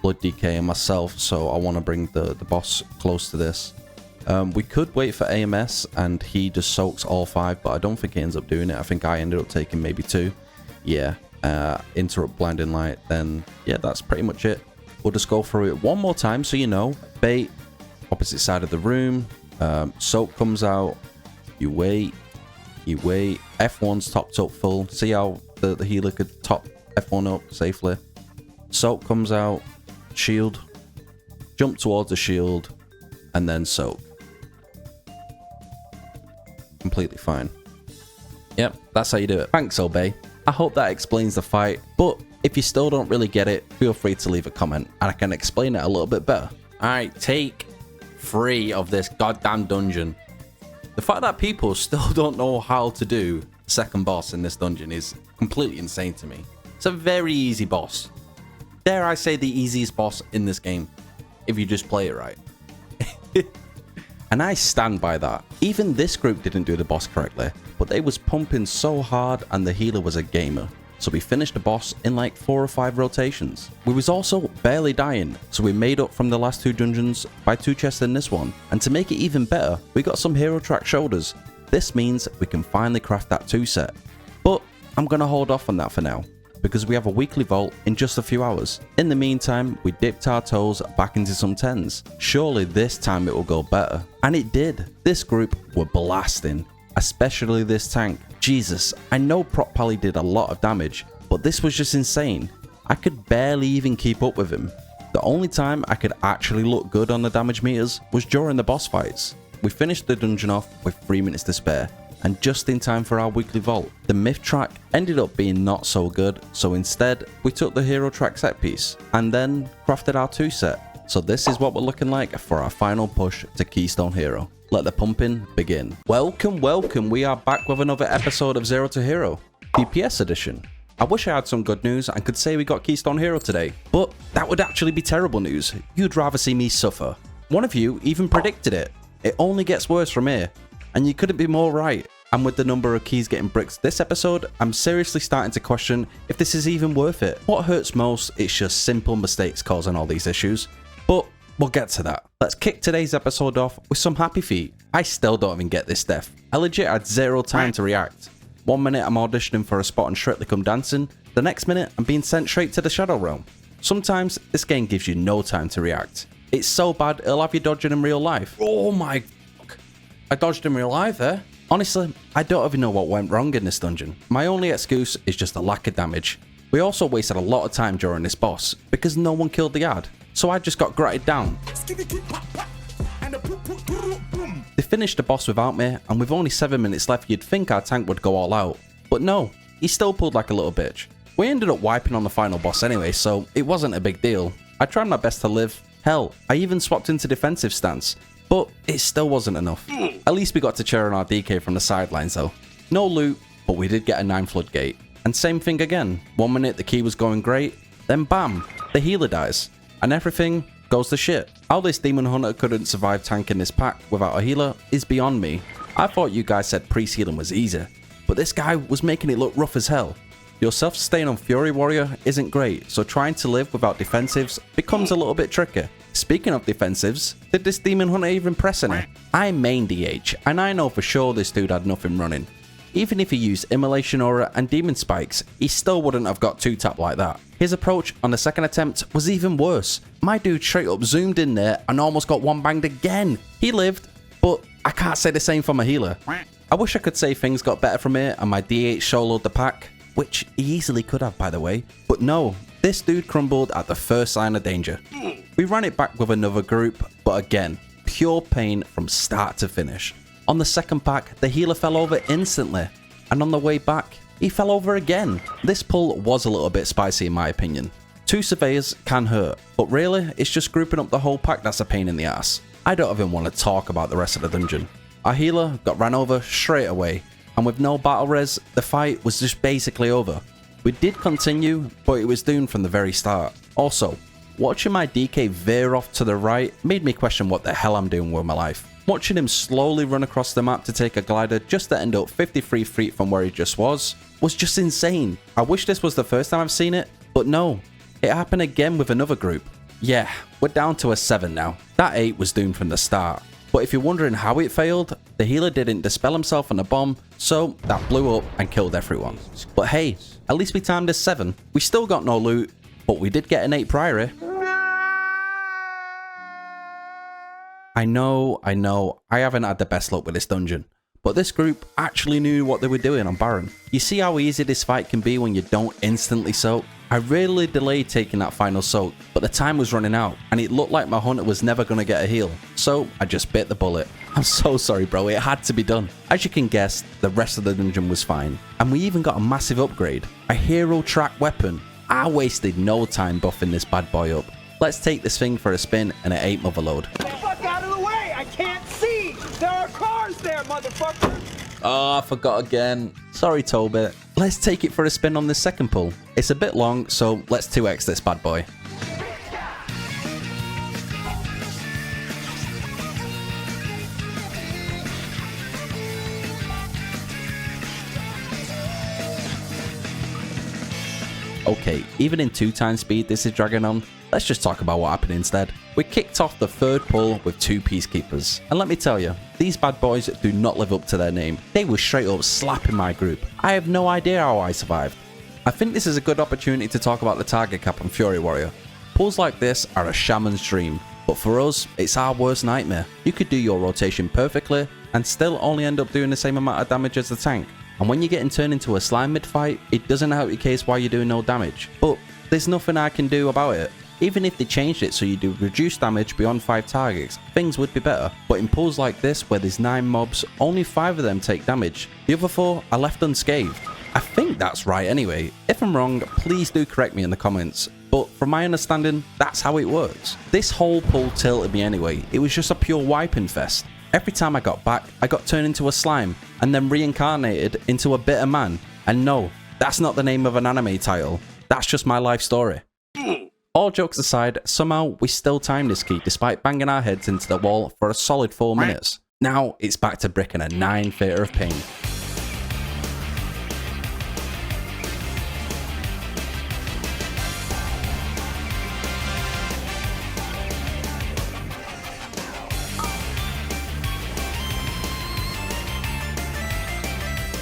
Blood DK and myself, so I want to bring the boss close to this. We could wait for AMS and he just soaks all 5, but I don't think he ends up doing it. I think I ended up taking maybe 2. Yeah, interrupt blinding light, then yeah, that's pretty much it. We'll just go through it one more time so you know. Bait, opposite side of the room, soak comes out, you wait, F1's topped up full. See how the healer could top F1 up safely. Soak comes out, shield, jump towards the shield, and then soak. Completely fine. Yep, that's how you do it. Thanks, Obey. I hope that explains the fight, but if you still don't really get it, feel free to leave a comment and I can explain it a little bit better. Alright, take 3 of this goddamn dungeon. The fact that people still don't know how to do the second boss in this dungeon is completely insane to me. It's a very easy boss. Dare I say the easiest boss in this game, if you just play it right. And I stand by that. Even this group didn't do the boss correctly, but they was pumping so hard and the healer was a gamer. So we finished the boss in like 4 or 5 rotations. We was also barely dying, so we made up from the last 2 dungeons by 2 chests in this one. And to make it even better, we got some hero track shoulders. This means we can finally craft that 2 set. But I'm gonna hold off on that for now, because we have a weekly vault in just a few hours. In the meantime, we dipped our toes back into some 10s. Surely this time it will go better. And it did. This group were blasting, especially this tank. Jesus, I know Prop Pally did a lot of damage, but this was just insane. I could barely even keep up with him. The only time I could actually look good on the damage meters was during the boss fights. We finished the dungeon off with 3 minutes to spare, and just in time for our weekly vault. The myth track ended up being not so good, so instead we took the hero track set piece and then crafted our 2 set. So this is what we're looking like for our final push to Keystone Hero. Let the pumping begin. Welcome, welcome. We are back with another episode of Zero to Hero, DPS edition. I wish I had some good news and could say we got Keystone Hero today, but that would actually be terrible news. You'd rather see me suffer. One of you even predicted it. It only gets worse from here, and you couldn't be more right. And with the number of keys getting bricked this episode, I'm seriously starting to question if this is even worth it. What hurts most is just simple mistakes causing all these issues, but we'll get to that. Let's kick today's episode off with some happy feet. I still don't even get this death. I legit had 0 time to react. 1 minute I'm auditioning for a spot on Strictly Come Dancing, the next minute I'm being sent straight to the Shadow Realm. Sometimes this game gives you no time to react. It's so bad it'll have you dodging in real life. Oh my fuck. I dodged in real life there. Honestly, I don't even know what went wrong in this dungeon. My only excuse is just a lack of damage. We also wasted a lot of time during this boss because no one killed the ad, so I just got gratted down. They finished the boss without me, and with only 7 minutes left you'd think our tank would go all out. But no, he still pulled like a little bitch. We ended up wiping on the final boss anyway, so it wasn't a big deal. I tried my best to live. Hell, I even swapped into defensive stance, but it still wasn't enough. At least we got to cheer on our DK from the sidelines though. No loot, but we did get a 9 floodgate. And same thing again. 1 minute the key was going great, then bam, the healer dies. And everything goes to shit. How this demon hunter couldn't survive tanking this pack without a healer is beyond me. I thought you guys said priest healing was easy, but this guy was making it look rough as hell. Your self-sustain on Fury Warrior isn't great, so trying to live without defensives becomes a little bit tricky. Speaking of defensives, did this demon hunter even press any? I main DH, and I know for sure this dude had nothing running. Even if he used Immolation Aura and Demon Spikes, he still wouldn't have got 2-tap like that. His approach on the second attempt was even worse. My dude straight up zoomed in there and almost got 1-banged again. He lived, but I can't say the same for my healer. I wish I could say things got better from here and my DH soloed the pack, which he easily could have by the way, but no, this dude crumbled at the first sign of danger. We ran it back with another group, but again, pure pain from start to finish. On the second pack, the healer fell over instantly, and on the way back, he fell over again. This pull was a little bit spicy in my opinion. 2 surveyors can hurt, but really, it's just grouping up the whole pack that's a pain in the ass. I don't even want to talk about the rest of the dungeon. Our healer got ran over straight away, and with no battle res, the fight was just basically over. We did continue, but it was doomed from the very start. Also, watching my DK veer off to the right made me question what the hell I'm doing with my life. Watching him slowly run across the map to take a glider just to end up 53 feet from where he just was just insane. I wish this was the first time I've seen it, but no, it happened again with another group. Yeah, we're down to a 7 now. That 8 was doomed from the start. But if you're wondering how it failed, the healer didn't dispel himself on a bomb, so that blew up and killed everyone. But hey, at least we timed a 7. We still got no loot, but we did get an 8 priory. I know, I haven't had the best luck with this dungeon, but this group actually knew what they were doing on Baron. You see how easy this fight can be when you don't instantly soak? I really delayed taking that final soak, but the time was running out, and it looked like my hunter was never going to get a heal, so I just bit the bullet. I'm so sorry, bro. It had to be done. As you can guess, the rest of the dungeon was fine. And we even got a massive upgrade. A hero track weapon. I wasted no time buffing this bad boy up. Let's take this thing for a spin and it ain't motherload. Fuck out of the way! I can't see! There are cars there, motherfucker! Oh, I forgot again. Sorry, Toby. Let's take it for a spin on this second pull. It's a bit long, so let's 2x this bad boy. Okay, even in 2x speed this is dragging on. Let's just talk about what happened instead. We kicked off the third pull with 2 peacekeepers. And let me tell you, these bad boys do not live up to their name. They were straight up slapping my group. I have no idea how I survived. I think this is a good opportunity to talk about the target cap on Fury Warrior. Pulls like this are a shaman's dream, but for us, it's our worst nightmare. You could do your rotation perfectly and still only end up doing the same amount of damage as the tank. And when you're getting turned into a slime mid-fight, it doesn't help your case why you're doing no damage. But there's nothing I can do about it. Even if they changed it so you do reduced damage beyond 5 targets, things would be better. But in pulls like this where there's 9 mobs, only 5 of them take damage. The other 4 are left unscathed. I think that's right anyway. If I'm wrong, please do correct me in the comments. But from my understanding, that's how it works. This whole pull tilted me anyway. It was just a pure wiping fest. Every time I got back, I got turned into a slime and then reincarnated into a bitter man. And no, that's not the name of an anime title. That's just my life story. All jokes aside, somehow we still timed this key despite banging our heads into the wall for a solid 4 minutes. Now it's back to bricking a 9 Theatre of Pain.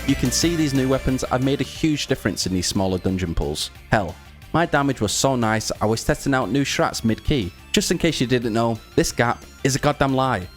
You can see these new weapons have made a huge difference in these smaller dungeon pulls. Hell, my damage was so nice I was testing out new strats mid-key. Just in case you didn't know, this gap is a goddamn lie.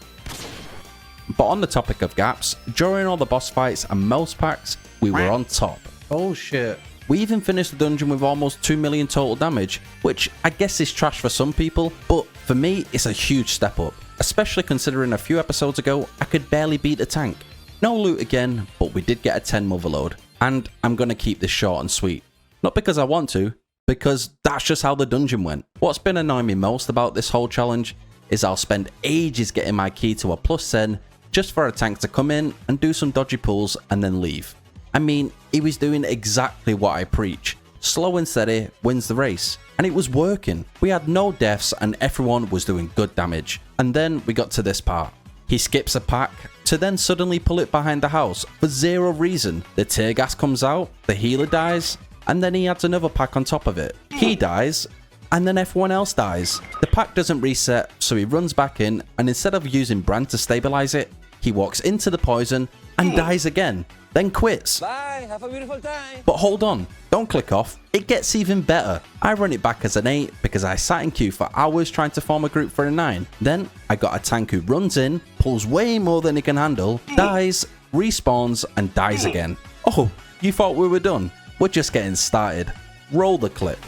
But on the topic of gaps, during all the boss fights and most packs, we were on top. Oh shit. We even finished the dungeon with almost 2 million total damage, which I guess is trash for some people, but for me it's a huge step up. Especially considering a few episodes ago I could barely beat the tank. No loot again, but we did get a 10 motherload. And I'm gonna keep this short and sweet. Not because I want to, because that's just how the dungeon went. What's been annoying me most about this whole challenge is I'll spend ages getting my key to a +10 just for a tank to come in and do some dodgy pulls and then leave. I mean, he was doing exactly what I preach. Slow and steady wins the race. And it was working. We had no deaths and everyone was doing good damage. And then we got to this part. He skips a pack to then suddenly pull it behind the house for zero reason. The tear gas comes out, the healer dies, and then he adds another pack on top of it. He dies, and then everyone else dies. The pack doesn't reset, so he runs back in, and instead of using Brand to stabilize it, he walks into the poison and dies again, then quits. Bye, have a beautiful time. But hold on, don't click off. It gets even better. I run it back as an 8 because I sat in queue for hours trying to form a group for a 9. Then I got a tank who runs in, pulls way more than he can handle, dies, respawns, and dies again. Oh, you thought we were done? We're just getting started. Roll the clip.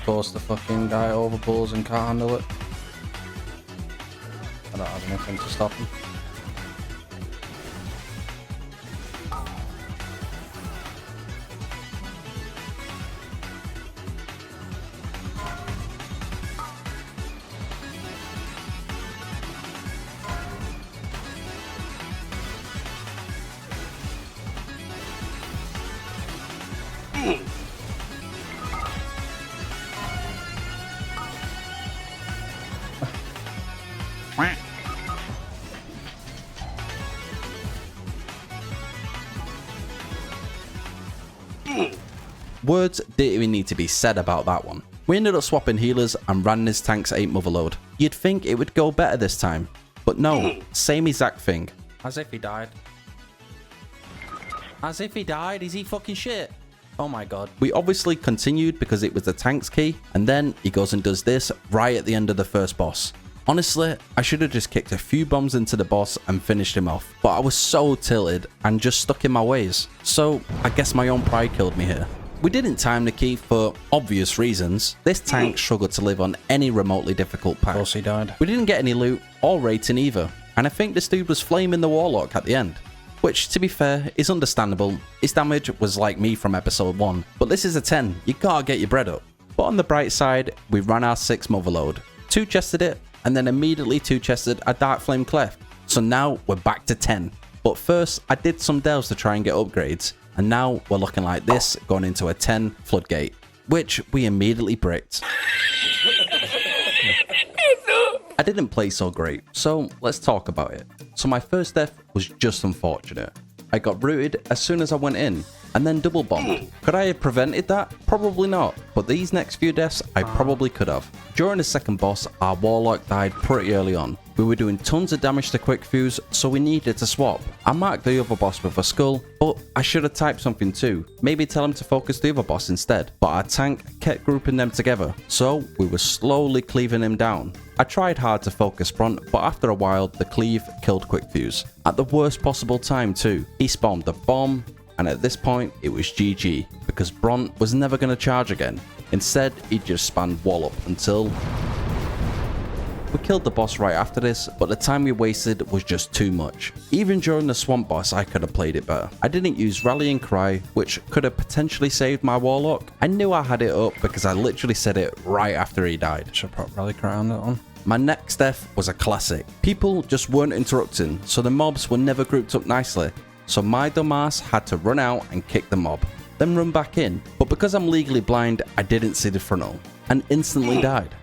Force the fucking guy over pulls and can't handle it. I don't have anything to stop him. Words didn't even need to be said about that one. We ended up swapping healers and ran his tank's 8 motherload. You'd think it would go better this time, but no, same exact thing. As if he died. As if he died? Is he fucking shit? Oh my god. We obviously continued because it was the tank's key, and then he goes and does this right at the end of the first boss. Honestly, I should have just kicked a few bombs into the boss and finished him off, but I was so tilted and just stuck in my ways. So I guess my own pride killed me here. We didn't time the key for obvious reasons. This tank struggled to live on any remotely difficult pack. Of course he died. We didn't get any loot or rating either, and I think this dude was flaming the warlock at the end. Which, to be fair, is understandable. His damage was like me from episode 1, but this is a 10, you gotta get your bread up. But on the bright side, we ran our 6 motherload, 2-chested it, and then immediately 2-chested a Dark Flame Cleft. So now we're back to 10. But first, I did some delves to try and get upgrades, and now we're looking like this going into a 10 Floodgate, which we immediately bricked. I didn't play so great, so let's talk about it. So my first death was just unfortunate. I got rooted as soon as I went in, and then double bombed. Could I have prevented that? Probably not, but these next few deaths I probably could have. During the second boss, our warlock died pretty early on. We were doing tons of damage to quick fuse, so we needed to swap. I marked the other boss with a skull, but I should have typed something too. Maybe tell him to focus the other boss instead. But our tank kept grouping them together, so we were slowly cleaving him down. I tried hard to focus Brunt, but after a while, the cleave killed quick fuse. At the worst possible time too. He spawned the bomb, and at this point, it was GG, because Brunt was never going to charge again. Instead, he just spammed Wallop until... We killed the boss right after this, but the time we wasted was just too much. Even during the swamp boss, I could have played it better. I didn't use Rallying Cry, which could have potentially saved my warlock. I knew I had it up because I literally said it right after he died. Should put Rally Cry on that one. My next death was a classic. People just weren't interrupting, so the mobs were never grouped up nicely. So my dumbass had to run out and kick the mob, then run back in. But because I'm legally blind, I didn't see the frontal and instantly died.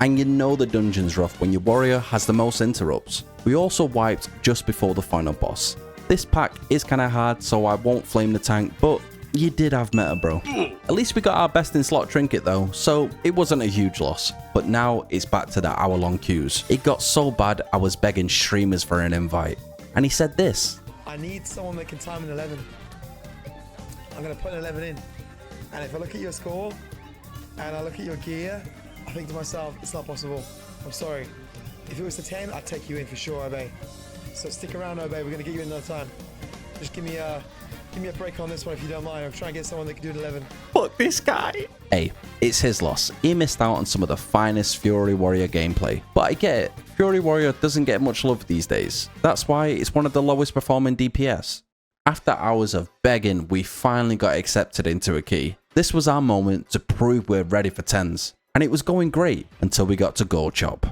And you know the dungeon's rough when your warrior has the most interrupts. We also wiped just before the final boss. This pack is kinda hard, so I won't flame the tank, but you did have meta, bro. At least we got our best in slot trinket though, so it wasn't a huge loss. But now it's back to the hour-long queues. It got so bad I was begging streamers for an invite. And he said this. I need someone that can time an 11. I'm gonna put an 11 in. And if I look at your score, and I look at your gear, I think to myself, it's not possible. I'm sorry. If it was to 10, I'd take you in for sure, Obey. So stick around, Obey. We're gonna get you in another time. Just give me a break on this one if you don't mind. I'm trying to get someone that can do an 11. Fuck this guy. Hey, it's his loss. He missed out on some of the finest Fury Warrior gameplay. But I get it. Fury Warrior doesn't get much love these days. That's why it's one of the lowest performing DPS. After hours of begging, we finally got accepted into a key. This was our moment to prove we're ready for 10s. And it was going great until we got to Gold Chop.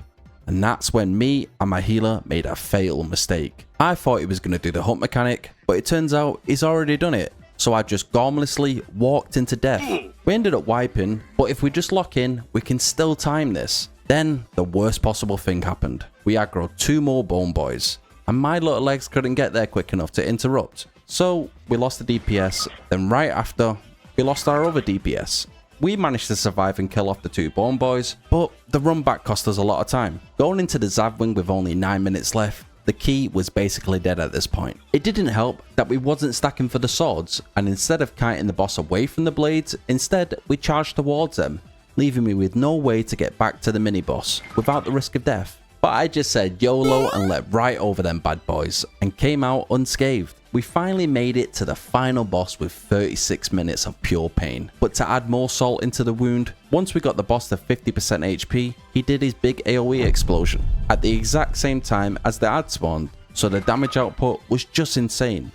And that's when me and my healer made a fatal mistake. I thought he was going to do the hunt mechanic, but it turns out he's already done it. So I just gormlessly walked into death. We ended up wiping, but if we just lock in, we can still time this. Then the worst possible thing happened. We aggroed 2 more bone boys, and my little legs couldn't get there quick enough to interrupt. So we lost the DPS, then right after, we lost our other DPS. We managed to survive and kill off the 2 bone boys, but the run back cost us a lot of time. Going into the Zavwing with only 9 minutes left, the key was basically dead at this point. It didn't help that we wasn't stacking for the swords, and instead of kiting the boss away from the blades, instead we charged towards them, leaving me with no way to get back to the mini boss without the risk of death. But I just said YOLO and leapt right over them bad boys, and came out unscathed. We finally made it to the final boss with 36 minutes of pure pain. But to add more salt into the wound, once we got the boss to 50% HP, he did his big AoE explosion at the exact same time as the ad spawned, so the damage output was just insane.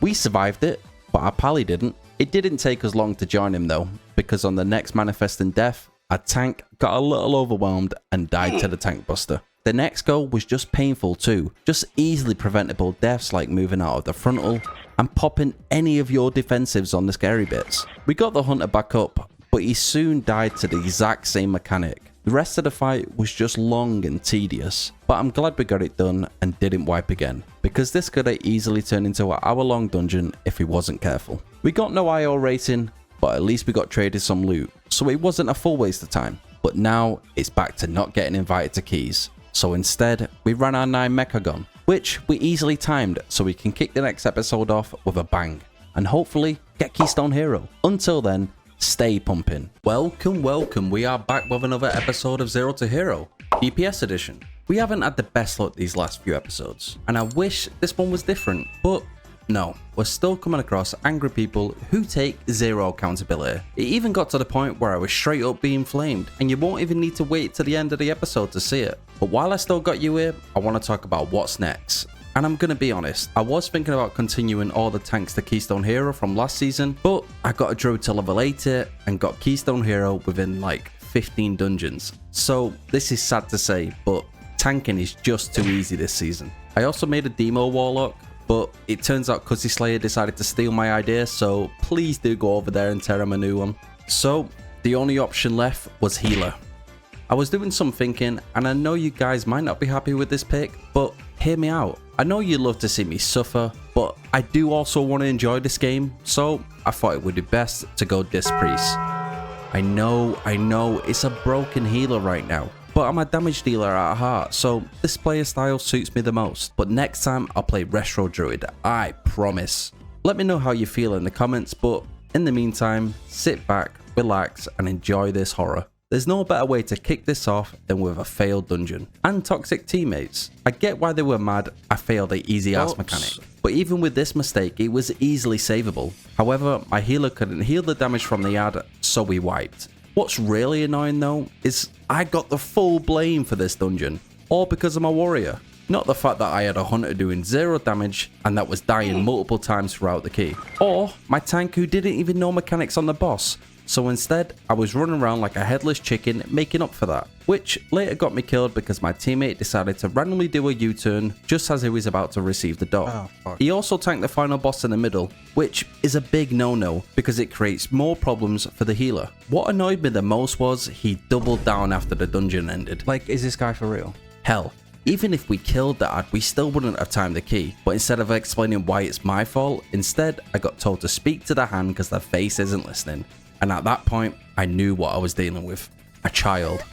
We survived it, but our pally didn't. It didn't take us long to join him though, because on the next manifesting death, our tank got a little overwhelmed and died to the tank buster. The next goal was just painful too, just easily preventable deaths like moving out of the frontal and popping any of your defensives on the scary bits. We got the hunter back up, but he soon died to the exact same mechanic. The rest of the fight was just long and tedious, but I'm glad we got it done and didn't wipe again, because this could have easily turned into an hour-long dungeon if we wasn't careful. We got no IO rating, but at least we got traded some loot, so it wasn't a full waste of time. But now it's back to not getting invited to keys. So instead, we ran our 9 mecha gun, which we easily timed so we can kick the next episode off with a bang, and hopefully get Keystone Hero. Until then, stay pumping. Welcome, we are back with another episode of Zero to Hero, DPS edition. We haven't had the best luck these last few episodes, and I wish this one was different, but no, we're still coming across angry people who take zero accountability. It even got to the point where I was straight up being flamed, and you won't even need to wait to the end of the episode to see it. But while I still got you here, I want to talk about what's next. And I'm gonna be honest, I was thinking about continuing all the tanks to Keystone Hero from last season, but I got a druid to level 80 and got Keystone Hero within like 15 dungeons. So this is sad to say, but tanking is just too easy this season. I also made a demo warlock, but it turns out Cuzzy Slayer decided to steal my idea, so please do go over there and tear him a new one. So the only option left was healer. I was doing some thinking, and I know you guys might not be happy with this pick, but hear me out. I know you love to see me suffer, but I do also want to enjoy this game, so I thought it would be best to go Disc Priest. I know, it's a broken healer right now, but I'm a damage dealer at heart, so this player style suits me the most. But next time I'll play Retro Druid, I promise. Let me know how you feel in the comments, but in the meantime, sit back, relax, and enjoy this horror. There's no better way to kick this off than with a failed dungeon and toxic teammates. I get why they were mad I failed a easy ass mechanic, but even with this mistake it was easily savable. However, my healer couldn't heal the damage from the ad, so we wiped. What's really annoying though is I got the full blame for this dungeon, all because of my warrior. Not the fact that I had a hunter doing 0 damage and that was dying multiple times throughout the key, or my tank who didn't even know mechanics on the boss. So instead, I was running around like a headless chicken making up for that, which later got me killed because my teammate decided to randomly do a U-turn just as he was about to receive the dot. He also tanked the final boss in the middle, which is a big no-no because it creates more problems for the healer. What annoyed me the most was he doubled down after the dungeon ended. Like, is this guy for real? Hell, even if we killed the ad, we still wouldn't have timed the key, but instead of explaining why it's my fault, instead I got told to speak to the hand because the face isn't listening. And at that point, I knew what I was dealing with. A child.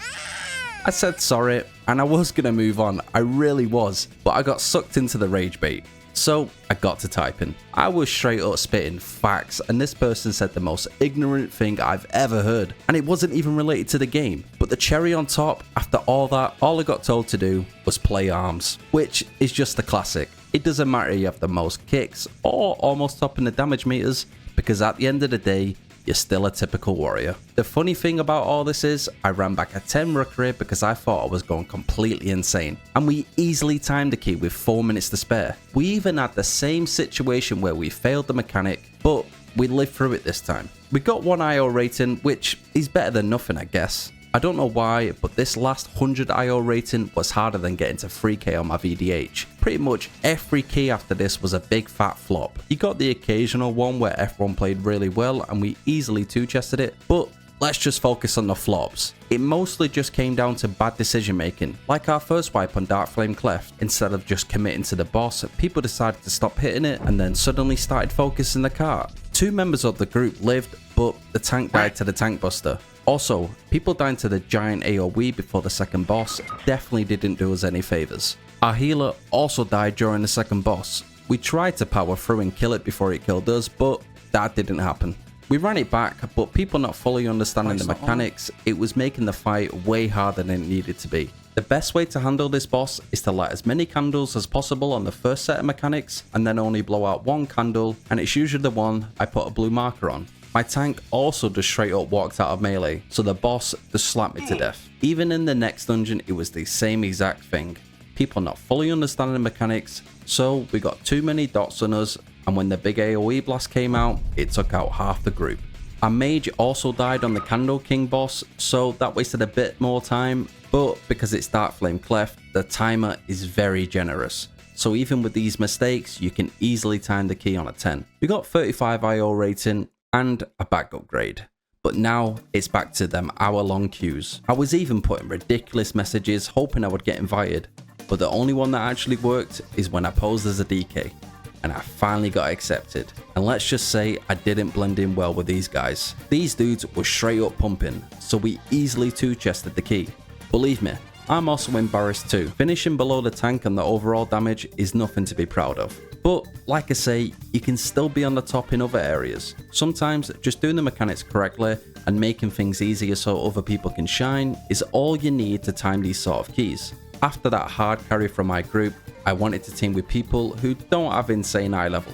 I said sorry, and I was gonna move on, I really was, but I got sucked into the rage bait. So I got to typing. I was straight up spitting facts, and this person said the most ignorant thing I've ever heard, and it wasn't even related to the game. But the cherry on top, after all that, all I got told to do was play arms, which is just a classic. It doesn't matter if you have the most kicks or almost topping the damage meters, because at the end of the day, you're still a typical warrior. The funny thing about all this is, I ran back a 10 rookery because I thought I was going completely insane, and we easily timed the key with 4 minutes to spare. We even had the same situation where we failed the mechanic, but we lived through it this time. We got 1 IO rating, which is better than nothing I guess. I don't know why, but this last 100 IO rating was harder than getting to 3k on my VDH. Pretty much every key after this was a big fat flop. You got the occasional one where everyone played really well and we easily 2-chested it, but let's just focus on the flops. It mostly just came down to bad decision making, like our first wipe on Darkflame Cleft. Instead of just committing to the boss, people decided to stop hitting it and then suddenly started focusing the cart. 2 members of the group lived, but the tank died to the tank buster. Also, people dying to the giant AoE before the second boss definitely didn't do us any favors. Our healer also died during the second boss. We tried to power through and kill it before it killed us, but that didn't happen. We ran it back, but people not fully understanding the mechanics, it was making the fight way harder than it needed to be. The best way to handle this boss is to light as many candles as possible on the first set of mechanics, and then only blow out 1 candle, and it's usually the one I put a blue marker on. My tank also just straight up walked out of melee, so the boss just slapped me to death. Even in the next dungeon, it was the same exact thing. People not fully understanding the mechanics, so we got too many dots on us, and when the big AoE blast came out, it took out half the group. Our mage also died on the Candle King boss, so that wasted a bit more time, but because it's Darkflame Cleft, the timer is very generous. So even with these mistakes, you can easily time the key on a 10. We got 35 IO rating, and a back upgrade. But now it's back to them hour-long queues. I was even putting ridiculous messages hoping I would get invited, but the only one that actually worked is when I posed as a DK, and I finally got accepted. And let's just say I didn't blend in well with these guys. These dudes were straight up pumping, so we easily 2-chested the key. Believe me, I'm also embarrassed too. Finishing below the tank and the overall damage is nothing to be proud of. But like I say, you can still be on the top in other areas. Sometimes just doing the mechanics correctly and making things easier so other people can shine is all you need to time these sort of keys. After that hard carry from my group, I wanted to team with people who don't have insane eye level,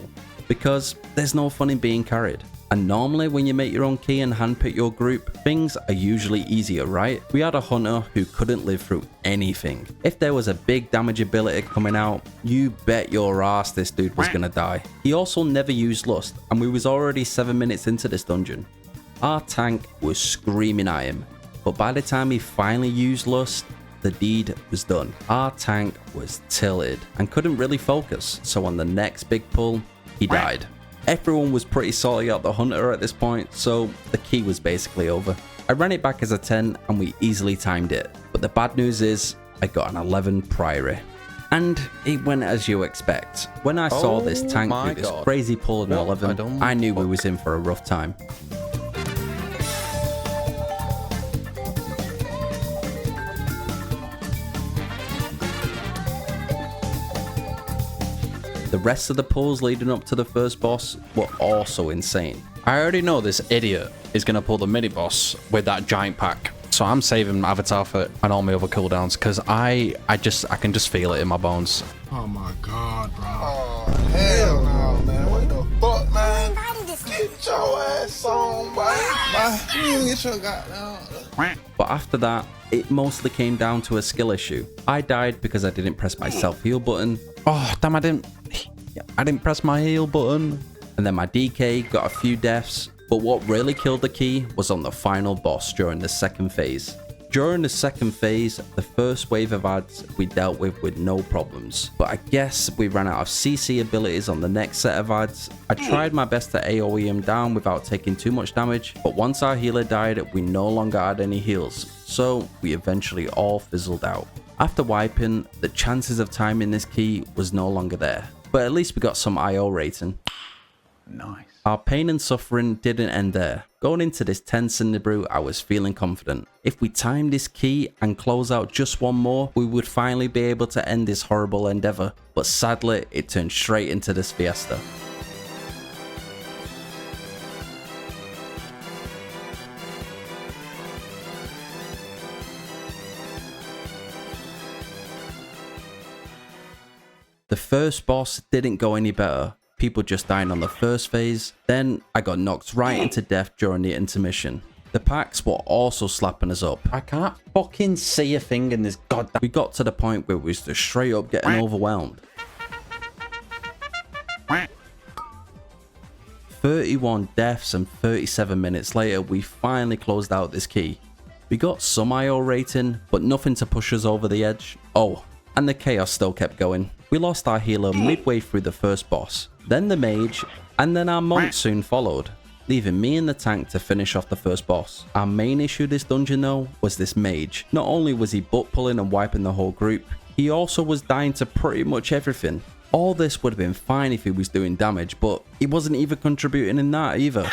because there's no fun in being carried. And normally when you make your own key and handpick your group, things are usually easier, right? We had a hunter who couldn't live through anything. If there was a big damage ability coming out, you bet your ass this dude was gonna die. He also never used lust, and we was already 7 minutes into this dungeon. Our tank was screaming at him, but by the time he finally used lust, the deed was done. Our tank was tilted and couldn't really focus, so on the next big pull, he died. Everyone was pretty salty at the hunter at this point, so the key was basically over. I ran it back as a 10 and we easily timed it, but the bad news is I got an 11 priory. And it went as you expect. When I saw this tank do this crazy pull in 11, I knew we was in for a rough time. The rest of the pulls leading up to the first boss were also insane. I already know this idiot is going to pull the mini boss with that giant pack. So I'm saving Avatar for and all my other cooldowns because I can just feel it in my bones. Oh my god, bro. Oh, hell no, man. What the fuck, man? Get your ass on, boy. You get your goddamn. But after that, it mostly came down to a skill issue. I died because I didn't press my self-heal button. Oh, damn, I didn't press my heal button. And then my DK got a few deaths, but what really killed the key was on the final boss during the second phase. During the second phase, the first wave of ads we dealt with no problems, but I guess we ran out of CC abilities on the next set of ads. I tried my best to AoE him down without taking too much damage, but once our healer died, we no longer had any heals, so we eventually all fizzled out. After wiping, the chances of timing this key was no longer there, but at least we got some IO rating. Nice. Our pain and suffering didn't end there. Going into this 10 Cinder Brew, I was feeling confident. If we timed this key and close out just one more, we would finally be able to end this horrible endeavor. But sadly, it turned straight into this fiesta. The first boss didn't go any better. People just dying on the first phase. Then I got knocked right into death during the intermission. The packs were also slapping us up. I can't fucking see a thing in this goddamn... We got to the point where we was just straight up getting overwhelmed. 31 deaths and 37 minutes later, we finally closed out this key. We got some IO rating, but nothing to push us over the edge. Oh, and the chaos still kept going. We lost our healer midway through the first boss, then the mage, and then our monk soon followed, leaving me and the tank to finish off the first boss. Our main issue this dungeon though was this mage. Not only was he butt pulling and wiping the whole group, he also was dying to pretty much everything. All this would have been fine if he was doing damage, but he wasn't even contributing in that either.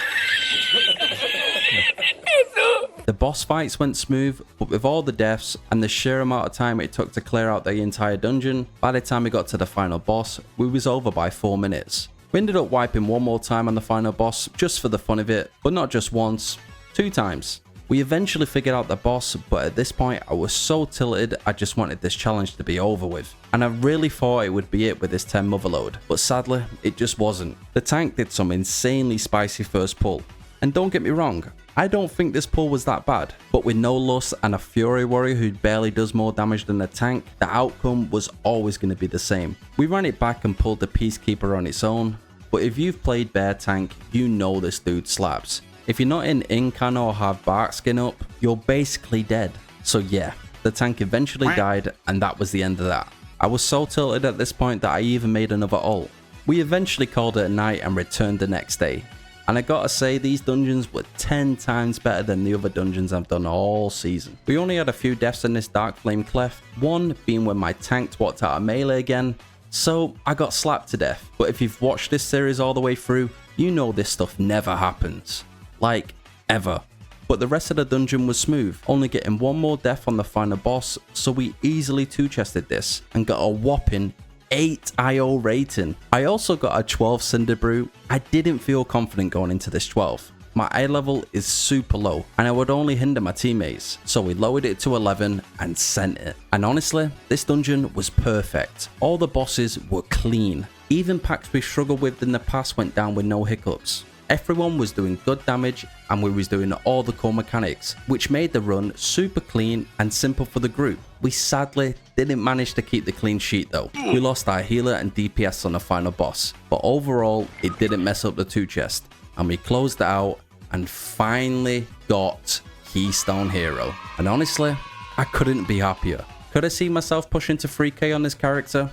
The boss fights went smooth, but with all the deaths and the sheer amount of time it took to clear out the entire dungeon, by the time we got to the final boss, we was over by 4 minutes. We ended up wiping one more time on the final boss just for the fun of it, but not just once, 2 times. We eventually figured out the boss, but at this point I was so tilted I just wanted this challenge to be over with. And I really thought it would be it with this 10 motherload, but sadly it just wasn't. The tank did some insanely spicy first pull. And don't get me wrong, I don't think this pull was that bad, but with no lust and a fury warrior who barely does more damage than the tank, the outcome was always going to be the same. We ran it back and pulled the Peacekeeper on its own, but if you've played bear tank, you know this dude slaps. If you're not in Incan or have bark skin up, you're basically dead. So yeah, the tank eventually died and that was the end of that. I was so tilted at this point that I even made another ult. We eventually called it a night and returned the next day. And I gotta say, these dungeons were 10 times better than the other dungeons I've done all season. We only had a few deaths in this Dark Flame Cleft, one being when my tank walked out of melee again, so I got slapped to death. But if you've watched this series all the way through, you know this stuff never happens. Like, ever. But the rest of the dungeon was smooth, only getting one more death on the final boss, so we easily 2-chested this and got a whopping 8 IO rating. I also got a 12 Cinder Brew. I didn't feel confident going into this 12. my eye level is super low and I would only hinder my teammates, so we lowered it to 11 and sent it. And honestly, this dungeon was perfect. All the bosses were clean. Even packs we've struggled with in the past went down with no hiccups. Everyone was doing good damage and we was doing all the core mechanics, which made the run super clean and simple for the group. We sadly didn't manage to keep the clean sheet though. We lost our healer and DPS on the final boss, but overall it didn't mess up the 2 chest, and we closed it out and finally got Keystone Hero. And honestly, I couldn't be happier. Could I see myself pushing to 3k on this character?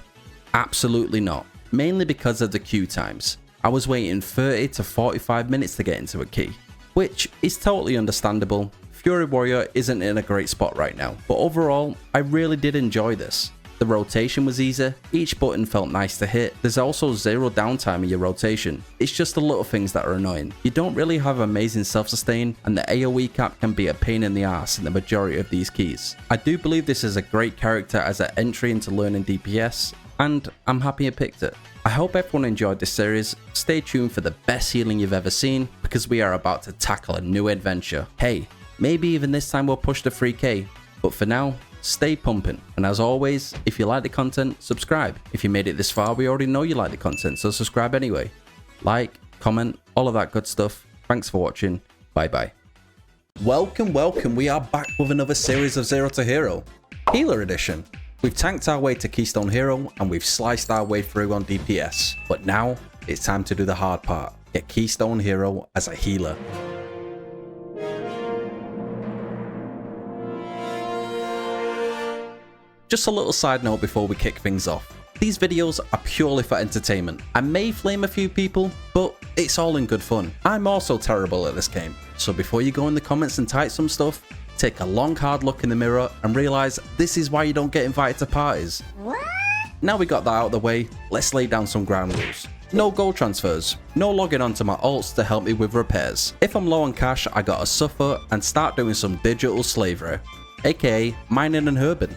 Absolutely not, mainly because of the queue times. I was waiting 30 to 45 minutes to get into a key, which is totally understandable. Fury Warrior isn't in a great spot right now, but overall, I really did enjoy this. The rotation was easy, each button felt nice to hit, there's also 0 downtime in your rotation. It's just the little things that are annoying. You don't really have amazing self-sustain, and the AoE cap can be a pain in the ass in the majority of these keys. I do believe this is a great character as an entry into learning DPS, and I'm happy I picked it. I hope everyone enjoyed this series. Stay tuned for the best healing you've ever seen, because we are about to tackle a new adventure. Hey, maybe even this time we'll push the 3k, but for now, stay pumping. And as always, if you like the content, subscribe. If you made it this far, we already know you like the content, so subscribe anyway. Like, comment, all of that good stuff. Thanks for watching. Bye bye. Welcome, we are back with another series of Zero to Hero, Healer Edition. We've tanked our way to Keystone Hero and we've sliced our way through on DPS, but now it's time to do the hard part, get Keystone Hero as a healer. Just a little side note before we kick things off. These videos are purely for entertainment. I may flame a few people, but it's all in good fun. I'm also terrible at this game, so before you go in the comments and type some stuff, take a long hard look in the mirror and realise this is why you don't get invited to parties. What? Now we got that out of the way, let's lay down some ground rules. No gold transfers, no logging onto my alts to help me with repairs. If I'm low on cash, I gotta suffer and start doing some digital slavery, aka mining and herbing.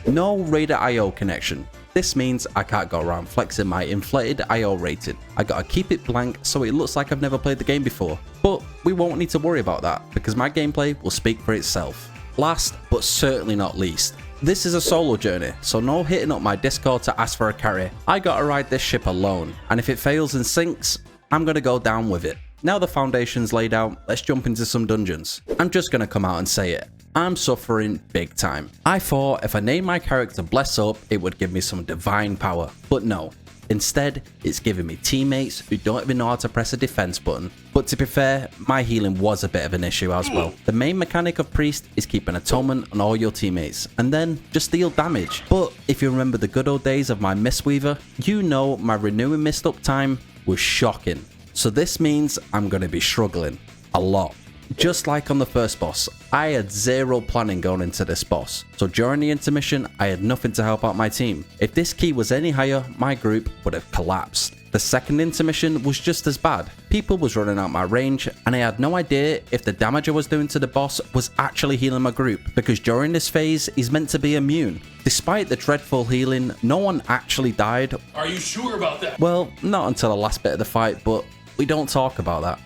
No Raider IO connection. This means I can't go around flexing my inflated IO rating. I gotta keep it blank so it looks like I've never played the game before. But we won't need to worry about that because my gameplay will speak for itself. Last but certainly not least, this is a solo journey, so no hitting up my Discord to ask for a carry. I gotta ride this ship alone, and if it fails and sinks, I'm gonna go down with it. Now the foundation's laid out, let's jump into some dungeons. I'm just gonna come out and say it. I'm suffering big time. I thought if I named my character Bless Up, it would give me some divine power, but no. Instead, it's giving me teammates who don't even know how to press a defense button. But to be fair, my healing was a bit of an issue as well. The main mechanic of Priest is keeping atonement on all your teammates, and then just deal damage. But if you remember the good old days of my Mistweaver, you know my renewing mist up time was shocking. So this means I'm going to be struggling a lot. Just like on the first boss, I had 0 planning going into this boss, so during the intermission I had nothing to help out my team. If this key was any higher, my group would have collapsed. The second intermission was just as bad. People was running out my range and I had no idea if the damage I was doing to the boss was actually healing my group, because during this phase he's meant to be immune. Despite the dreadful healing, no one actually died. Are you sure about that? Well, not until the last bit of the fight, but we don't talk about that.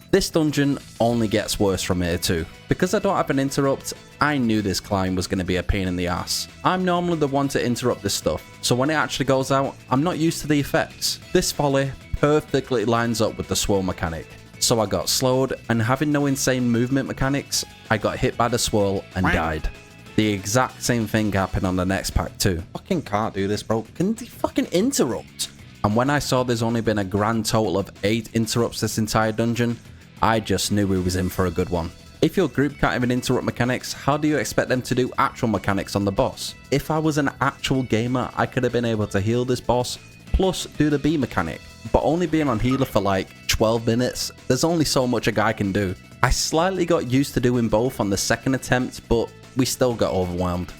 This dungeon only gets worse from here too. Because I don't have an interrupt, I knew this climb was going to be a pain in the ass. I'm normally the one to interrupt this stuff, so when it actually goes out, I'm not used to the effects. This volley perfectly lines up with the swirl mechanic. So I got slowed, and having no insane movement mechanics, I got hit by the swirl and died. The exact same thing happened on the next pack too. Fucking can't do this, bro. Can they fucking interrupt? And when I saw there's only been a grand total of 8 interrupts this entire dungeon, I just knew we was in for a good one. If your group can't even interrupt mechanics, how do you expect them to do actual mechanics on the boss? If I was an actual gamer, I could have been able to heal this boss, plus do the B mechanic. But only being on healer for like 12 minutes, there's only so much a guy can do. I slightly got used to doing both on the second attempt, but we still got overwhelmed.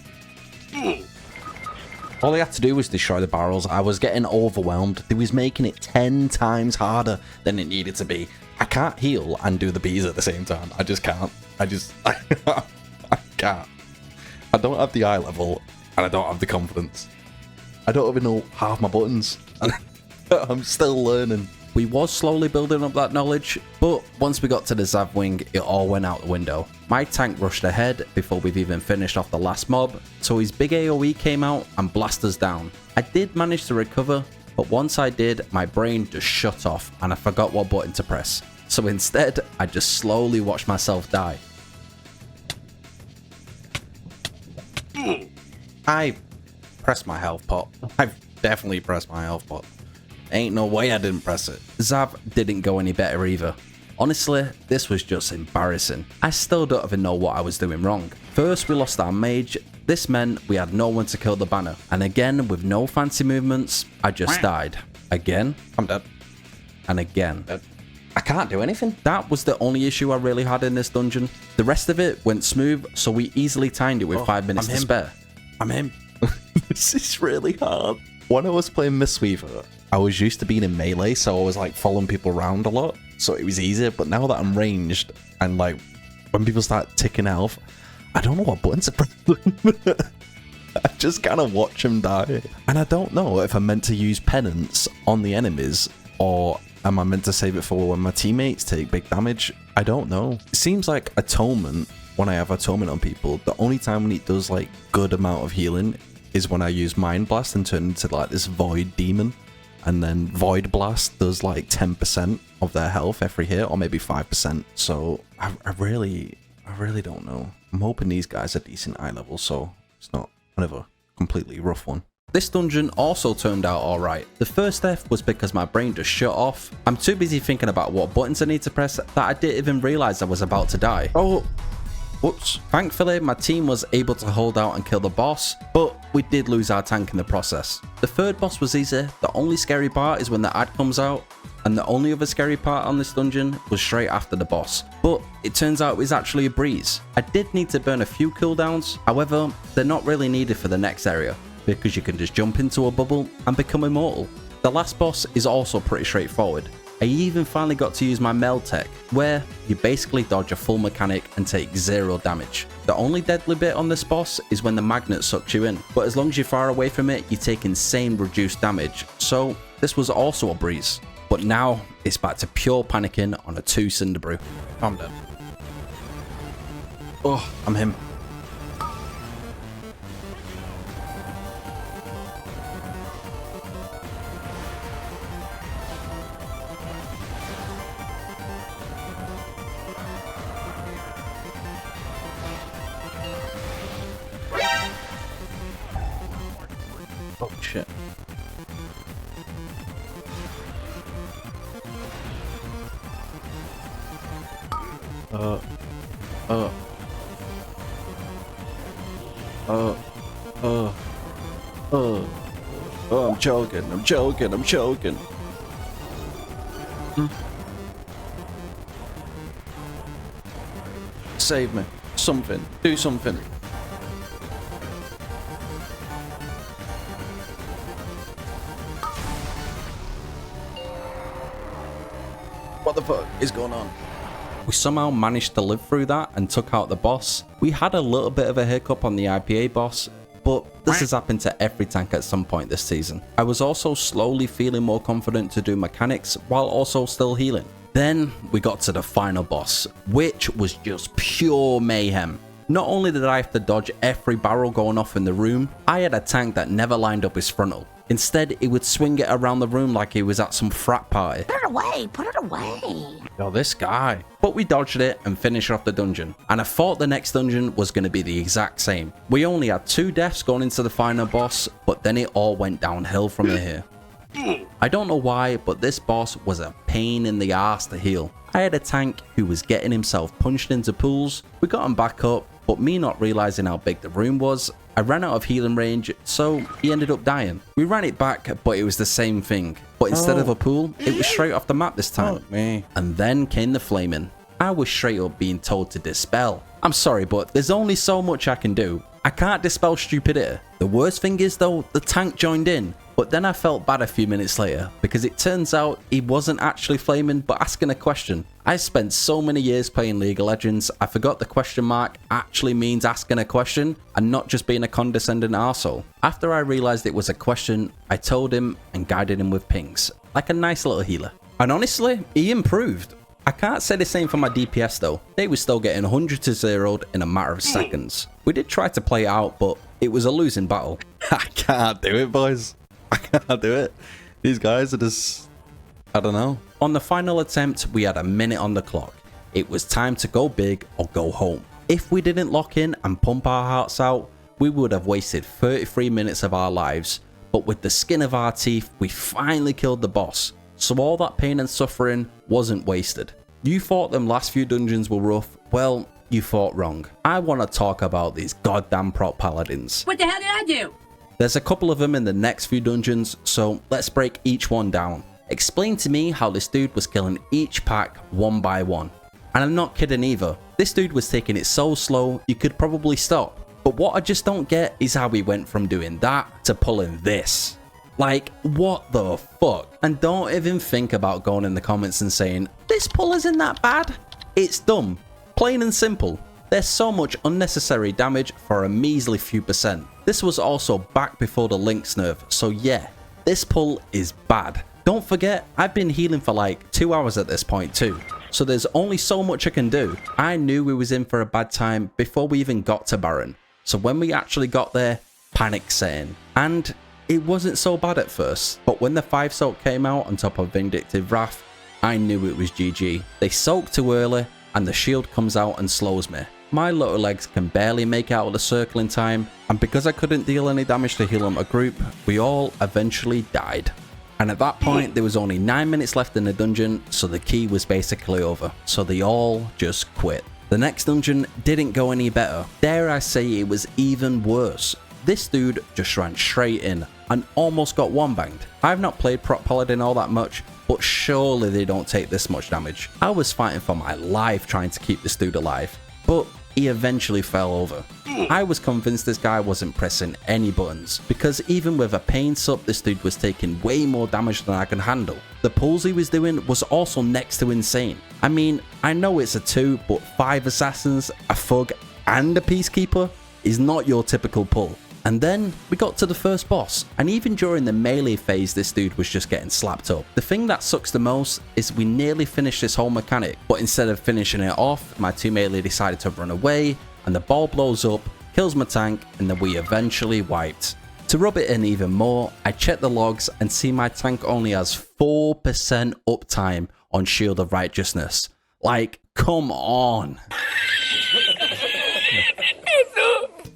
All I had to do was destroy the barrels. I was getting overwhelmed. They was making it 10 times harder than it needed to be. I can't heal and do the bees at the same time. I just can't. I can't. I don't have the eye level and I don't have the confidence. I don't even know half my buttons. I'm still learning. We was slowly building up that knowledge, but once we got to the Zav wing, it all went out the window. My tank rushed ahead before we've even finished off the last mob, so his big AoE came out and blasted us down. I did manage to recover, but once I did, my brain just shut off and I forgot what button to press. So instead, I just slowly watched myself die. I pressed my health pot. I've definitely pressed my health pot. Ain't no way I didn't press it. Zav didn't go any better either. Honestly, this was just embarrassing. I still don't even know what I was doing wrong. First, we lost our mage. This meant we had no one to kill the banner. And again, with no fancy movements, I just died. Again, I'm dead. And again. I can't do anything. That was the only issue I really had in this dungeon. The rest of it went smooth, so we easily timed it with 5 minutes to spare. I'm him. This is really hard. When I was playing Mistweaver, I was used to being in melee, so I was like following people around a lot, so it was easier. But now that I'm ranged and like when people start ticking health, I don't know what buttons to press. I just kind of watch them die, and I don't know if I'm meant to use penance on the enemies or am I meant to save it for when my teammates take big damage. I don't know. It seems like atonement, when I have atonement on people, the only time when it does like good amount of healing is when I use Mind Blast and turn into like this void demon. And then Void Blast does like 10% of their health every hit, or maybe 5%. So I really don't know. I'm hoping these guys are decent eye level, so it's not another completely rough one. This dungeon also turned out alright. The first death was because my brain just shut off. I'm too busy thinking about what buttons I need to press that I didn't even realize I was about to die. Oh, whoops. Thankfully, my team was able to hold out and kill the boss, but we did lose our tank in the process. The third boss was easy. The only scary part is when the ad comes out, and the only other scary part on this dungeon was straight after the boss. But it turns out it was actually a breeze. I did need to burn a few cooldowns, however, they're not really needed for the next area, because you can just jump into a bubble and become immortal. The last boss is also pretty straightforward. I even finally got to use my meld tech, where you basically dodge a full mechanic and take 0 damage. The only deadly bit on this boss is when the magnet sucks you in, but as long as you're far away from it, you take insane reduced damage, so this was also a breeze. But now, it's back to pure panicking on a 2 Cinder Brew. I'm dead. Oh, I'm him. Oh shit. Oh, I'm choking. Save me. Something. Do something. What the fuck is going on? We somehow managed to live through that and took out the boss. We had a little bit of a hiccup on the IPA boss, but this has happened to every tank at some point this season. I was also slowly feeling more confident to do mechanics while also still healing. Then we got to the final boss, which was just pure mayhem. Not only did I have to dodge every barrel going off in the room, I had a tank that never lined up his frontal. Instead, he would swing it around the room like he was at some frat party. Put it away, put it away. Yo, this guy. But we dodged it and finished off the dungeon. And I thought the next dungeon was going to be the exact same. We only had 2 deaths going into the final boss, but then it all went downhill from here. I don't know why, but this boss was a pain in the ass to heal. I had a tank who was getting himself punched into pools. We got him back up, but me not realizing how big the room was, I ran out of healing range, so he ended up dying. We ran it back, but it was the same thing. But instead of a pool, it was straight off the map this time. And then came the flaming. I was straight up being told to dispel. I'm sorry, but there's only so much I can do. I can't dispel stupidity. The worst thing is though, the tank joined in. But then I felt bad a few minutes later, because it turns out he wasn't actually flaming, but asking a question. I spent so many years playing League of Legends, I forgot the question mark actually means asking a question, and not just being a condescending arsehole. After I realized it was a question, I told him and guided him with pings, like a nice little healer. And honestly, he improved. I can't say the same for my DPS though. They were still getting 100 to 0'd in a matter of seconds. We did try to play it out, but it was a losing battle. I can't do it, boys. I can't do it. These guys are just... I don't know. On the final attempt, we had a minute on the clock. It was time to go big or go home. If we didn't lock in and pump our hearts out, we would have wasted 33 minutes of our lives. But with the skin of our teeth, we finally killed the boss. So all that pain and suffering wasn't wasted. You thought them last few dungeons were rough? Well, you thought wrong. I want to talk about these goddamn prop paladins. What the hell did I do? There's a couple of them in the next few dungeons, so let's break each one down. Explain to me how this dude was killing each pack one by one. And I'm not kidding either. This dude was taking it so slow, you could probably stop. But what I just don't get is how he went from doing that to pulling this. Like, what the fuck? And don't even think about going in the comments and saying, this pull isn't that bad. It's dumb. Plain and simple. There's so much unnecessary damage for a measly few percent. This was also back before the Lynx nerf, so yeah, this pull is bad. Don't forget, I've been healing for like 2 hours at this point too. So there's only so much I can do. I knew we was in for a bad time before we even got to Baron. So when we actually got there, panic set in. And it wasn't so bad at first, but when the 5 soak came out on top of Vindictive Wrath, I knew it was GG. They soak too early and the shield comes out and slows me. My little legs can barely make out of the circle in time, and because I couldn't deal any damage to heal on a group, we all eventually died. And at that point, there was only 9 minutes left in the dungeon, so the key was basically over. So they all just quit. The next dungeon didn't go any better. Dare I say it was even worse. This dude just ran straight in and almost got one-banged. I've not played Prop Paladin all that much, but surely they don't take this much damage. I was fighting for my life trying to keep this dude alive, but he eventually fell over. I was convinced this guy wasn't pressing any buttons, because even with a pain sup, this dude was taking way more damage than I can handle. The pulls he was doing was also next to insane. I mean, I know it's a 2, but 5 assassins, a thug, and a peacekeeper is not your typical pull. And then we got to the first boss, and even during the melee phase, this dude was just getting slapped up. The thing that sucks the most is we nearly finished this whole mechanic, but instead of finishing it off, my 2 melee decided to run away, and the ball blows up, kills my tank, and then we eventually wiped. To rub it in even more, I check the logs and see my tank only has 4% uptime on Shield of Righteousness. Like, come on.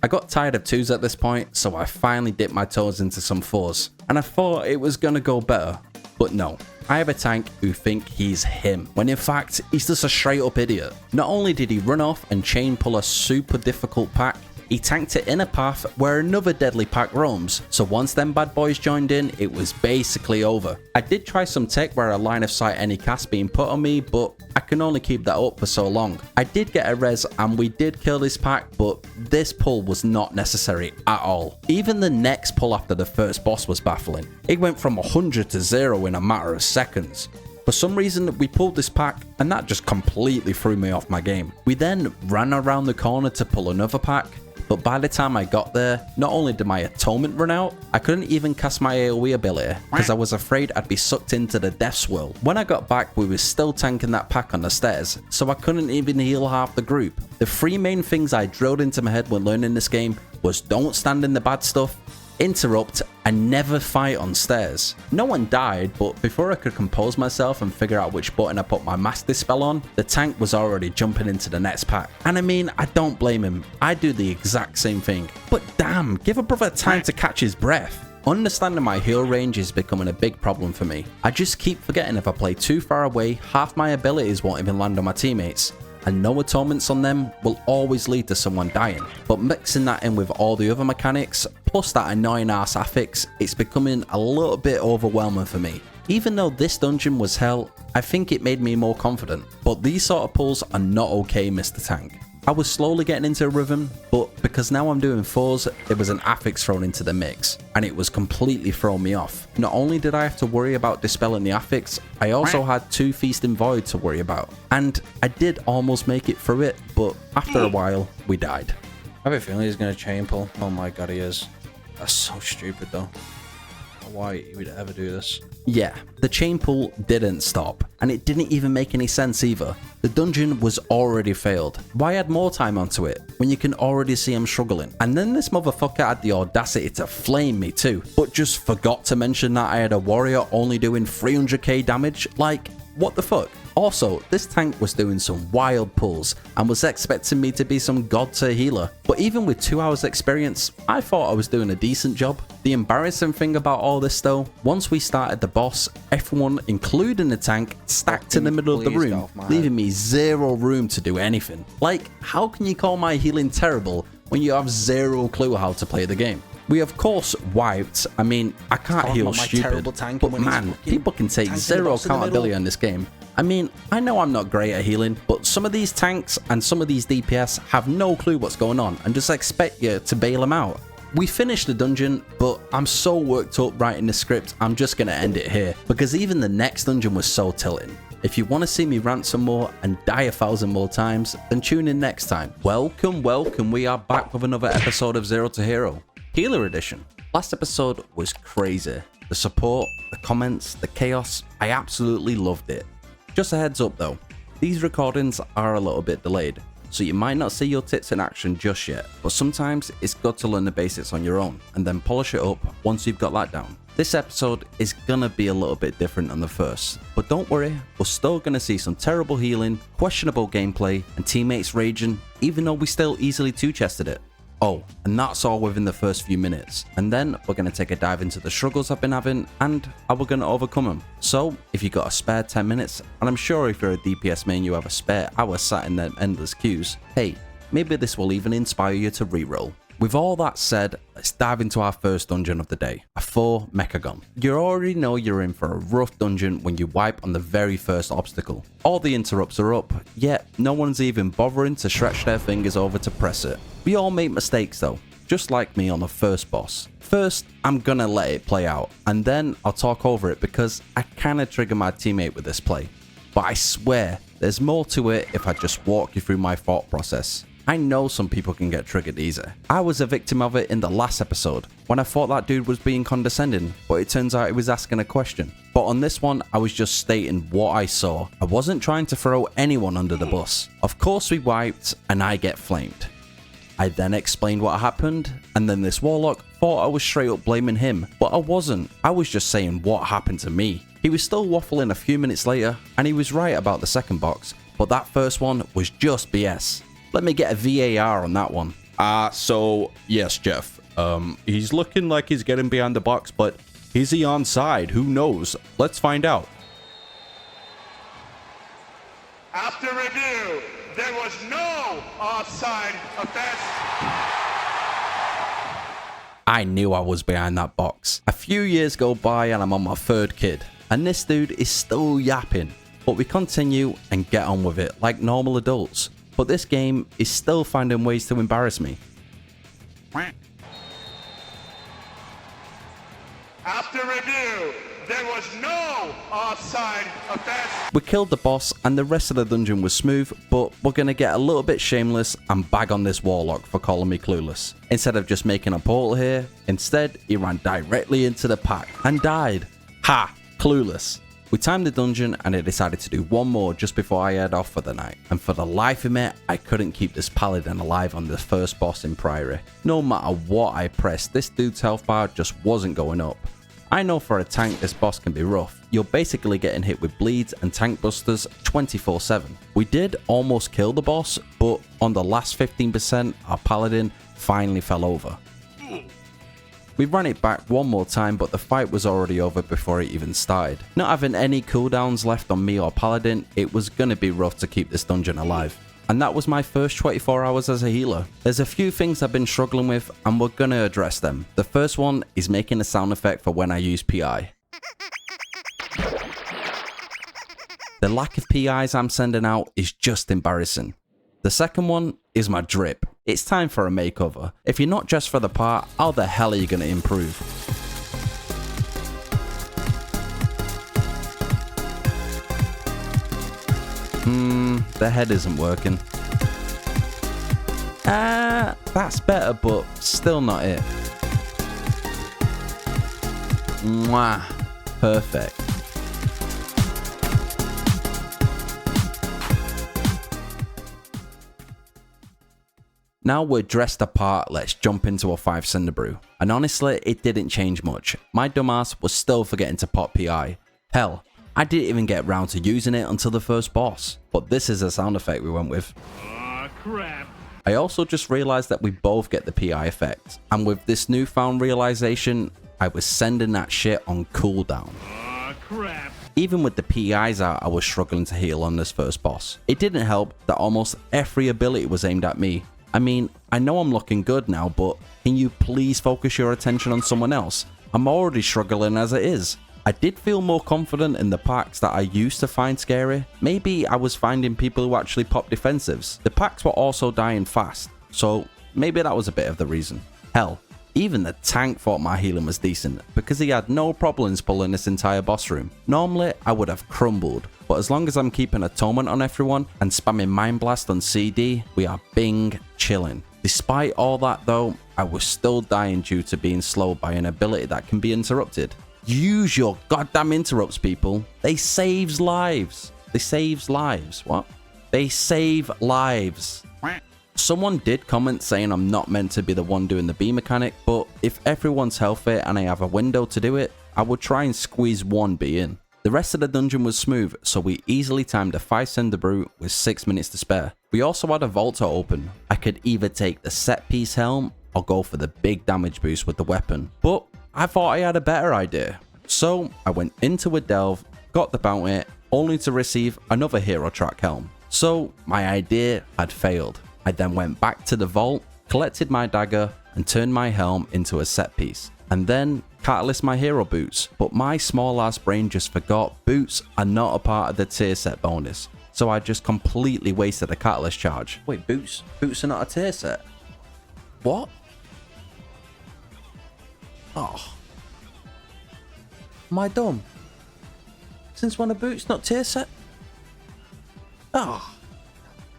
I got tired of 2s at this point, so I finally dipped my toes into some 4s, and I thought it was gonna go better, but no. I have a tank who think he's him, when in fact, he's just a straight up idiot. Not only did he run off and chain pull a super difficult pack, he tanked it in a path where another deadly pack roams, so once them bad boys joined in, it was basically over. I did try some tech where I line of sight any cast being put on me, but I can only keep that up for so long. I did get a res and we did kill this pack, but this pull was not necessary at all. Even the next pull after the first boss was baffling. It went from 100 to 0 in a matter of seconds. For some reason, we pulled this pack, and that just completely threw me off my game. We then ran around the corner to pull another pack, but by the time I got there, not only did my atonement run out, I couldn't even cast my AoE ability because I was afraid I'd be sucked into the death swirl. When I got back, we were still tanking that pack on the stairs, so I couldn't even heal half the group. The 3 main things I drilled into my head when learning this game was don't stand in the bad stuff, interrupt, and never fight on stairs. No one died, but before I could compose myself and figure out which button I put my mass dispel on, the tank was already jumping into the next pack. And I mean, I don't blame him. I do the exact same thing. But damn, give a brother time to catch his breath. Understanding my heal range is becoming a big problem for me. I just keep forgetting if I play too far away, half my abilities won't even land on my teammates, and no atonements on them will always lead to someone dying. But mixing that in with all the other mechanics, plus that annoying ass affix, it's becoming a little bit overwhelming for me. Even though this dungeon was hell, I think it made me more confident. But these sort of pulls are not okay, Mr. Tank. I was slowly getting into a rhythm, but because now I'm doing 4s, there was an affix thrown into the mix, and it was completely throwing me off. Not only did I have to worry about dispelling the affix, I also had 2 Feasting Void to worry about. And I did almost make it through it, but after a while, we died. I have a feeling he's going to chain pull. Oh my god, he is. That's so stupid though. know why you would ever do this. Yeah, the chain pull didn't stop, and it didn't even make any sense either. The dungeon was already failed. Why add more time onto it when you can already see I'm struggling? And then this motherfucker had the audacity to flame me too, but just forgot to mention that I had a warrior only doing 300k damage. Like, what the fuck? Also, this tank was doing some wild pulls and was expecting me to be some god tier healer, but even with 2 hours experience, I thought I was doing a decent job. The embarrassing thing about all this though, once we started the boss, everyone, including the tank, stacked in the middle of the room, leaving me zero room to do anything. Like, how can you call my healing terrible when you have zero clue how to play the game? We of course wiped. I mean, I can't heal stupid, but man, people can take zero accountability on this game. I mean, I know I'm not great at healing, but some of these tanks and some of these DPS have no clue what's going on and just expect you to bail them out. We finished the dungeon, but I'm so worked up writing the script, I'm just gonna end it here, because even the next dungeon was so tilting. If you want to see me rant some more and die 1,000 more times, then tune in next time. Welcome, welcome, we are back with another episode of Zero to Hero, Healer Edition. Last episode was crazy. The support, the comments, the chaos, I absolutely loved it. Just a heads up though, these recordings are a little bit delayed, so you might not see your tits in action just yet, but sometimes it's good to learn the basics on your own and then polish it up once you've got that down. This episode is gonna be a little bit different than the first, but don't worry, we're still gonna see some terrible healing, questionable gameplay, and teammates raging, even though we still easily two-chested it. Oh, and that's all within the first few minutes, and then we're going to take a dive into the struggles I've been having and how we're going to overcome them. So if you got a spare 10 minutes, and I'm sure if you're a DPS main you have a spare hour sat in them endless queues, hey, maybe this will even inspire you to reroll. With all that said, let's dive into our first dungeon of the day, a 4 Mechagon. You already know you're in for a rough dungeon when you wipe on the very first obstacle. All the interrupts are up, yet no one's even bothering to stretch their fingers over to press it. We all make mistakes though, just like me on the first boss. First, I'm gonna let it play out, and then I'll talk over it because I kinda trigger my teammate with this play. But I swear, there's more to it if I just walk you through my thought process. I know some people can get triggered easy. I was a victim of it in the last episode, when I thought that dude was being condescending, but it turns out he was asking a question. But on this one, I was just stating what I saw. I wasn't trying to throw anyone under the bus. Of course we wiped, and I get flamed. I then explained what happened, and then this warlock thought I was straight up blaming him, but I wasn't. I was just saying what happened to me. He was still waffling a few minutes later, and he was right about the second box, but that first one was just BS. Let me get a VAR on that one. So, yes, Jeff. He's looking like he's getting behind the box, but is he onside? Who knows? Let's find out. After review, there was no offside offense. I knew I was behind that box. A few years go by and I'm on my third kid, and this dude is still yapping. But we continue and get on with it like normal adults. But this game is still finding ways to embarrass me. After review, there was no offside offense. We killed the boss and the rest of the dungeon was smooth, but we're gonna get a little bit shameless and bag on this warlock for calling me clueless. Instead of just making a portal here, instead he ran directly into the pack and died. Ha! Clueless. We timed the dungeon and I decided to do one more just before I head off for the night. And for the life of me, I couldn't keep this paladin alive on the first boss in Priory. No matter what I pressed, this dude's health bar just wasn't going up. I know for a tank this boss can be rough. You're basically getting hit with bleeds and tank busters 24/7. We did almost kill the boss, but on the last 15%, our paladin finally fell over. We ran it back one more time, but the fight was already over before it even started. Not having any cooldowns left on me or Paladin, it was gonna be rough to keep this dungeon alive. And that was my first 24 hours as a healer. There's a few things I've been struggling with, and we're gonna address them. The first one is making a sound effect for when I use PI. The lack of PIs I'm sending out is just embarrassing. The second one is my drip. It's time for a makeover. If you're not dressed for the part, how the hell are you going to improve? The head isn't working. That's better, but still not it. Mwah. Perfect. Now we're dressed apart, let's jump into a 5 Cinder Brew. And honestly, it didn't change much. My dumbass was still forgetting to pop PI. Hell, I didn't even get round to using it until the first boss. But this is a sound effect we went with. Aw, crap. I also just realized that we both get the PI effect. And with this newfound realization, I was sending that shit on cooldown. Aw, crap. Even with the PIs out, I was struggling to heal on this first boss. It didn't help that almost every ability was aimed at me. I mean, I know I'm looking good now, but can you please focus your attention on someone else? I'm already struggling as it is. I did feel more confident in the packs that I used to find scary. Maybe I was finding people who actually pop defensives. The packs were also dying fast, so maybe that was a bit of the reason. Hell, even the tank thought my healing was decent because he had no problems pulling this entire boss room. Normally, I would have crumbled, but as long as I'm keeping atonement on everyone and spamming Mind Blast on CD, we are bing chilling. Despite all that though, I was still dying due to being slowed by an ability that can be interrupted. Use your goddamn interrupts, people. They saves lives. They saves lives. What? They save lives. Someone did comment saying I'm not meant to be the one doing the B mechanic, but if everyone's healthy and I have a window to do it, I would try and squeeze one B in. The rest of the dungeon was smooth, so we easily timed a 5 Cinder Brew with 6 minutes to spare. We also had a vault to open. I could either take the set piece helm or go for the big damage boost with the weapon, but I thought I had a better idea. So I went into a delve, got the bounty, only to receive another hero track helm. So my idea had failed. I then went back to the vault, collected my dagger, and turned my helm into a set piece. And then catalyst my hero boots, but my small ass brain just forgot boots are not a part of the tier set bonus. So I just completely wasted a catalyst charge. Wait, boots are not a tier set? What? Oh. Am I dumb? Since when are boots not tier set? Oh.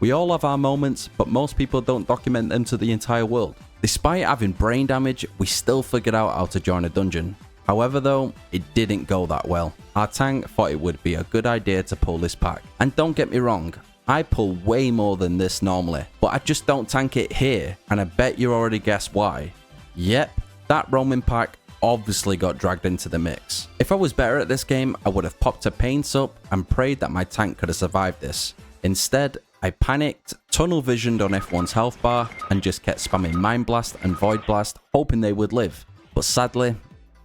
We all have our moments, but most people don't document them to the entire world. Despite having brain damage, we still figured out how to join a dungeon. However though, it didn't go that well. Our tank thought it would be a good idea to pull this pack. And don't get me wrong, I pull way more than this normally, but I just don't tank it here, and I bet you already guessed why. Yep, that roaming pack obviously got dragged into the mix. If I was better at this game, I would have popped a paints up and prayed that my tank could have survived this. Instead, I panicked, tunnel visioned on F1's health bar, and just kept spamming Mind Blast and Void Blast, hoping they would live. But sadly,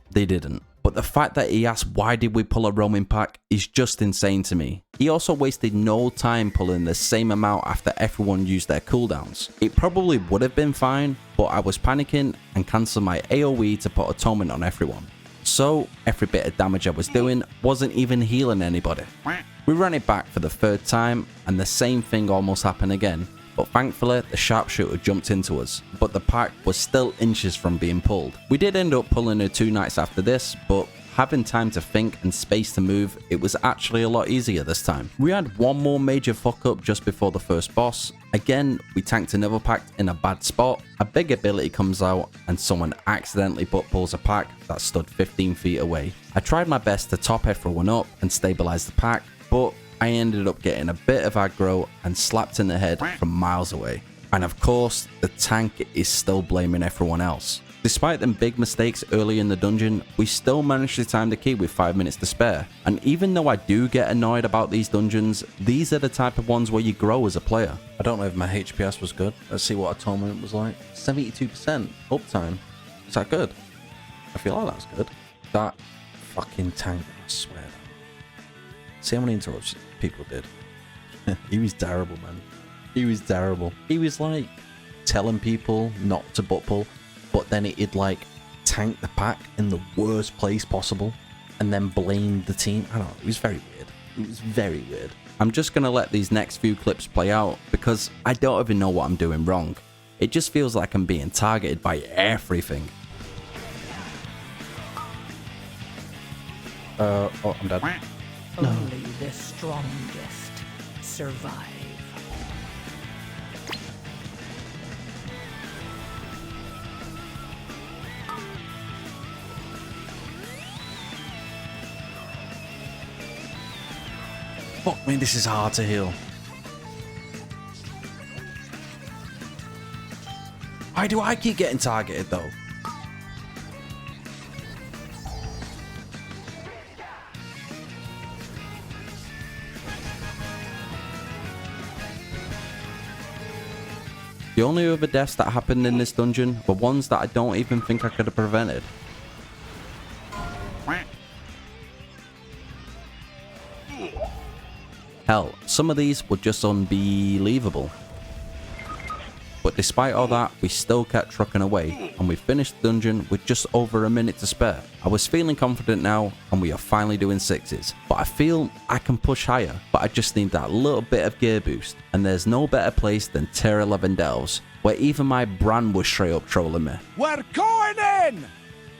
they didn't. But the fact that he asked why did we pull a roaming pack is just insane to me. He also wasted no time pulling the same amount after everyone used their cooldowns. It probably would have been fine, but I was panicking and cancelled my AoE to put atonement on everyone. So every bit of damage I was doing wasn't even healing anybody. We ran it back for the 3rd time and the same thing almost happened again, but thankfully the sharpshooter jumped into us, but the pack was still inches from being pulled. We did end up pulling her 2 nights after this, but having time to think and space to move, it was actually a lot easier this time. We had one more major fuck up just before the first boss. Again, we tanked another pack in a bad spot, a big ability comes out and someone accidentally butt pulls a pack that stood 15 feet away. I tried my best to top everyone up and stabilize the pack, but I ended up getting a bit of aggro and slapped in the head from miles away. And of course, the tank is still blaming everyone else. Despite them big mistakes early in the dungeon, we still managed to time the key with 5 minutes to spare. And even though I do get annoyed about these dungeons, these are the type of ones where you grow as a player. I don't know if my HPS was good. Let's see what atonement was like. 72% uptime. Is that good? I feel like that's good. That fucking tank, I swear. See how many interrupts people did. He was terrible, man. He was terrible. He was like telling people not to butt pull, but then it'd like tank the pack in the worst place possible and then blame the team. I don't know. It was very weird. It was very weird. I'm just going to let these next few clips play out because I don't even know what I'm doing wrong. It just feels like I'm being targeted by everything. Oh, I'm dead. Only the strongest survive. Fuck me, this is hard to heal. Why do I keep getting targeted though? The only other deaths that happened in this dungeon were ones that I don't even think I could have prevented. Hell, some of these were just unbelievable. But despite all that, we still kept trucking away, and we finished the dungeon with just over a minute to spare. I was feeling confident now, and we are finally doing 6s. But I feel I can push higher, but I just need that little bit of gear boost. And there's no better place than tier 11 delves, where even my brand was straight up trolling me. We're going in!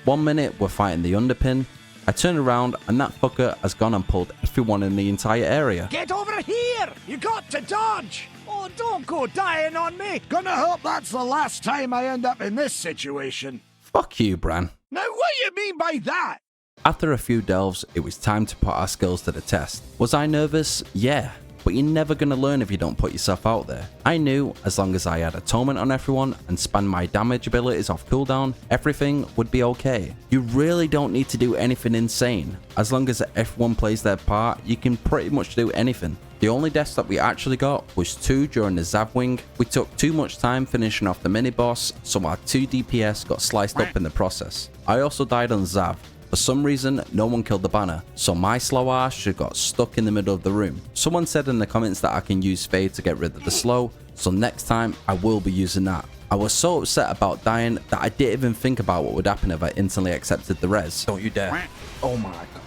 1 minute we're fighting the underpin. I turn around and that fucker has gone and pulled everyone in the entire area. Get over here! You got to dodge! Oh, don't go dying on me! Gonna hope that's the last time I end up in this situation. Fuck you, Bran. Now what do you mean by that? After a few delves, it was time to put our skills to the test. Was I nervous? Yeah. But you're never going to learn if you don't put yourself out there. I knew as long as I had atonement on everyone and spanned my damage abilities off cooldown, everything would be okay. You really don't need to do anything insane. As long as everyone plays their part, you can pretty much do anything. The only deaths that we actually got was 2 during the Zav wing. We took too much time finishing off the mini boss, so our 2 DPS got sliced up in the process. I also died on Zav. For some reason, no one killed the banner, so my slow ass should got stuck in the middle of the room. Someone said in the comments that I can use Fade to get rid of the slow, so next time I will be using that. I was so upset about dying that I didn't even think about what would happen if I instantly accepted the res. Don't you dare. Oh my god.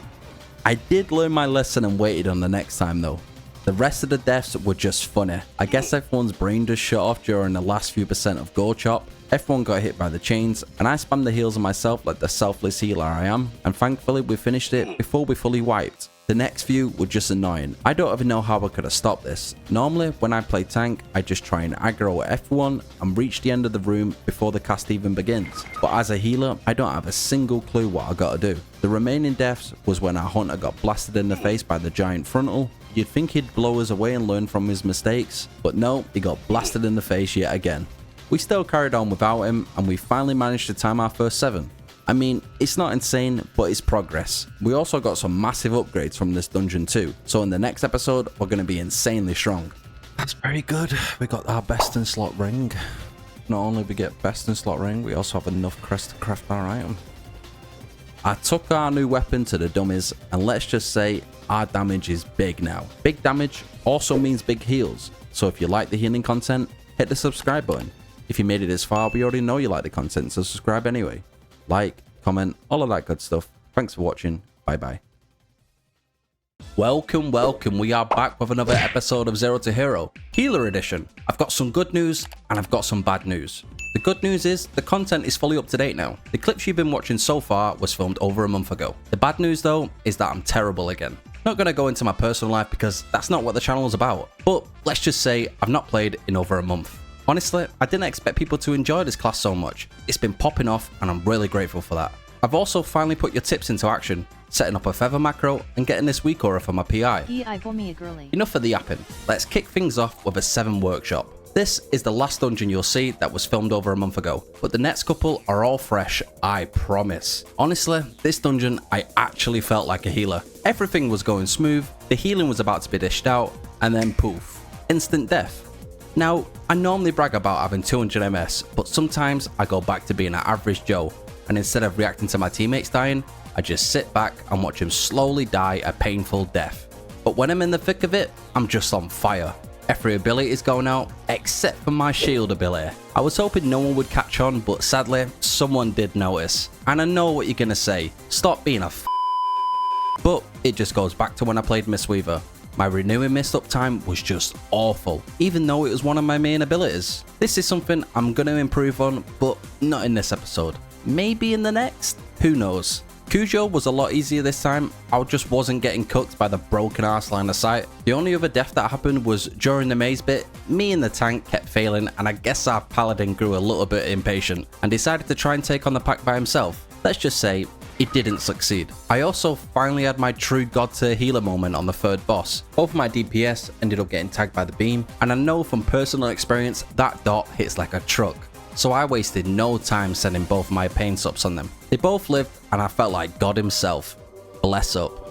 I did learn my lesson and waited on the next time though. The rest of the deaths were just funny. I guess everyone's brain just shut off during the last few percent of Gold Chop. Everyone got hit by the chains, and I spammed the heals on myself like the selfless healer I am, and thankfully we finished it before we fully wiped. The next few were just annoying. I don't even know how I could have stopped this. Normally, when I play tank, I just try and aggro F1 and reach the end of the room before the cast even begins. But as a healer, I don't have a single clue what I gotta do. The remaining deaths was when our hunter got blasted in the face by the giant frontal. You'd think he'd blow us away and learn from his mistakes, but no, he got blasted in the face yet again. We still carried on without him, and we finally managed to time our first 7. I mean, it's not insane, but it's progress. We also got some massive upgrades from this dungeon too, so in the next episode, we're going to be insanely strong. That's very good. We got our best in slot ring. Not only we get best in slot ring, we also have enough crest to craft our item. I took our new weapon to the dummies, and let's just say our damage is big now. Big damage also means big heals, so if you like the healing content, hit the subscribe button. If you made it this far, we already know you like the content, so subscribe anyway. Like, comment, all of that good stuff. Thanks for watching. Bye bye. Welcome, welcome. We are back with another episode of Zero to Hero, Healer Edition. I've got some good news and I've got some bad news. The good news is the content is fully up to date now. The clips you've been watching so far was filmed over a month ago. The bad news though is that I'm terrible again. Not going to go into my personal life because that's not what the channel is about. But let's just say I've not played in over a month. Honestly, I didn't expect people to enjoy this class so much. It's been popping off and I'm really grateful for that. I've also finally put your tips into action, setting up a feather macro and getting this week aura for my PI. PI for me, girly. Enough of the yapping. Let's kick things off with a 7 workshop. This is the last dungeon you'll see that was filmed over a month ago, but the next couple are all fresh, I promise. Honestly, this dungeon I actually felt like a healer. Everything was going smooth, the healing was about to be dished out, and then poof, instant death. Now, I normally brag about having 200 MS, but sometimes I go back to being an average Joe, and instead of reacting to my teammates dying, I just sit back and watch them slowly die a painful death. But when I'm in the thick of it, I'm just on fire. Every ability is going out, except for my shield ability. I was hoping no one would catch on, but sadly, someone did notice. And I know what you're gonna say, stop being a But it just goes back to when I played Mistweaver. My renewing mist uptime was just awful, even though it was one of my main abilities. This is something I'm going to improve on, but not in this episode. Maybe in the next? Who knows? Cujo was a lot easier this time. I just wasn't getting cooked by the broken arse line of sight. The only other death that happened was during the maze bit. Me and the tank kept failing, and I guess our paladin grew a little bit impatient and decided to try and take on the pack by himself. Let's just say it didn't succeed. I also finally had my true god tier healer moment on the third boss. Both of my DPS ended up getting tagged by the beam, and I know from personal experience that dot hits like a truck. So I wasted no time sending both of my pain subs on them. They both lived, and I felt like God himself. Bless up.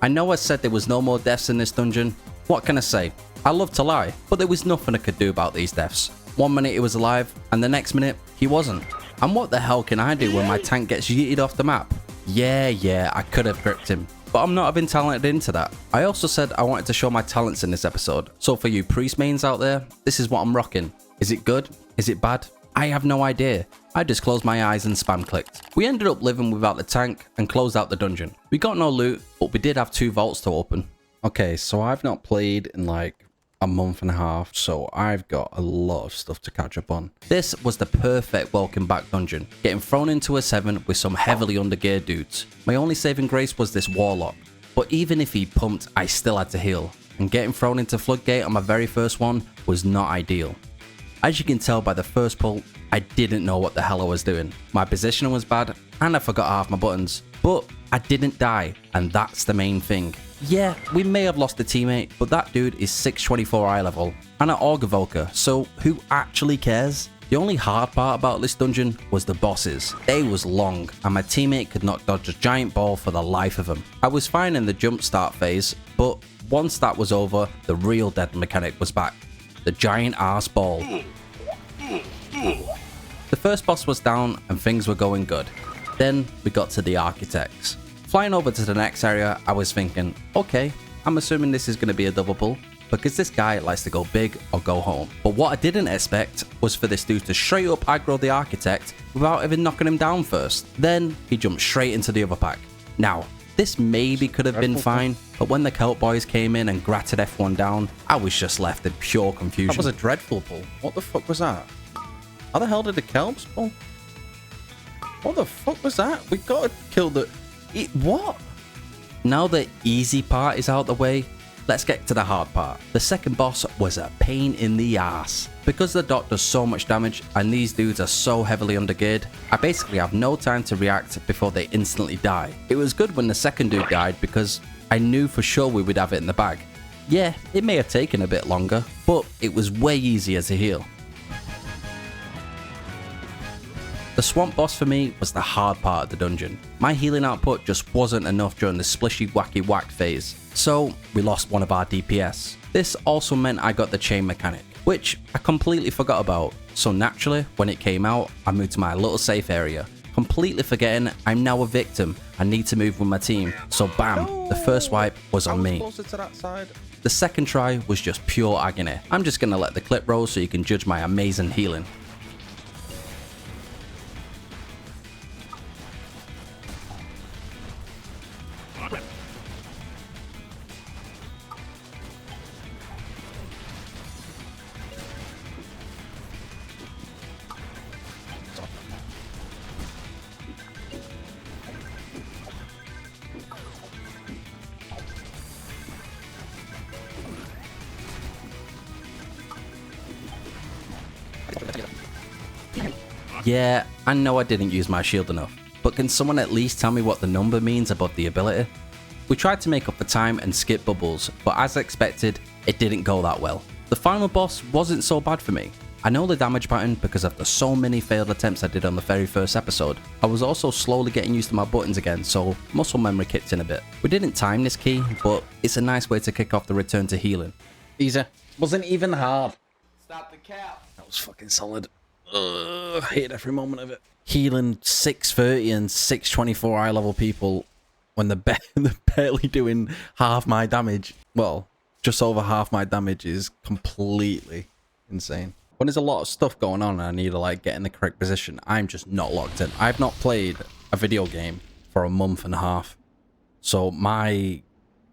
I know I said there was no more deaths in this dungeon. What can I say? I love to lie, but there was nothing I could do about these deaths. One minute he was alive, and the next minute he wasn't. And what the hell can I do when my tank gets yeeted off the map? Yeah, I could have gripped him, but I'm not having talented into that. I also said I wanted to show my talents in this episode, so for you priest mains out there, this is what I'm rocking. Is it good? Is it bad? I have no idea. I just closed my eyes and spam clicked. We ended up living without the tank and closed out the dungeon. We got no loot, but we did have 2 vaults to open. Okay, so I've not played in like a month and a half, so I've got a lot of stuff to catch up on. This was the perfect welcome back dungeon, getting thrown into a 7 with some heavily undergeared dudes. My only saving grace was this warlock, but even if he pumped, I still had to heal, and getting thrown into Floodgate on my very first one was not ideal. As you can tell by the first pull, I didn't know what the hell I was doing. My positioning was bad, and I forgot half my buttons, but I didn't die, and that's the main thing. Yeah, we may have lost a teammate, but that dude is 624 eye level and an Auguvoker, so who actually cares? The only hard part about this dungeon was the bosses. They was long, and my teammate could not dodge a giant ball for the life of him. I was fine in the jump start phase, but once that was over, the real dead mechanic was back. The giant ass ball. The first boss was down and things were going good. Then we got to the architects. Flying over to the next area, I was thinking, okay, I'm assuming this is going to be a double pull, because this guy likes to go big or go home. But what I didn't expect was for this dude to straight up aggro the architect without even knocking him down first. Then he jumped straight into the other pack. Now, this maybe could have been fine, but when the Kelp boys came in and gratted F1 down, I was just left in pure confusion. That was a dreadful pull. What the fuck was that? How the hell did the Kelps pull? What the fuck was that? We gotta kill the... What? Now the easy part is out the way, let's get to the hard part. The second boss was a pain in the ass. Because the dot does so much damage and these dudes are so heavily undergeared, I basically have no time to react before they instantly die. It was good when the second dude died because I knew for sure we would have it in the bag. Yeah, it may have taken a bit longer, but it was way easier to heal. The swamp boss for me was the hard part of the dungeon. My healing output just wasn't enough during the splishy wacky whack phase, so we lost one of our DPS. This also meant I got the chain mechanic, which I completely forgot about, so naturally when it came out I moved to my little safe area, completely forgetting I'm now a victim and need to move with my team, so bam, the first wipe was on me. Closer to that side. The second try was just pure agony. I'm just gonna let the clip roll so you can judge my amazing healing. Yeah, I know I didn't use my shield enough, but can someone at least tell me what the number means above the ability? We tried to make up for time and skip bubbles, but as expected, it didn't go that well. The final boss wasn't so bad for me. I know the damage pattern because of the so many failed attempts I did on the very first episode. I was also slowly getting used to my buttons again, so muscle memory kicked in a bit. We didn't time this key, but it's a nice way to kick off the return to healing. Easy. Wasn't even hard. Stop the cap. That was fucking solid. I hated every moment of it. Healing 630 and 624 eye level people when they're barely doing half my damage. Well, just over half my damage is completely insane. When there's a lot of stuff going on and I need to like get in the correct position, I'm just not locked in. I've not played a video game for a month and a half. So my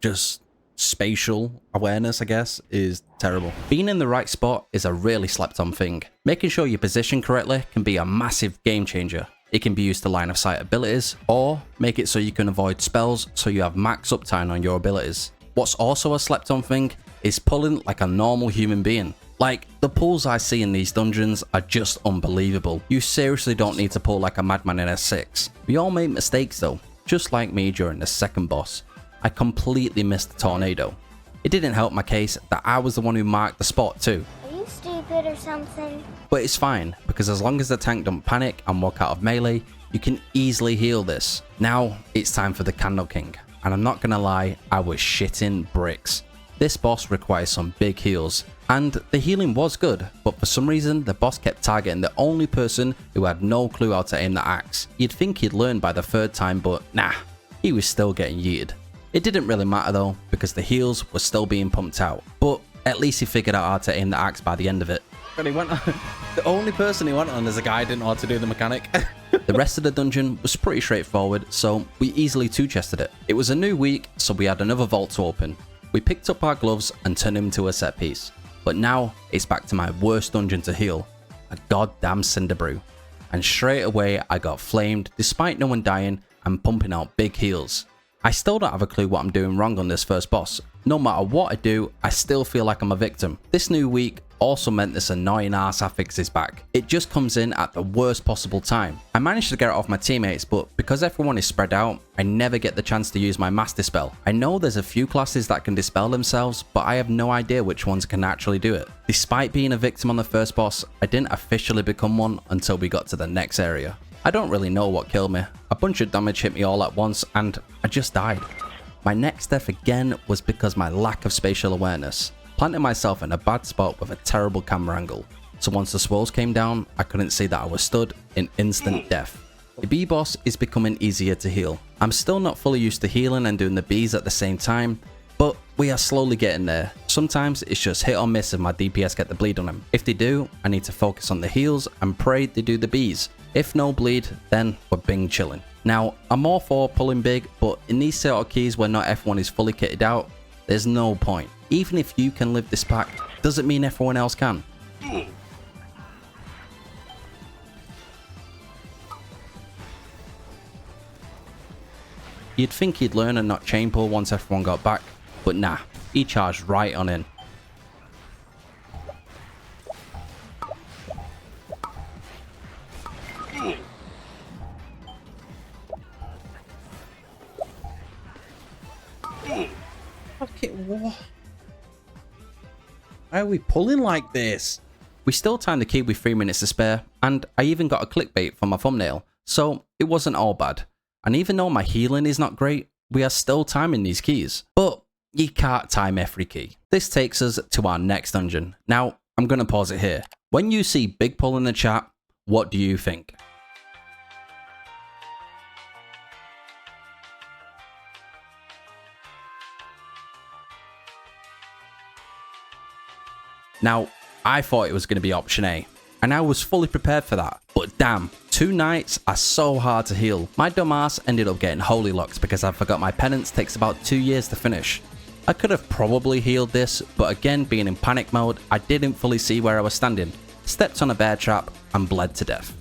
just spatial awareness, I guess, is terrible. Being in the right spot is a really slept on thing. Making sure you position correctly can be a massive game changer. It can be used to line of sight abilities, or make it so you can avoid spells so you have max uptime on your abilities. What's also a slept on thing is pulling like a normal human being. Like, the pulls I see in these dungeons are just unbelievable. You seriously don't need to pull like a madman in S6. We all make mistakes though, just like me during the second boss. I completely missed the tornado. It didn't help my case that I was the one who marked the spot too. Are you stupid or something? But it's fine, because as long as the tank don't panic and walk out of melee, you can easily heal this. Now, it's time for the Candle King, and I'm not gonna lie, I was shitting bricks. This boss requires some big heals, and the healing was good, but for some reason the boss kept targeting the only person who had no clue how to aim the axe. You'd think he'd learn by the third time, but nah, he was still getting yeeted. It didn't really matter though, because the heals were still being pumped out, but at least he figured out how to aim the axe by the end of it. And he went on, the only person he went on is a guy who didn't know how to do the mechanic. The rest of the dungeon was pretty straightforward, so we easily two-chested it. It was a new week, so we had another vault to open. We picked up our gloves and turned them into a set piece. But now, it's back to my worst dungeon to heal, a goddamn cinder brew. And straight away I got flamed despite no one dying and pumping out big heals. I still don't have a clue what I'm doing wrong on this first boss. No matter what I do, I still feel like I'm a victim. This new week also meant this annoying ass affix is back. It just comes in at the worst possible time. I managed to get it off my teammates, but because everyone is spread out, I never get the chance to use my mass dispel. I know there's a few classes that can dispel themselves, but I have no idea which ones can actually do it. Despite being a victim on the first boss, I didn't officially become one until we got to the next area. I don't really know what killed me. A bunch of damage hit me all at once and I just died. My next death again was because my lack of spatial awareness. Planting myself in a bad spot with a terrible camera angle. So once the swirls came down, I couldn't see that I was stood in instant death. The B boss is becoming easier to heal. I'm still not fully used to healing and doing the Bs at the same time, but we are slowly getting there. Sometimes it's just hit or miss if my DPS get the bleed on him. If they do, I need to focus on the heals and pray they do the Bs. If no bleed, then we're bing chilling. Now, I'm all for pulling big, but in these sort of keys where not everyone is fully kitted out, there's no point. Even if you can live this pack, doesn't mean everyone else can. You'd think he'd learn and not chain pull once everyone got back, but nah, he charged right on in. Okay, what? Why are we pulling like this? We still timed the key with 3 minutes to spare, and I even got a clickbait for my thumbnail, so it wasn't all bad. And even though my healing is not great, we are still timing these keys. But you can't time every key. This takes us to our next dungeon. Now, I'm going to pause it here. When you see big pull in the chat, what do you think? Now, I thought it was going to be option A, and I was fully prepared for that, but damn, 2 nights are so hard to heal. My dumbass ended up getting holy locked because I forgot my penance takes about 2 years to finish. I could have probably healed this, but again, being in panic mode, I didn't fully see where I was standing, stepped on a bear trap, and bled to death.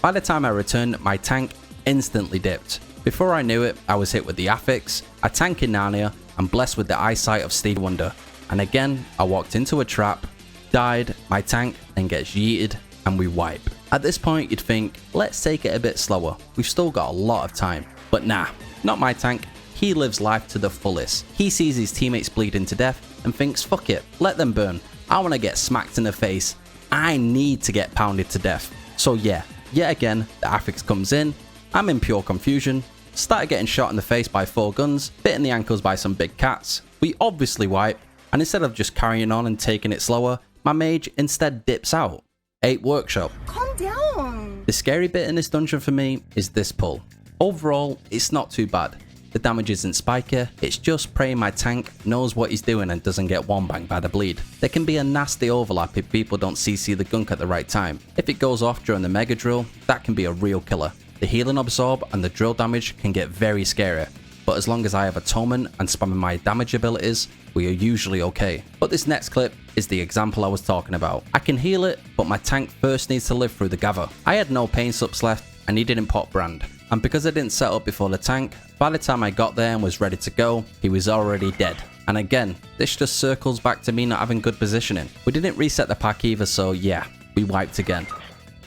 By the time I returned, my tank instantly dipped. Before I knew it, I was hit with the affix, a tank in Narnia, and blessed with the eyesight of Stevie Wonder. And again, I walked into a trap, died, my tank then gets yeeted, and we wipe. At this point, you'd think, let's take it a bit slower. We've still got a lot of time. But nah, not my tank. He lives life to the fullest. He sees his teammates bleeding to death and thinks, fuck it, let them burn. I want to get smacked in the face. I need to get pounded to death. So yeah, yet again, the affix comes in. I'm in pure confusion. Started getting shot in the face by 4 guns, bit in the ankles by some big cats. We obviously wipe, and instead of just carrying on and taking it slower, my mage instead dips out. 8 workshop. Calm down. The scary bit in this dungeon for me is this pull. Overall, it's not too bad. The damage isn't spiky, it's just praying my tank knows what he's doing and doesn't get one banged by the bleed. There can be a nasty overlap if people don't CC the gunk at the right time. If it goes off during the mega drill, that can be a real killer. The healing absorb and the drill damage can get very scary, but as long as I have atonement and spamming my damage abilities, we are usually okay. But this next clip is the example I was talking about. I can heal it, but my tank first needs to live through the gather. I had no pain subs left and he didn't pop brand. and because I didn't set up before the tank, by the time I got there and was ready to go, he was already dead. And again, this just circles back to me not having good positioning. We didn't reset the pack either, so yeah, we wiped again.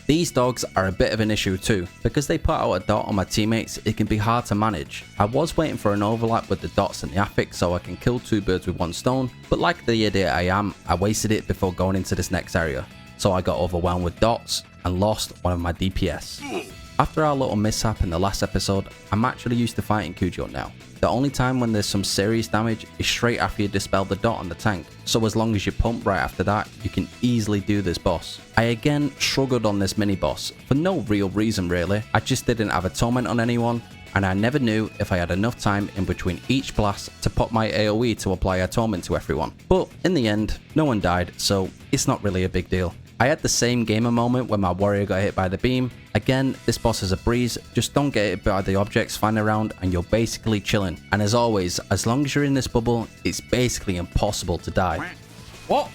These dogs are a bit of an issue too. Because they put out a dot on my teammates, it can be hard to manage. I was waiting for an overlap with the dots and the affix so I can kill 2 birds with 1 stone, but like the idiot I am, I wasted it before going into this next area. So I got overwhelmed with dots and lost one of my DPS. After our little mishap in the last episode, I'm actually used to fighting Cujo now. The only time when there's some serious damage is straight after you dispel the dot on the tank, so as long as you pump right after that, you can easily do this boss. I again struggled on this mini boss, for no real reason really. I just didn't have a torment on anyone, and I never knew if I had enough time in between each blast to pop my AoE to apply a torment to everyone. But in the end, no one died, so it's not really a big deal. I had the same gamer moment when my warrior got hit by the beam. Again, this boss is a breeze, just don't get hit by the objects flying around and you're basically chilling. And as always, as long as you're in this bubble, it's basically impossible to die. What?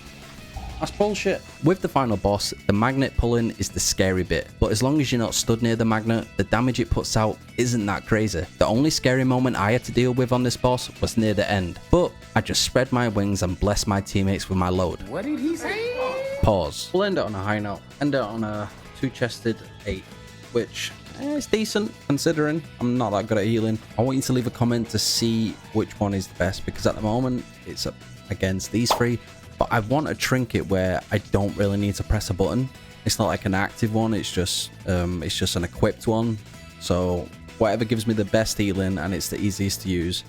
That's bullshit. With the final boss, the magnet pulling is the scary bit, but as long as you're not stood near the magnet, the damage it puts out isn't that crazy. The only scary moment I had to deal with on this boss was near the end, but I just spread my wings and blessed my teammates with my load. What did he say? Pause. We'll end it on a high note. End it on a 2-chested 8, which is decent considering I'm not that good at healing. I want you to leave a comment to see which one is the best, because at the moment it's up against these 3, but I want a trinket where I don't really need to press a button. It's not like an active one, it's just an equipped one. So whatever gives me the best healing and it's the easiest to use,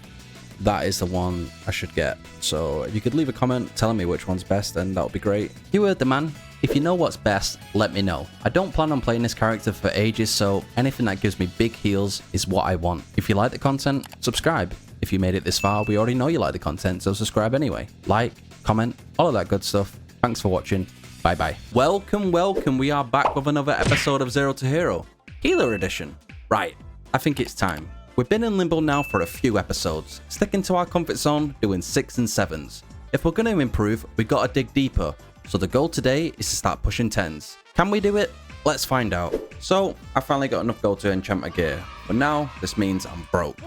that is the one I should get. So if you could leave a comment telling me which one's best, then that would be great. You heard the man. If you know what's best, let me know. I don't plan on playing this character for ages, so anything that gives me big heals is what I want. If you like the content, subscribe. If you made it this far, we already know you like the content, so subscribe anyway. Like, comment, all of that good stuff. Thanks for watching. Bye bye. Welcome, welcome. We are back with another episode of Zero to Hero. Healer Edition. Right, I think it's time. We've been in limbo now for a few episodes, sticking to our comfort zone, doing 6s and 7s. If we're going to improve, we got to dig deeper, so the goal today is to start pushing 10s. Can we do it? Let's find out. So, I finally got enough gold to enchant my gear, but now this means I'm broke.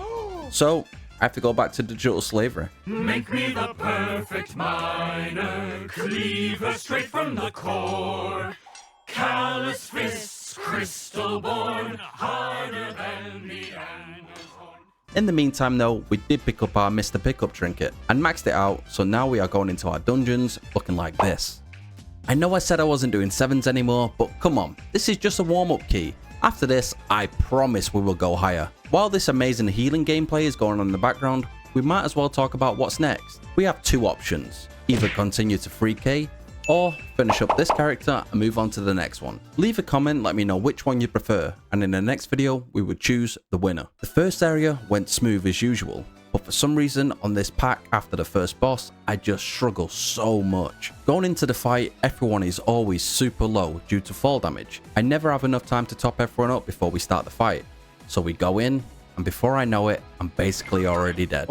So, I have to go back to digital slavery. Make me the perfect miner, cleaver straight from the core. Callous fists, crystal born, harder than the angel's horn. In the meantime though, we did pick up our Mr. Pickup trinket and maxed it out, so now we are going into our dungeons looking like this. I know I said I wasn't doing 7s anymore, but come on, this is just a warm-up key. After this, I promise we will go higher. While this amazing healing gameplay is going on in the background, we might as well talk about what's next. We have 2 options, either continue to 3k, or finish up this character and move on to the next one. Leave a comment, let me know which one you prefer, and in the next video we would choose the winner. The first area went smooth as usual, but for some reason on this pack after the first boss, I just struggle so much. Going into the fight, everyone is always super low due to fall damage. I never have enough time to top everyone up before we start the fight. So we go in, and before I know it, I'm basically already dead.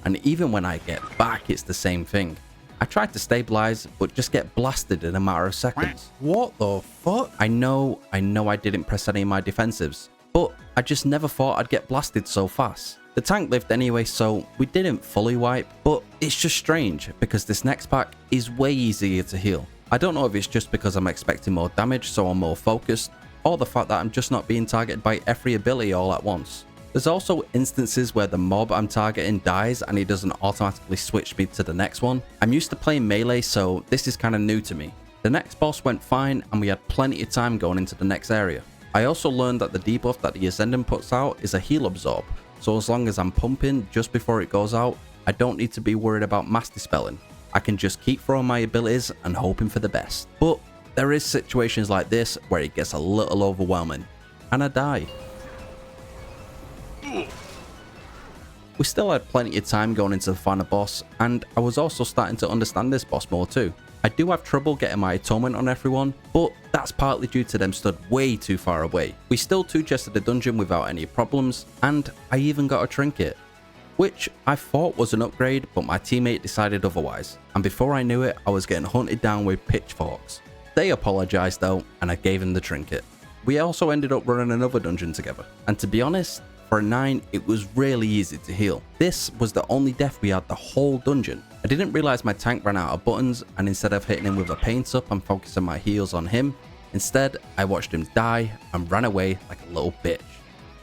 And even when I get back, it's the same thing. I tried to stabilize, but just get blasted in a matter of seconds. What the fuck? I know I didn't press any of my defensives, but I just never thought I'd get blasted so fast. The tank lived anyway, so we didn't fully wipe, but it's just strange because this next pack is way easier to heal. I don't know if it's just because I'm expecting more damage, so I'm more focused, or the fact that I'm just not being targeted by every ability all at once. There's also instances where the mob I'm targeting dies and it doesn't automatically switch me to the next one. I'm used to playing melee, so this is kind of new to me. The next boss went fine and we had plenty of time going into the next area. I also learned that the debuff that the Ascendant puts out is a heal absorb, so as long as I'm pumping just before it goes out, I don't need to be worried about mass dispelling. I can just keep throwing my abilities and hoping for the best. But there is situations like this where it gets a little overwhelming, and I die. We still had plenty of time going into the final boss, and I was also starting to understand this boss more too. I do have trouble getting my atonement on everyone, but that's partly due to them stood way too far away. We still 2-chested the dungeon without any problems, and I even got a trinket, which I thought was an upgrade, but my teammate decided otherwise, and before I knew it, I was getting hunted down with pitchforks. They apologized though, and I gave him the trinket. we also ended up running another dungeon together. And to be honest, for a 9, it was really easy to heal. This was the only death we had the whole dungeon. I didn't realize my tank ran out of buttons, and instead of hitting him with a paint up and focusing my heals on him, instead I watched him die and ran away like a little bitch.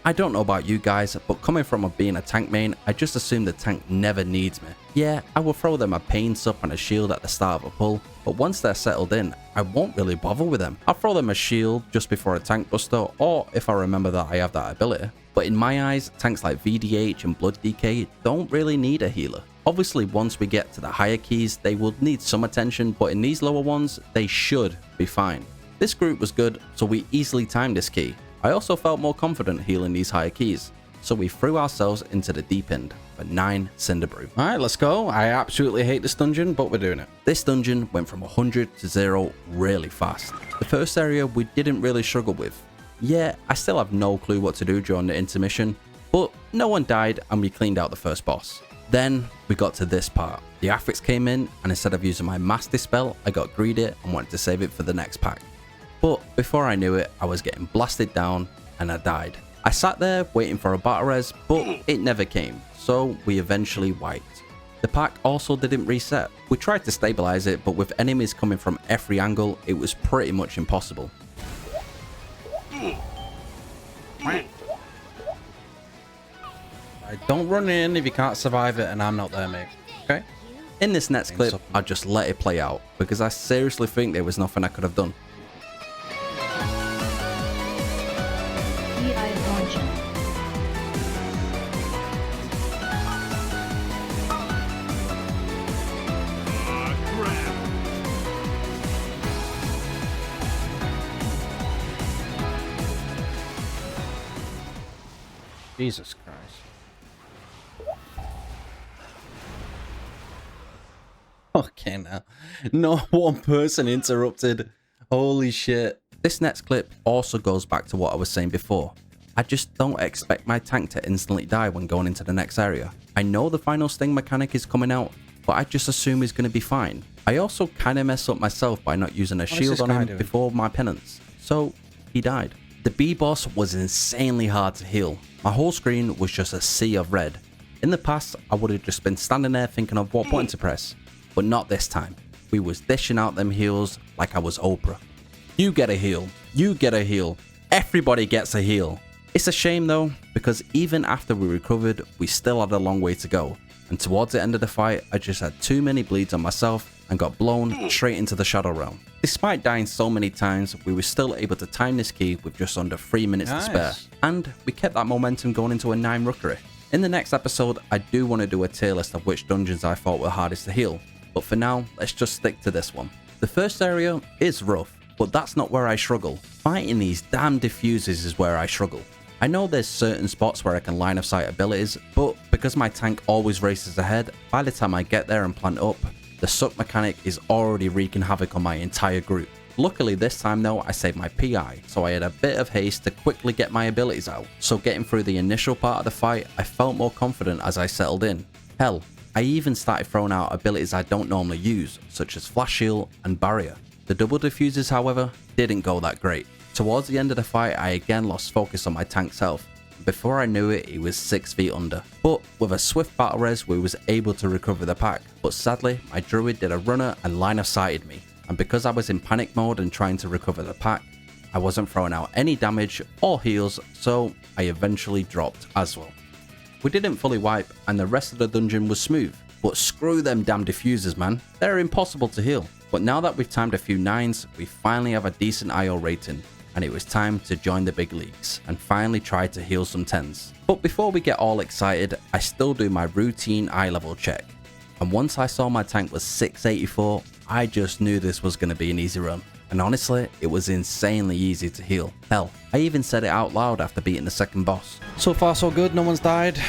I don't know about you guys, but coming from being a tank main, I just assume the tank never needs me. Yeah, I will throw them a paint up and a shield at the start of a pull, but once they're settled in, I won't really bother with them. I'll throw them a shield just before a tank buster, or if I remember that I have that ability. But in my eyes, tanks like VDH and Blood DK don't really need a healer. Obviously, once we get to the higher keys, they will need some attention, but in these lower ones, they should be fine. This group was good, so we easily timed this key. I also felt more confident healing these higher keys, so we threw ourselves into the deep end for 9 Cinder Brew. Alright, let's go. I absolutely hate this dungeon, but we're doing it. This dungeon went from 100 to 0 really fast. The first area we didn't really struggle with. Yeah, I still have no clue what to do during the intermission, but no one died and we cleaned out the first boss. Then we got to this part. The Africs came in, and instead of using my Mass Dispel, I got greedy and wanted to save it for the next pack. But before I knew it, I was getting blasted down and I died. I sat there waiting for a battle res, but it never came, so we eventually wiped. The pack also didn't reset. We tried to stabilize it, but with enemies coming from every angle, it was pretty much impossible. Don't run in if you can't survive it and I'm not there, mate. Okay? In this next clip, I just let it play out, because I seriously think there was nothing I could have done. Jesus Christ. Okay, now. No one person interrupted. Holy shit. This next clip also goes back to what I was saying before. I just don't expect my tank to instantly die when going into the next area. I know the final sting mechanic is coming out, but I just assume he's going to be fine. I also kind of messed up myself by not using a shield on him before my penance, so he died. The B boss was insanely hard to heal. My whole screen was just a sea of red. In the past, I would have just been standing there thinking of what button to press, but not this time. We was dishing out them heals like I was Oprah. You get a heal, you get a heal, everybody gets a heal. It's a shame though, because even after we recovered, we still had a long way to go. And towards the end of the fight, I just had too many bleeds on myself and got blown straight into the Shadow Realm. Despite dying so many times, we were still able to time this key with just under 3 minutes to spare. And we kept that momentum going into a 9 rookery. In the next episode, I do want to do a tier list of which dungeons I thought were hardest to heal. But for now, let's just stick to this one. The first area is rough, but that's not where I struggle. Fighting these damn diffusers is where I struggle. I know there's certain spots where I can line of sight abilities, but because my tank always races ahead, by the time I get there and plant up, the suck mechanic is already wreaking havoc on my entire group. Luckily this time though, I saved my PI, so I had a bit of haste to quickly get my abilities out. So getting through the initial part of the fight, I felt more confident as I settled in. Hell, I even started throwing out abilities I don't normally use, such as Flash Shield and Barrier. The double diffusers, however, didn't go that great. Towards the end of the fight, I again lost focus on my tank's health. Before I knew it, he was 6 feet under. But with a swift battle res, we was able to recover the pack. But sadly, my druid did a runner and line of sighted me. And because I was in panic mode and trying to recover the pack, I wasn't throwing out any damage or heals, so I eventually dropped as well. We didn't fully wipe, and the rest of the dungeon was smooth. But screw them damn diffusers, man. They're impossible to heal. But now that we've timed a few 9s, we finally have a decent IO rating. And it was time to join the big leagues and finally try to heal some 10s. But before we get all excited, I still do my routine eye level check. And once I saw my tank was 684, I just knew this was going to be an easy run. And honestly, it was insanely easy to heal. Hell, I even said it out loud after beating the second boss. So far so good, no one's died.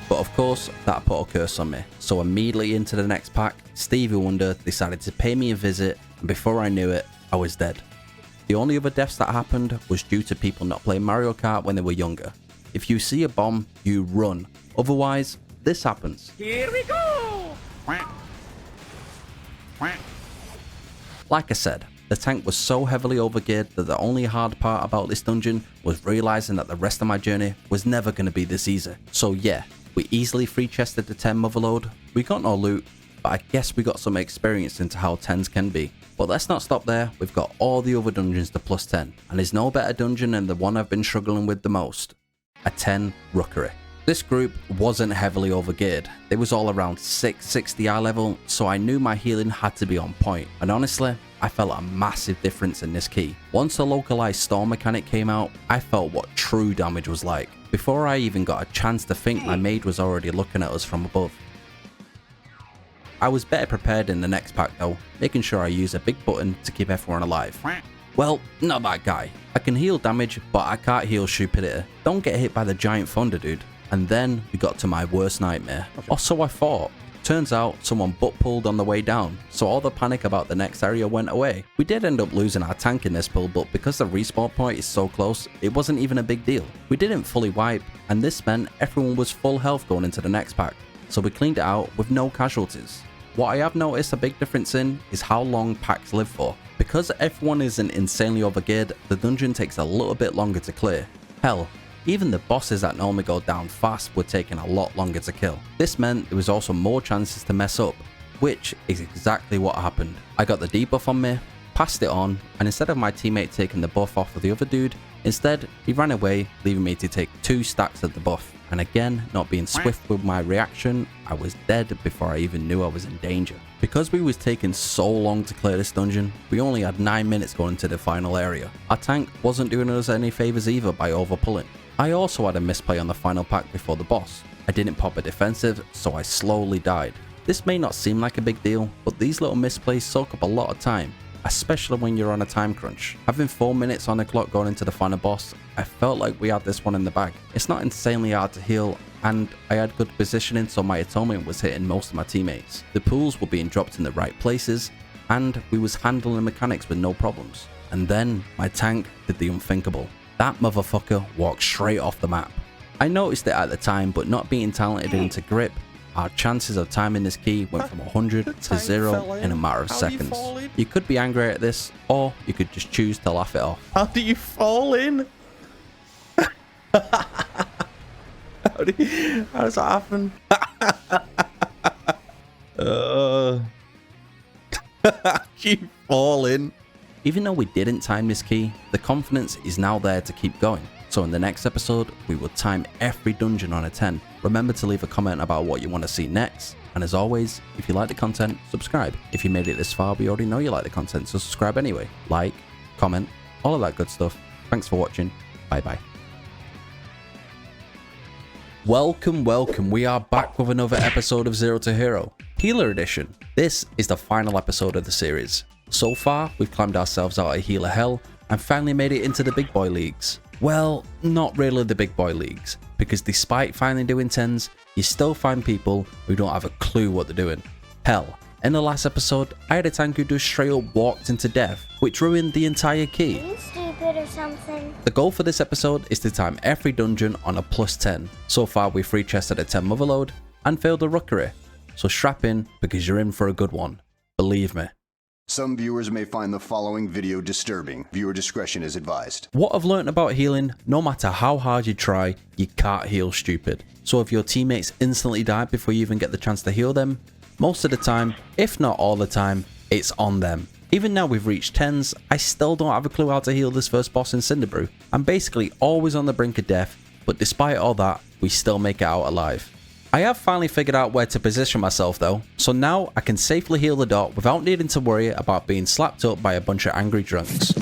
But of course, that put a curse on me. So immediately into the next pack, Stevie Wonder decided to pay me a visit, and before I knew it, I was dead. The only other deaths that happened was due to people not playing Mario Kart when they were younger. If you see a bomb, you run. Otherwise, this happens. Here we go! Like I said, The tank was so heavily overgeared that the only hard part about this dungeon was realizing that the rest of my journey was never going to be this easy. So yeah, we easily free chested the 10 motherload, we got no loot, but I guess we got some experience into how 10s can be. But let's not stop there, we've got all the other dungeons to plus 10, and there's no better dungeon than the one I've been struggling with the most, a 10 rookery. This group wasn't heavily overgeared, they was all around 660 eye level, so I knew my healing had to be on point, and honestly, I felt a massive difference in this key. Once the localized storm mechanic came out, I felt what true damage was like. Before I even got a chance to think, my maid was already looking at us from above. I was better prepared in the next pack though, making sure I use a big button to keep everyone alive. Well, not that guy. I can heal damage, but I can't heal stupidity. Don't get hit by the giant thunder, dude. And then we got to my worst nightmare. Or so I thought. Turns out someone butt pulled on the way down, so all the panic about the next area went away. We did end up losing our tank in this pull, but because the respawn point is so close, it wasn't even a big deal. We didn't fully wipe, and this meant everyone was full health going into the next pack, so we cleaned it out with no casualties. What I have noticed a big difference in is how long packs live for. Because everyone isn't insanely overgeared, the dungeon takes a little bit longer to clear. Hell, even the bosses that normally go down fast were taking a lot longer to kill. This meant there was also more chances to mess up, which is exactly what happened. I got the debuff on me, passed it on, and instead of my teammate taking the buff off of the other dude, instead he ran away, leaving me to take 2 stacks of the buff. And again, not being swift with my reaction, I was dead before I even knew I was in danger. Because we was taking so long to clear this dungeon, we only had 9 minutes going to the final area. Our tank wasn't doing us any favours either by overpulling. I also had a misplay on the final pack before the boss. I didn't pop a defensive, so I slowly died. This may not seem like a big deal, but these little misplays soak up a lot of time, especially when you're on a time crunch. Having 4 minutes on the clock going into the final boss, I felt like we had this one in the bag. It's not insanely hard to heal, and I had good positioning, so my atonement was hitting most of my teammates. The pools were being dropped in the right places, and we was handling mechanics with no problems. And then my tank did the unthinkable. That motherfucker walked straight off the map. I noticed it at the time, but not being talented into grip, our chances of timing this key went from 100 to 0 in a matter of seconds. You could be angry at this, or you could just choose to laugh it off. How do you fall in? How does that happen? You fall in. Even though we didn't time this key, the confidence is now there to keep going. So in the next episode, we will time every dungeon on a 10. Remember to leave a comment about what you want to see next. And as always, if you like the content, subscribe. If you made it this far, we already know you like the content, so subscribe anyway. Like, comment, all of that good stuff. Thanks for watching. Bye bye. Welcome, we are back with another episode of Zero to Hero, Healer Edition. This is the final episode of the series. So far, we've climbed ourselves out of Healer Hell and finally made it into the big boy leagues. Well, not really the big boy leagues, because despite finally doing 10s, you still find people who don't have a clue what they're doing. Hell, in the last episode, I had a tank who just straight up walked into death, which ruined the entire key. Are you stupid or something? The goal for this episode is to time every dungeon on a plus 10. So far, we've free chested a 10 motherload and failed a rookery. So strap in, because you're in for a good one. Believe me. Some viewers may find the following video disturbing. Viewer discretion is advised. What I've learned about healing, no matter how hard you try, you can't heal stupid. So if your teammates instantly die before you even get the chance to heal them, most of the time, if not all the time, it's on them. Even now we've reached 10s, I still don't have a clue how to heal this first boss in Cinderbrew. I'm basically always on the brink of death, but despite all that, we still make it out alive. I have finally figured out where to position myself though, so now I can safely heal the dot without needing to worry about being slapped up by a bunch of angry drunks.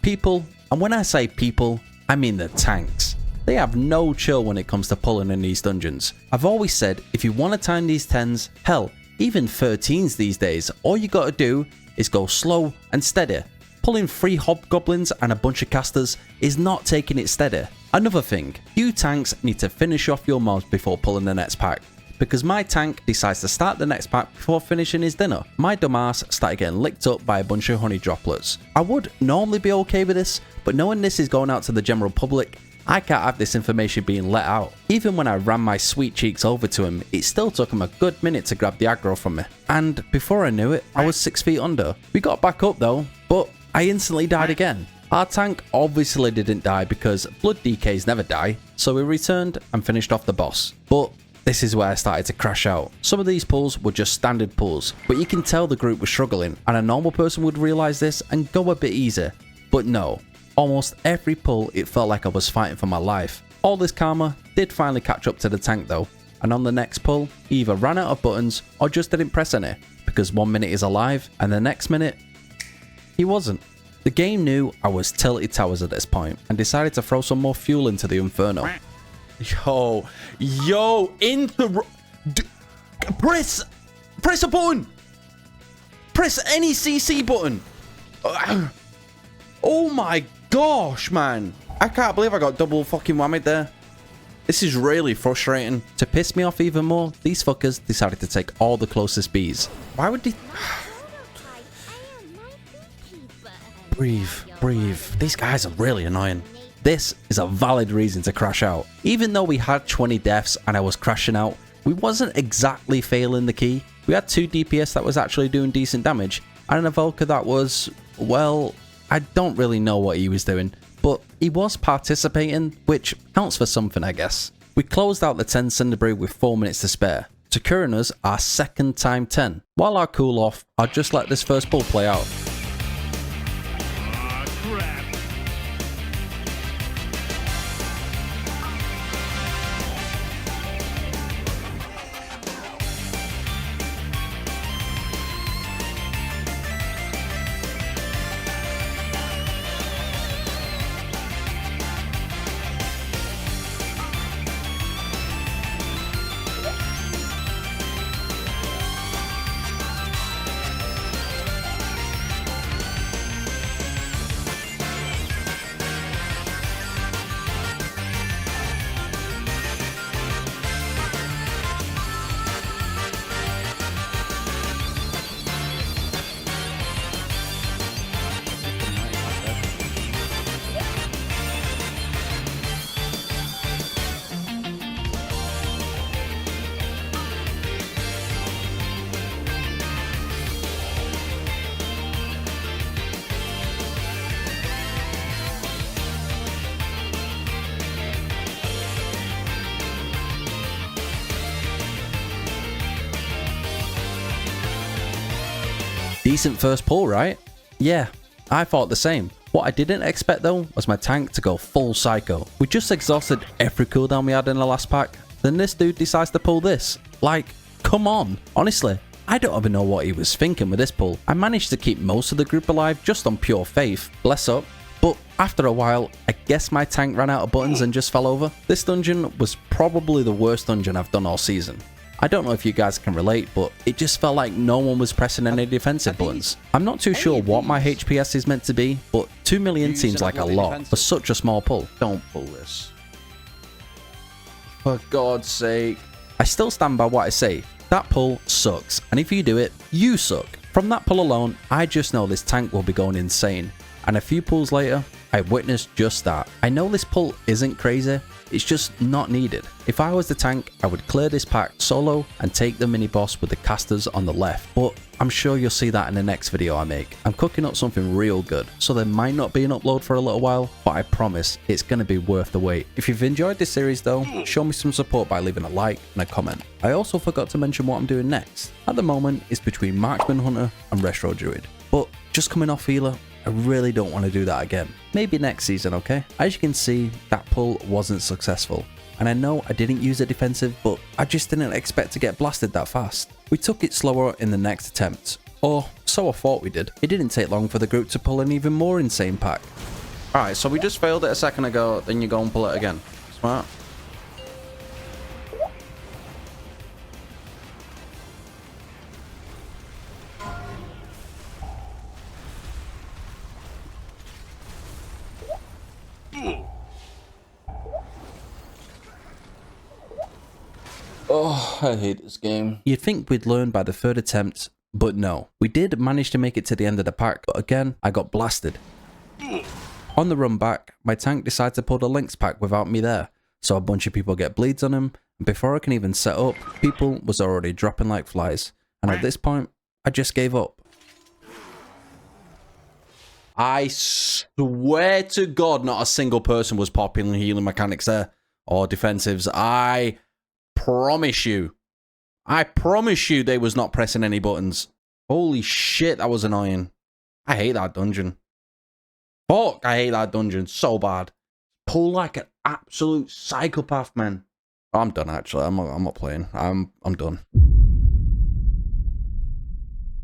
People, and when I say people, I mean the tanks. They have no chill when it comes to pulling in these dungeons. I've always said, if you want to time these 10s, hell, even 13s these days, all you gotta do is go slow and steady. Pulling 3 hobgoblins and a bunch of casters is not taking it steady. Another thing, you tanks need to finish off your mobs before pulling the next pack, because my tank decides to start the next pack before finishing his dinner. My dumbass started getting licked up by a bunch of honey droplets. I would normally be okay with this, but knowing this is going out to the general public, I can't have this information being let out. Even when I ran my sweet cheeks over to him, it still took him a good minute to grab the aggro from me. And before I knew it, I was 6 feet under. We got back up though, but I instantly died again. Our tank obviously didn't die because blood DKs never die, so we returned and finished off the boss. But this is where I started to crash out. Some of these pulls were just standard pulls, but you can tell the group was struggling, and a normal person would realise this and go a bit easier. But no, almost every pull it felt like I was fighting for my life. All this karma did finally catch up to the tank though, and on the next pull, he either ran out of buttons or just didn't press any, because 1 minute he's alive and the next minute, he wasn't. The game knew I was tilted towers at this point and decided to throw some more fuel into the inferno. Yo, press a button. Press any CC button. Oh my gosh, man. I can't believe I got double fucking whammied there. This is really frustrating. To piss me off even more, these fuckers decided to take all the closest bees. Why would they... Breathe. These guys are really annoying. This is a valid reason to crash out. Even though we had 20 deaths and I was crashing out, we wasn't exactly failing the key. We had 2 DPS that was actually doing decent damage, and an Evoker that was, well, I don't really know what he was doing, but he was participating, which counts for something, I guess. We closed out the 10 Cinderbrew with 4 minutes to spare, securing us our second time 10. While I cool off, I'll just let this first pull play out. Decent first pull, right? Yeah, I thought the same. What I didn't expect though was my tank to go full psycho. We just exhausted every cooldown we had in the last pack. Then this dude decides to pull this. Like, come on. Honestly, I don't even know what he was thinking with this pull. I managed to keep most of the group alive just on pure faith. Bless up. But after a while, I guess my tank ran out of buttons and just fell over. This dungeon was probably the worst dungeon I've done all season. I don't know if you guys can relate, but it just felt like no one was pressing any defensive buttons. I'm not too sure what my HPS is meant to be, but 2 million seems like a lot for such a small pull. Don't pull this. For God's sake. I still stand by what I say. That pull sucks, and if you do it, you suck. From that pull alone, I just know this tank will be going insane. And a few pulls later, I witnessed just that. I know this pull isn't crazy, it's just not needed. If I was the tank, I would clear this pack solo and take the mini boss with the casters on the left, but I'm sure you'll see that in the next video I make. I'm cooking up something real good, so there might not be an upload for a little while, but I promise it's going to be worth the wait. If you've enjoyed this series though, show me some support by leaving a like and a comment. I also forgot to mention what I'm doing next. At the moment, it's between Marksman Hunter and Retro Druid, but just coming off healer, I really don't want to do that again. Maybe next season, okay? As you can see, that pull wasn't successful. And I know I didn't use a defensive, but I just didn't expect to get blasted that fast. We took it slower in the next attempt. Or so I thought we did. It didn't take long for the group to pull an even more insane pack. Alright, so we just failed it a second ago, then you go and pull it again. Smart. Oh, I hate this game. You'd think we'd learn by the third attempt, but no. We did manage to make it to the end of the pack, but again, I got blasted. On the run back, my tank decides to pull the Lynx pack without me there, so a bunch of people get bleeds on him, and before I can even set up, people was already dropping like flies, and at this point, I just gave up. I swear to God, not a single person was popping healing mechanics there, or defensives. I promise you they was not pressing any buttons. Holy shit, that was annoying. I hate that dungeon. Fuck, I hate that dungeon so bad. Pull like an absolute psychopath, man. I'm done, actually. I'm not playing. I'm done.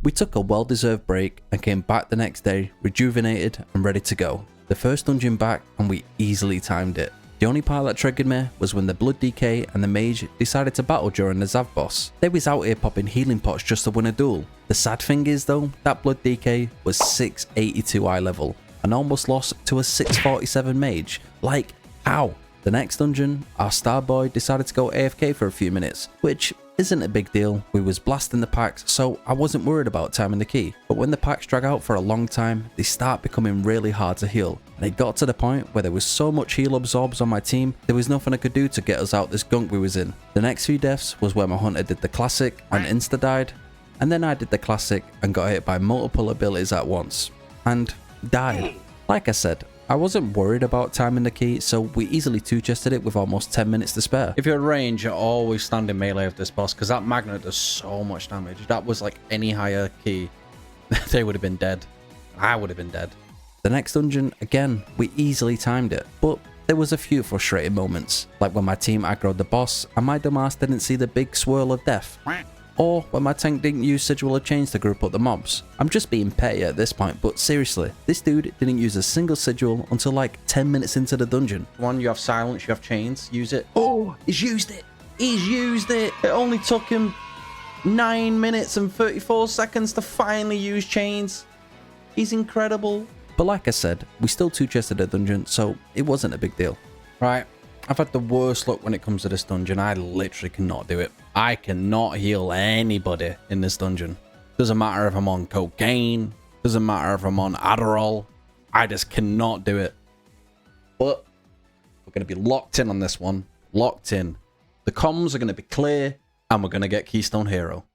We took a well-deserved break and came back the next day, rejuvenated and ready to go. The first dungeon back, and we easily timed it. The only part that triggered me was when the Blood DK and the Mage decided to battle during the Zav boss. They was out here popping healing pots just to win a duel. The sad thing is though, that Blood DK was 682 eye level and almost lost to a 647 Mage. Like, how? The next dungeon, our star boy decided to go AFK for a few minutes, which isn't a big deal. We was blasting the packs, so I wasn't worried about timing the key. But when the packs drag out for a long time, they start becoming really hard to heal. And it got to the point where there was so much heal absorbs on my team, there was nothing I could do to get us out this gunk we was in. The next few deaths was where my hunter did the classic and insta died, and then I did the classic and got hit by multiple abilities at once, and died. Like I said, I wasn't worried about timing the key, so we easily two-chested it with almost 10 minutes to spare. If you're at range, you're always standing melee of this boss, because that magnet does so much damage. That was like any higher key, they would have been dead. I would have been dead. The next dungeon, again, we easily timed it, but there was a few frustrating moments, like when my team aggroed the boss and my dumbass didn't see the big swirl of death. Or when my tank didn't use Sigil of Chains to group up the mobs. I'm just being petty at this point, but seriously, this dude didn't use a single Sigil until like 10 minutes into the dungeon. One, you have silence, you have chains, use it. Oh, he's used it. He's used it. It only took him 9 minutes and 34 seconds to finally use chains. He's incredible. But like I said, we still two-chested the dungeon, so it wasn't a big deal. Right, I've had the worst luck when it comes to this dungeon. I literally cannot do it. I cannot heal anybody in this dungeon. Doesn't matter if I'm on cocaine. Doesn't matter if I'm on Adderall. I just cannot do it. But we're going to be locked in on this one. Locked in. The comms are going to be clear, and we're going to get Keystone Hero.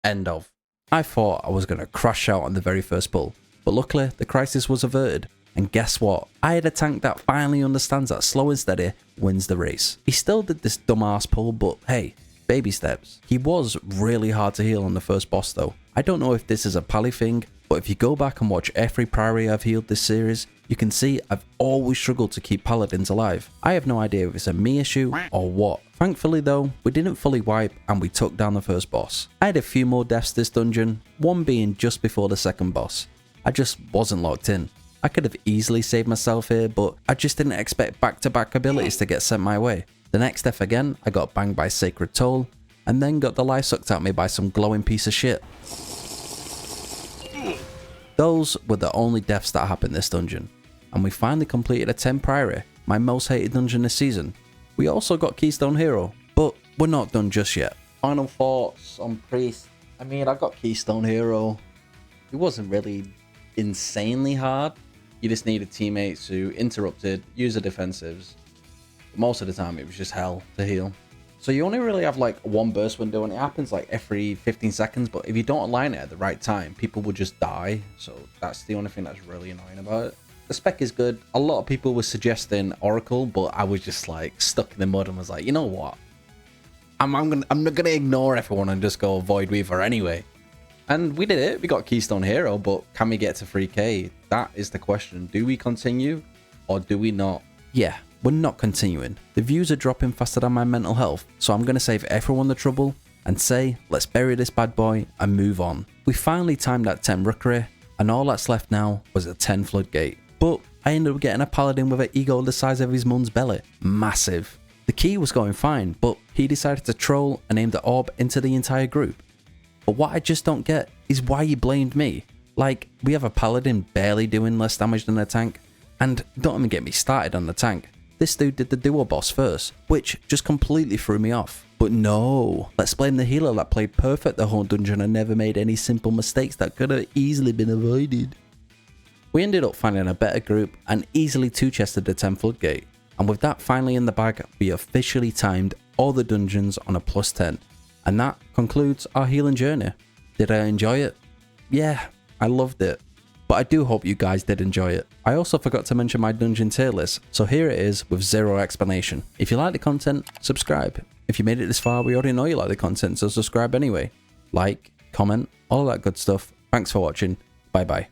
End of. I thought I was going to crash out on the very first pull, but luckily the crisis was averted. And guess what? I had a tank that finally understands that slow and steady wins the race. He still did this dumbass pull, but hey, baby steps. He was really hard to heal on the first boss though. I don't know if this is a pally thing, but if you go back and watch every priory I've healed this series, you can see I've always struggled to keep paladins alive. I have no idea if it's a me issue or what. Thankfully though, we didn't fully wipe and we took down the first boss. I had a few more deaths this dungeon, one being just before the second boss. I just wasn't locked in. I could have easily saved myself here, but I just didn't expect back-to-back abilities to get sent my way. The next death again, I got banged by Sacred Toll, and then got the life sucked out of me by some glowing piece of shit. Those were the only deaths that happened this dungeon, and we finally completed a 10 Priory, my most hated dungeon this season. We also got Keystone Hero, but we're not done just yet. Final thoughts on Priest. I mean, I got Keystone Hero. It wasn't really insanely hard. You just needed teammates who interrupted, used the defensives. But most of the time it was just hell to heal. So you only really have like one burst window, and it happens like every 15 seconds, but if you don't align it at the right time, people will just die. So that's the only thing that's really annoying about it. The spec is good. A lot of people were suggesting Oracle, but I was just like stuck in the mud and was like, you know what? I'm not gonna ignore everyone and just go Void Weaver anyway. And we did it. We got Keystone Hero, but can we get to 3k? That is the question. Do we continue or do we not? Yeah, we're not continuing. The views are dropping faster than my mental health, so I'm going to save everyone the trouble and say, let's bury this bad boy and move on. We finally timed that 10 Rookery, and all that's left now was a 10 Floodgate. But I ended up getting a paladin with an ego the size of his mum's belly. Massive. The key was going fine, but he decided to troll and aim the orb into the entire group. But what I just don't get is why he blamed me. Like, we have a paladin barely doing less damage than a tank, and don't even get me started on the tank. This dude did the duo boss first, which just completely threw me off. But no, let's blame the healer that played perfect the whole dungeon and never made any simple mistakes that could have easily been avoided. We ended up finding a better group and easily 2-chested the 10 floodgate. And with that finally in the bag, we officially timed all the dungeons on a +10. And that concludes our healing journey. Did I enjoy it? Yeah, I loved it. But I do hope you guys did enjoy it. I also forgot to mention my dungeon tier list, so here it is with zero explanation. If you like the content, subscribe. If you made it this far, we already know you like the content, so subscribe anyway. Like, comment, all that good stuff. Thanks for watching. Bye bye.